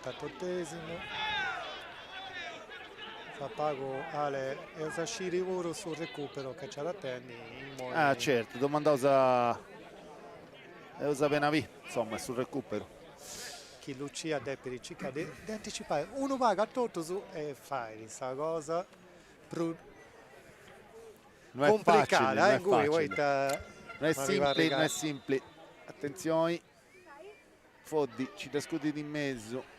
Ottantesimo fa pago Ale e uscire ora sul recupero che c'era Tenni Ah certo, domandavo usa Benavì, insomma sul recupero. Chi Lucia Deperi ci cade di anticipare uno paga a torto su e fai questa cosa Non è complicata, facile, non è non è semplice, non è semplice. Attenzione, Foddi, ci trascudi di mezzo.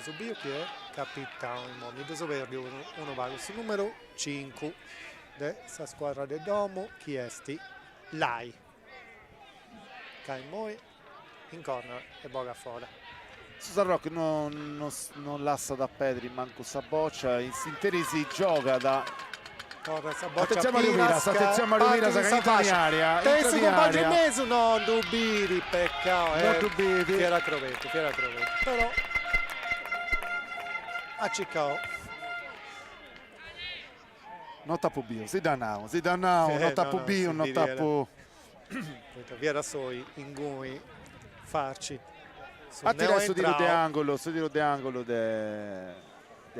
Subio che è capitano in momento soverbio uno paga sul numero 5 della squadra del Domo chi esti Lai Caimoi in corner e boga fuori. Susan Rock non lassa da Pedri manco sa boccia, in Sinteri si gioca da attenzione a Riumiras, attenzione a Riumiras che entra in area, terzo compagno in mezzo, no Dubiri, peccato non Dubiri, Fiera Crovetti però a Cicao non tappo bio, si dannao, non tappo bio, non tappo via da soi in cui farci a tirare su tiro di angolo de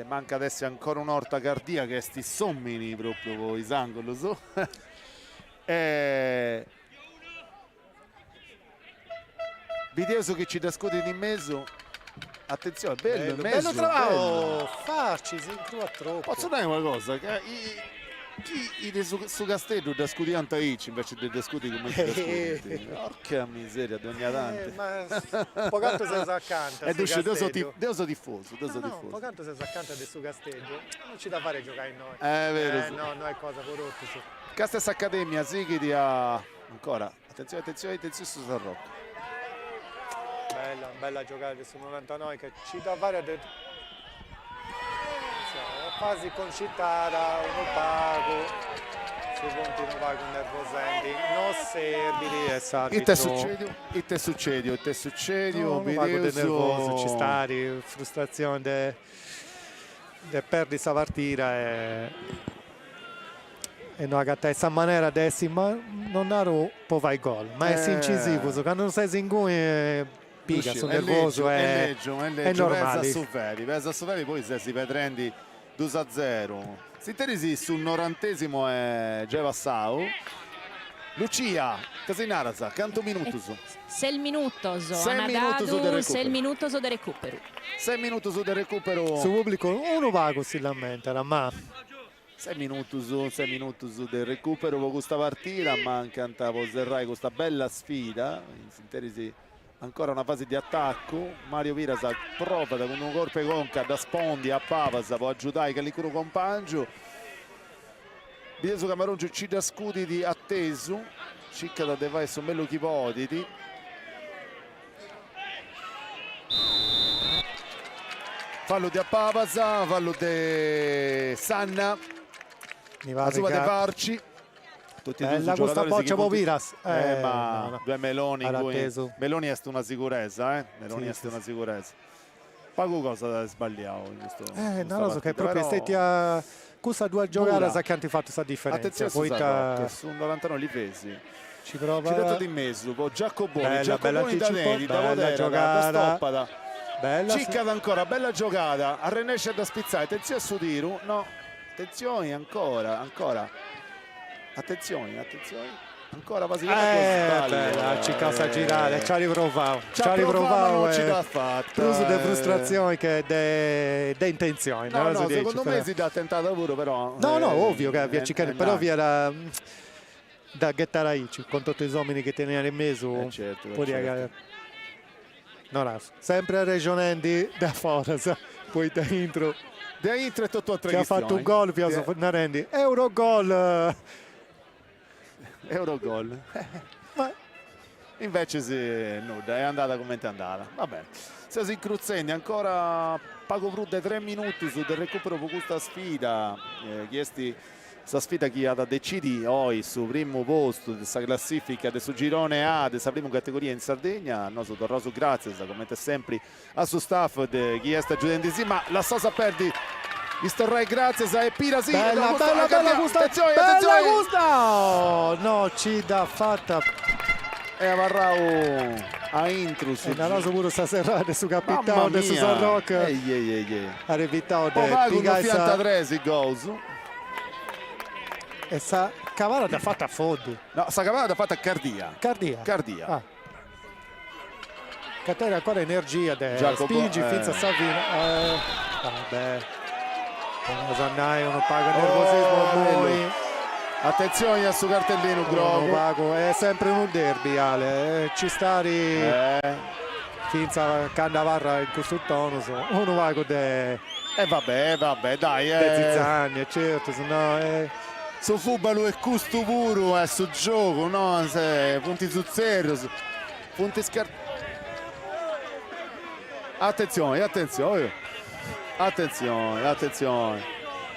manca adesso ancora un'orta cardia che sti sommini proprio con i angolo so. Videoso che ci trascudi in mezzo, attenzione, bello in mezzo, bello trabajo farci si intrua troppo. Posso dire qualcosa? Chi su Castello da scudi Antaici invece di scudi come scudi. Porca miseria, ogni tante. Ma pocanto si accanto. E Deo so tifoso. Pocanto si accanto di su Castello. Non ci da fare giocare in noi. È vero. No, è cosa corrotta. Castes Accademia, Sighi ancora. Attenzione su San Rocco. Bella giocata su 99 che ci dà varie quasi concitata, uno pago, si continua con nervosenti, non servili e It succede, no, nervoso, ci sta di frustrazione de perdi sta partita e non ha questa maniera adesso, ma non ha può fare gol, ma è incisivo, quando non sei in cui piga, sono nervoso, è normale. Pesa su veri, poi se si prendi 2-0. Sintesi sul 90esimo è Geva Sau. Lucia Casinaraza, canto minutos. 6 minutos, 6 minutos de recupero. 6 minutos de recupero. Su pubblico uno vago si lamenta, ma 6 minutos del recupero con questa partita, manca Poserrai questa bella sfida. Sintesi ancora una fase di attacco. Mario Viras prova con un corpo conca da Spondi a Pavas, può aiutare che l'icuro compagno. Bideso Camarongio ci da scudi di atteso, cicca da Devai su Mello Chipoditi. Fallo di Pavas, fallo di Sanna, la sua De Varci. Tutti la questa boccia Viras ma no. Due Meloni Meloni è una sicurezza una sicurezza pago cosa da sbagliato in questo non lo so che proprio stati a questa due giocate che hanno fatto questa differenza poi su 99 li pesi ci prova ci dato di mezzo con Giacoboni da Neri da bella giocata da bella cicca ancora bella giocata a Renesce da spizzare attenzione su tiro no attenzione ancora attenzione ancora Pasichello bella, ci casa girare, ci ha riprovato, non ci dà fatta. Plus di frustrazione che di intenzioni. No, secondo me si dà tentato pure, però. No, ovvio che via Ciccani, però vi era da Ghettaraici con tutti gli uomini che teneva in mezzo. Certo. No, sempre a Regionendi da fuori, poi dentro. Dentro è tutto a tre. Che ha fatto un gol, Piazza Narendi. Eurogol. Ma invece nuda, è andata come è andata. Va bene. Se si incruzzendi ancora Pago Prudde 3 minuti su del recupero per questa sfida. Chiesti questa sfida chi ha da decidere oggi sul primo posto di questa classifica del girone A della prima categoria in Sardegna. Noi su Torroso grazie, come sempre a suo staff di chi è giudicando, ma la sosa perdi. Istorrai grazie a Pira sì, bella Gusta, attenzione. Oh, no, ci dà fatta e avarrao a intrus e Naraso pure sta serrata su capitano del Susan Rock ha revitato de Pigaisa 3 si goes e sa cavara da fatta a fondi, no, sta cavara da fatta a cardia. Catena ancora energia spingi finza Savino vabbè. Zannaio non paga nervosismo attenzione a su cartellino Grogo, è sempre un derby Ale ci stari finza Candavarra in questo tono uno vago de vabbè dai Zizzani certo sennò su Fubalo e Custo puro è su gioco no punti su zero punti attenzione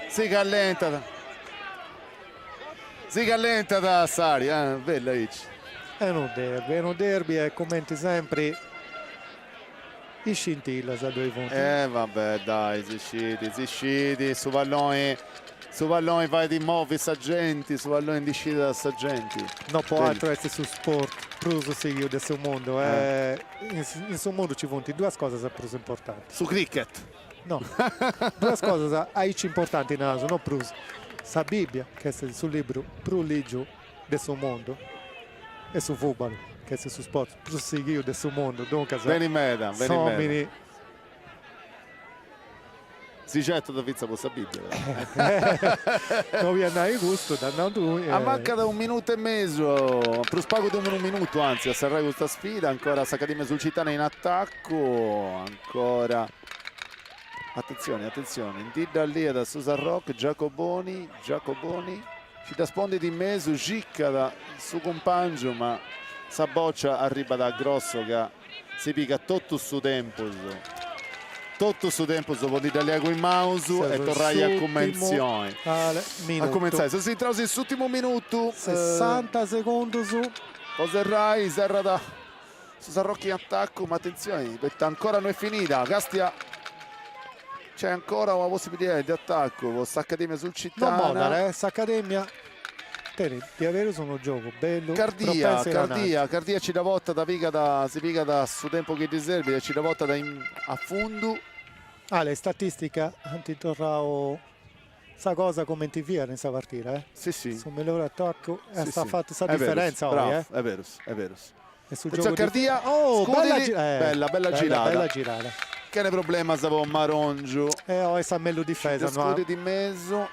si callenta da Sari bella è un derby e commenti sempre i scintilla sa 2 punti vabbè dai si scidi su pallone vai di movi saggenti su pallone di scida da saggenti non può altro essere su sport plus seguito del suo mondo in suo mondo ci punti 2 cose sempre importanti su cricket. No, 2 cose aici importanti naso, non plus. Sa Bibbia, che è sul libro Pruligio del suo mondo, e su football, che è su sport prosiguio del suo mondo. Dunque, Beni meda. Si certo da pizza con sa Bibbia. Non vi andare in gusto, da lui. A manca da 1 minuto e mezzo, più spago di 1 minuto, anzi, a Sarrai questa sfida, ancora Sacadime sul Cittana in attacco, ancora. Attenzione, Indida lì da Susan Rock, Giacoboni, ci da sponde di mezzo, Gicca da su compagno, ma sa boccia arriva da Grosso che si pica tutto su tempo dopo l'Italia con il mouse e tornai a convenzione. A comenzare, se si intrausi il sull'ultimo minuto. 60 secondi su. Poserrai, serra da Susan Rock in attacco, ma attenzione, ancora non è finita, Castia. C'è ancora una possibilità di attacco con S'Accademia sul Cittana. Non modere, S'Accademia di avere uno gioco bello. Cardia ci dà volta si piga da su tempo che deserve, ci dà volta a fondo. Le statistiche antitorrao sa cosa come ti via in questa partita Sì. Sul migliore attacco sta fatto questa differenza oggi è vero. E sul gioco Cardia, bella girata. Che ne problema sa con Marongio e sa meglio difesa scudi di mezzo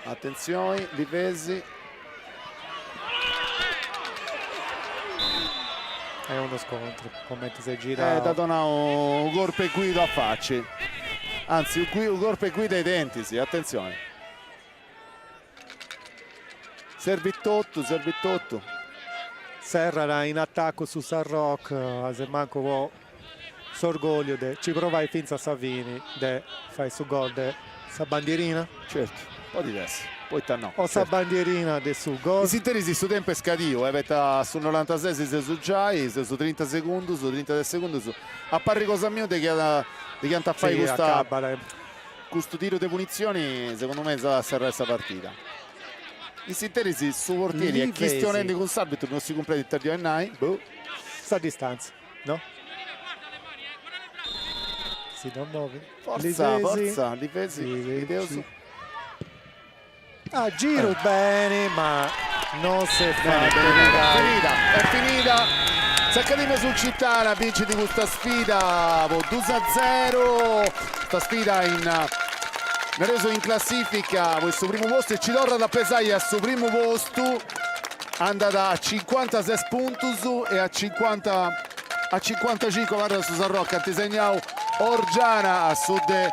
attenzione difesi è uno scontro come ti sei girato dato un corpo e guido a facce anzi un corpo e guido ai denti attenzione servitotto Serra in attacco su San Rock se manco s'orgoglio ci provai finza Savini fai su gol sa bandierina certo un po' diverso poi no o sa bandierina su gol i sinterisi su tempo è scadio su 96 se su Giai su 30 secondi su 30 secondi a pari cosa mio di che a fare questo tiro di punizioni secondo me sarà questa partita i sinterisi su portieri e questionando con Sabito non si completa il tardio e nai sta distanza no? Si non muove. Forza, difesi. Giro bene, ma Non si è Bene, fatto, bene, dai. è finita. S'Accademia sul Cittana vince di questa sfida 2-0. Questa sfida in reso in classifica questo primo posto e ci torna da pesare al suo primo posto, andata a 56 punti e a 55 guarda su San Rocca ti segnavo Orgiana a sud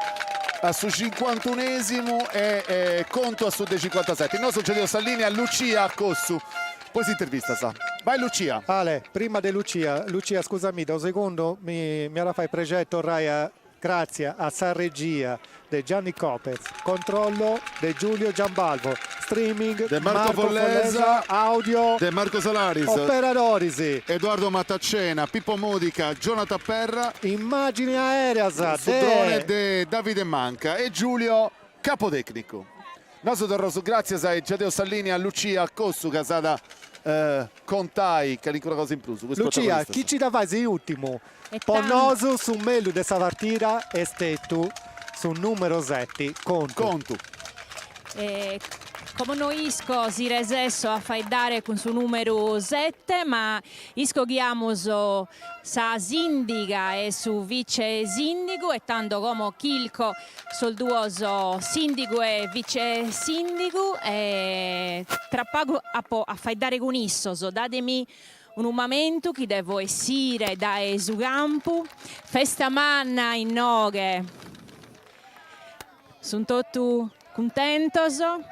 su 51esimo e Conto a sud 57. Il nostro Giulio Sallini a Lucia a Cossu, poi si intervista sa. Vai Lucia. Ale, prima di Lucia, scusami, da un secondo mi era fai progetto Raya, grazie a San Regia di Gianni Copez, controllo di Giulio Giambalvo, streaming De Marco Follesa, audio De Marco Salaris, operatori, Edoardo Mattaccena, Pippo Modica, Jonathan Perra, immagini aeree, su drone de Davide Manca e Giulio Capotecnico. Nostro torroso grazie a Giadeo Sallini a Lucia a Cossu casata Contai che ancora cosa in più su questo Lucia, chi ci dava il ultimo? E Ponoso su meglio di questa partita e stetu su numero 7 Conto. Come noi isco si resesso a fai dare con su numero 7, ma isco chiamoso sa sindica e su vice sindico e tanto come Chilco sul duoso sindico e vice sindico e tra poco a fai dare con isso, so datemi un momento che devo essere da su campo, festa manna in noghe, sono tutto contentoso.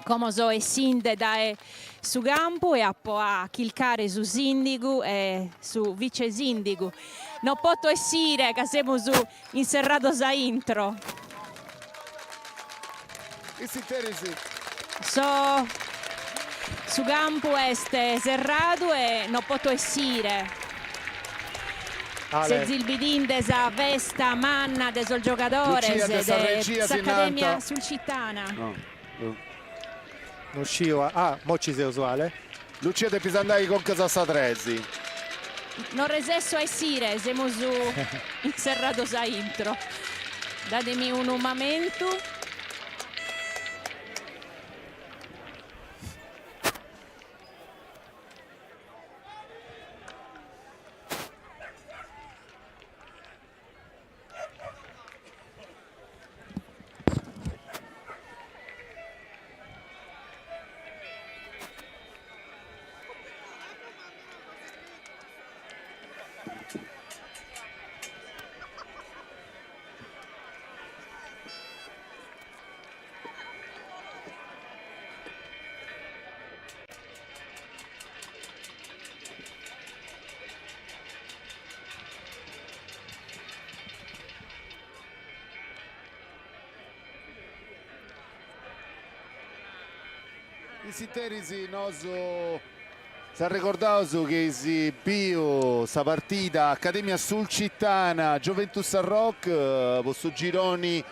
Come so e sinde da su campo e a chilcare su sindico e su vice sindico. Non posso essere che siamo su inserrato sa intro. So su campo este serrato e non posso essere. Se zilbidin desa vesta manna de sol giocatore de Accademia sul Cittana. No. Non scio, mo ci sei usuale. Lucia De Pisandai con casa Satrezzi. Non resesso a essere, siamo su inserrato sa intro. Datemi un momento. I siterisi noso si è ricordato che si Pio sa partita Accademia sul Cittana Juventus San Rock su gironi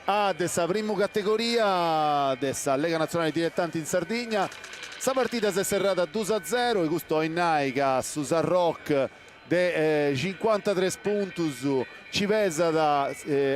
a dessa prima categoria dessa Lega Nazionale Dilettanti in Sardegna. Sa partita si è serrata 2-0 e questo in Naica su San Rock de 53 punti ci pesa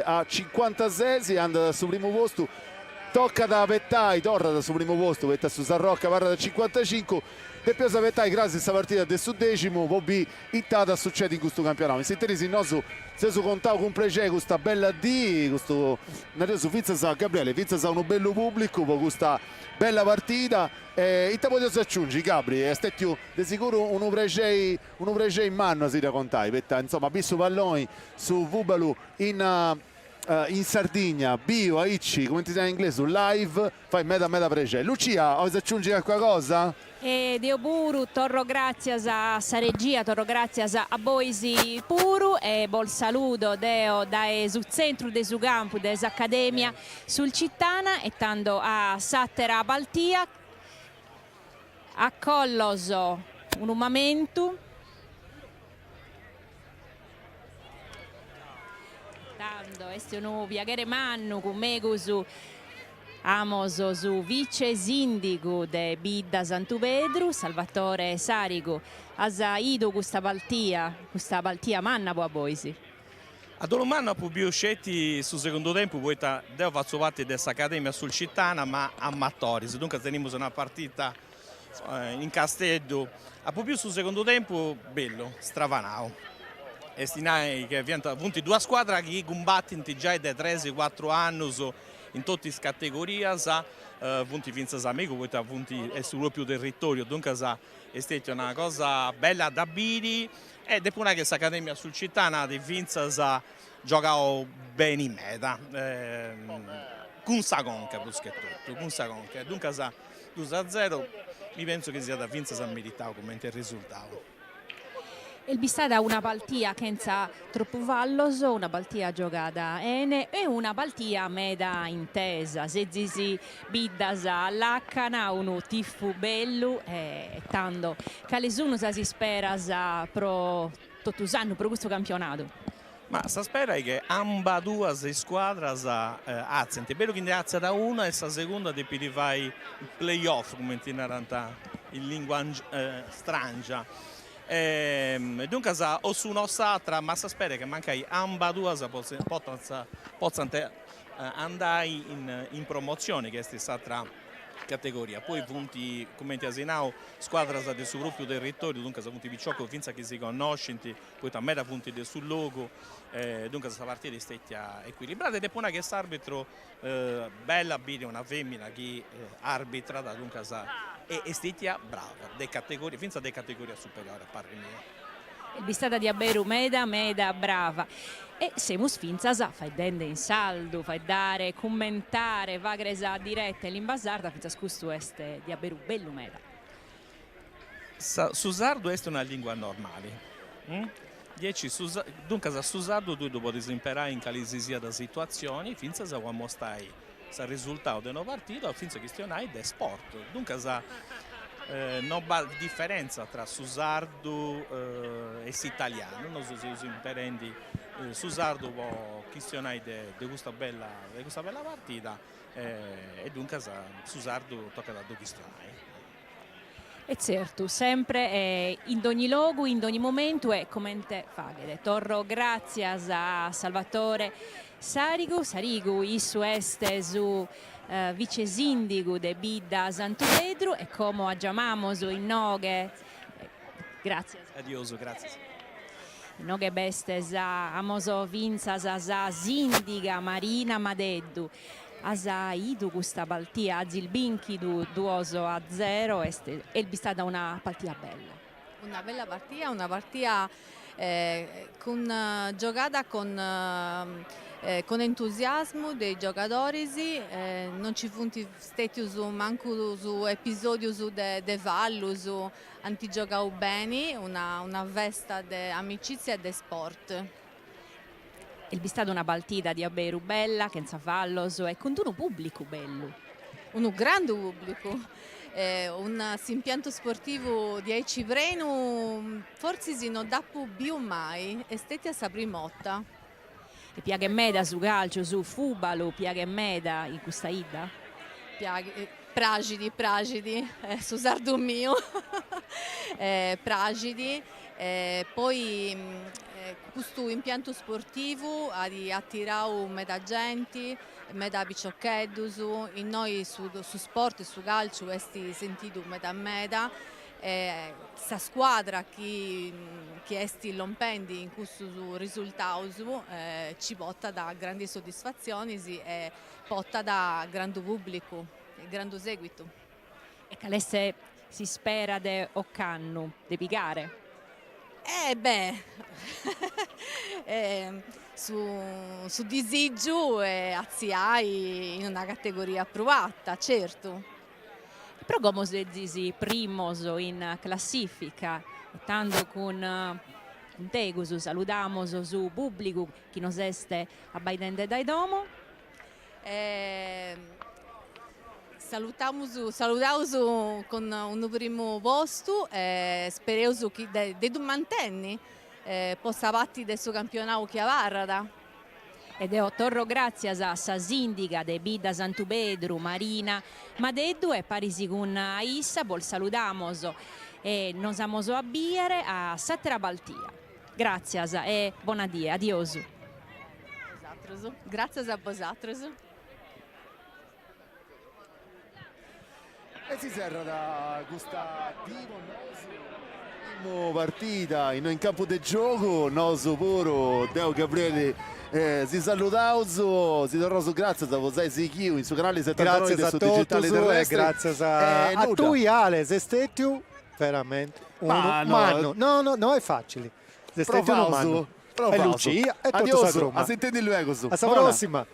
a 56 è andata sul primo posto. Tocca da Pettai, torna dal suo primo posto, Pettai su San Rocca, parla da 55. De Piosa Pettai, grazie a questa partita del suddecimo, Bobby Ittata succede in questo campionato. In setterisi il nostro se su contavo con pregè questa bella D, questo adesso Fizza sa Gabriele, Fizza sa un bello pubblico per questa bella partita. E te potevo aggiungere Gabri, è stato di sicuro uno pregè in mano si raccontai, Pettai, insomma, visto palloni su Vubalu in Sardegna, Bio, Aicci, come ti sai in inglese, un live, fai meta pregè. Lucia, vuoi aggiungere qualcosa? Dio puru, torro grazie a regia, torro grazie a Boisi puru e bol saluto deo da sul centro de su campo dell'Accademia sul Cittana e tanto a Sattera Baltia a Colloso un momento. Este un viagere mannu con me su amoso su vice sindico de Bidda Santu Pedro Salvatore Sarico asa ido questa baltia manna a Boisi. A Dolomanna più scetti sul secondo tempo poi devo fare parte dell'Accademia sul Cittana ma amatori, dunque teniamo una partita in Castello, a più sul secondo tempo bello, stravanao. E stinai che abbiamo avuto due squadre che combattono già da 3-4 anni in tutte le categorie, punti vinti amico, poi punti è sul proprio territorio, dunque è stata una cosa bella da bere e dopo una che questa accademia sul città di vinta giocavo bene in meta, con sa conca più che tutto, con sa conca, dunque 2-0 mi penso che sia da vinta sa meritato come il risultato. Il Bistada una partita che non troppo valloso, una partita giocata ene e una partita meda intesa. Se si bidasa all'Accana, uno tiffu bello e tanto Calesuno si spera pro Totusano per questo campionato. Ma si spera che amba due squadre azzano. È vero che ne azza da una e la seconda deve fare il playoff, come in lingua strangia. Dunque o su un'altra ma si spera che mancai amba due possano andare in promozione che è stata categoria, poi punti come ti asinao squadra del suo gruppo territorio, dunque sono punti piccoli finché che si conoscono, poi tamera punti del sul logo, dunque questa partita è stata equilibrata ed è poi che l'arbitro bella bene una femmina che arbitra dunque è stata brava delle categorie finché delle categorie superiori a parere mia. Il Bistada di Aberu meda brava e siamo sfinzasa fai dende in saldo, fai dare, commentare, va gresa diretta in basarda finza scusto este di Aberu bello meda. Susardo è una lingua normale. Dunque Susardo tu dopo disimparare in calisia da situazioni finza sa quando stai il risultato di una partita finza che stionai del sport. Dunque non c'è differenza tra Susardo e l'italiano, non so se si intendi Susardo può questionare di questa bella partita e dunque Susardo tocca da due questionare. E certo, sempre in ogni luogo, in ogni momento e commente faghere. Torro grazie a Salvatore Sarigu, issu este su vice sindico de Bidda Santo Pedro e come aggiamamos in noghe grazie Adioso, grazie. in noghe bestes amoso vinzas a sindica Marina Madeddu asa idu questa partita a Zilbinchi 2-0 e il Bistada una partita bella. Una bella partita, giocata con entusiasmo dei giocatori, non ci fu stati manco su episodi de vallo, anti giocavo bene, una vesta di amicizia e di sport. Il Bistada una partita di Aberu bella, che non falloso e con un pubblico bello. Un grande pubblico. Un impianto sportivo di Civreno forse non dà più mai, è stata la primotta. E piaghe meda su calcio, su fubalo, piaghe meda in questa ida? Pragidi, su sardo mio, Pragidi, poi questo impianto sportivo ha attirato meda gente, meda piccioccheddus, in noi su sport e su calcio è sentito meda. Questa squadra che è l'ompendi in questo risultato ci porta da grandi soddisfazioni e porta da grande pubblico e grande seguito. E Calesse si spera de Occannu, de pigare? Su disagio aziai in una categoria approvata, certo. Però come se disi primoso in classifica, tanto con un teguso, saludamos su pubblico che nos este abbaidente dai domo. Salutiamo con un primo posto, speriamo che dei due mantenni possa fare del suo campionato che avarrada. Ed è torro grazie a sa sindica de Bidda Santo Pedro, Marina Madeddu e parisi con Issa, bol saludamos e nos amos a biere a Sattra Baltia. Grazie e buona dia, adioso. Grazie a vosaltres. E si serra da Gustavo partita in campo di gioco, noso puro Deo Gabriele si salutauso, si torna su grazie a voi in suo canale 79 Grazie a su Digitale tutti e Terrestre. grazie a tu Ale, se stetti veramente Ma uno, no. no, è facile. Se stetti uno mano. E Lucia e tutto Adios, sa a sentire luego. alla prossima.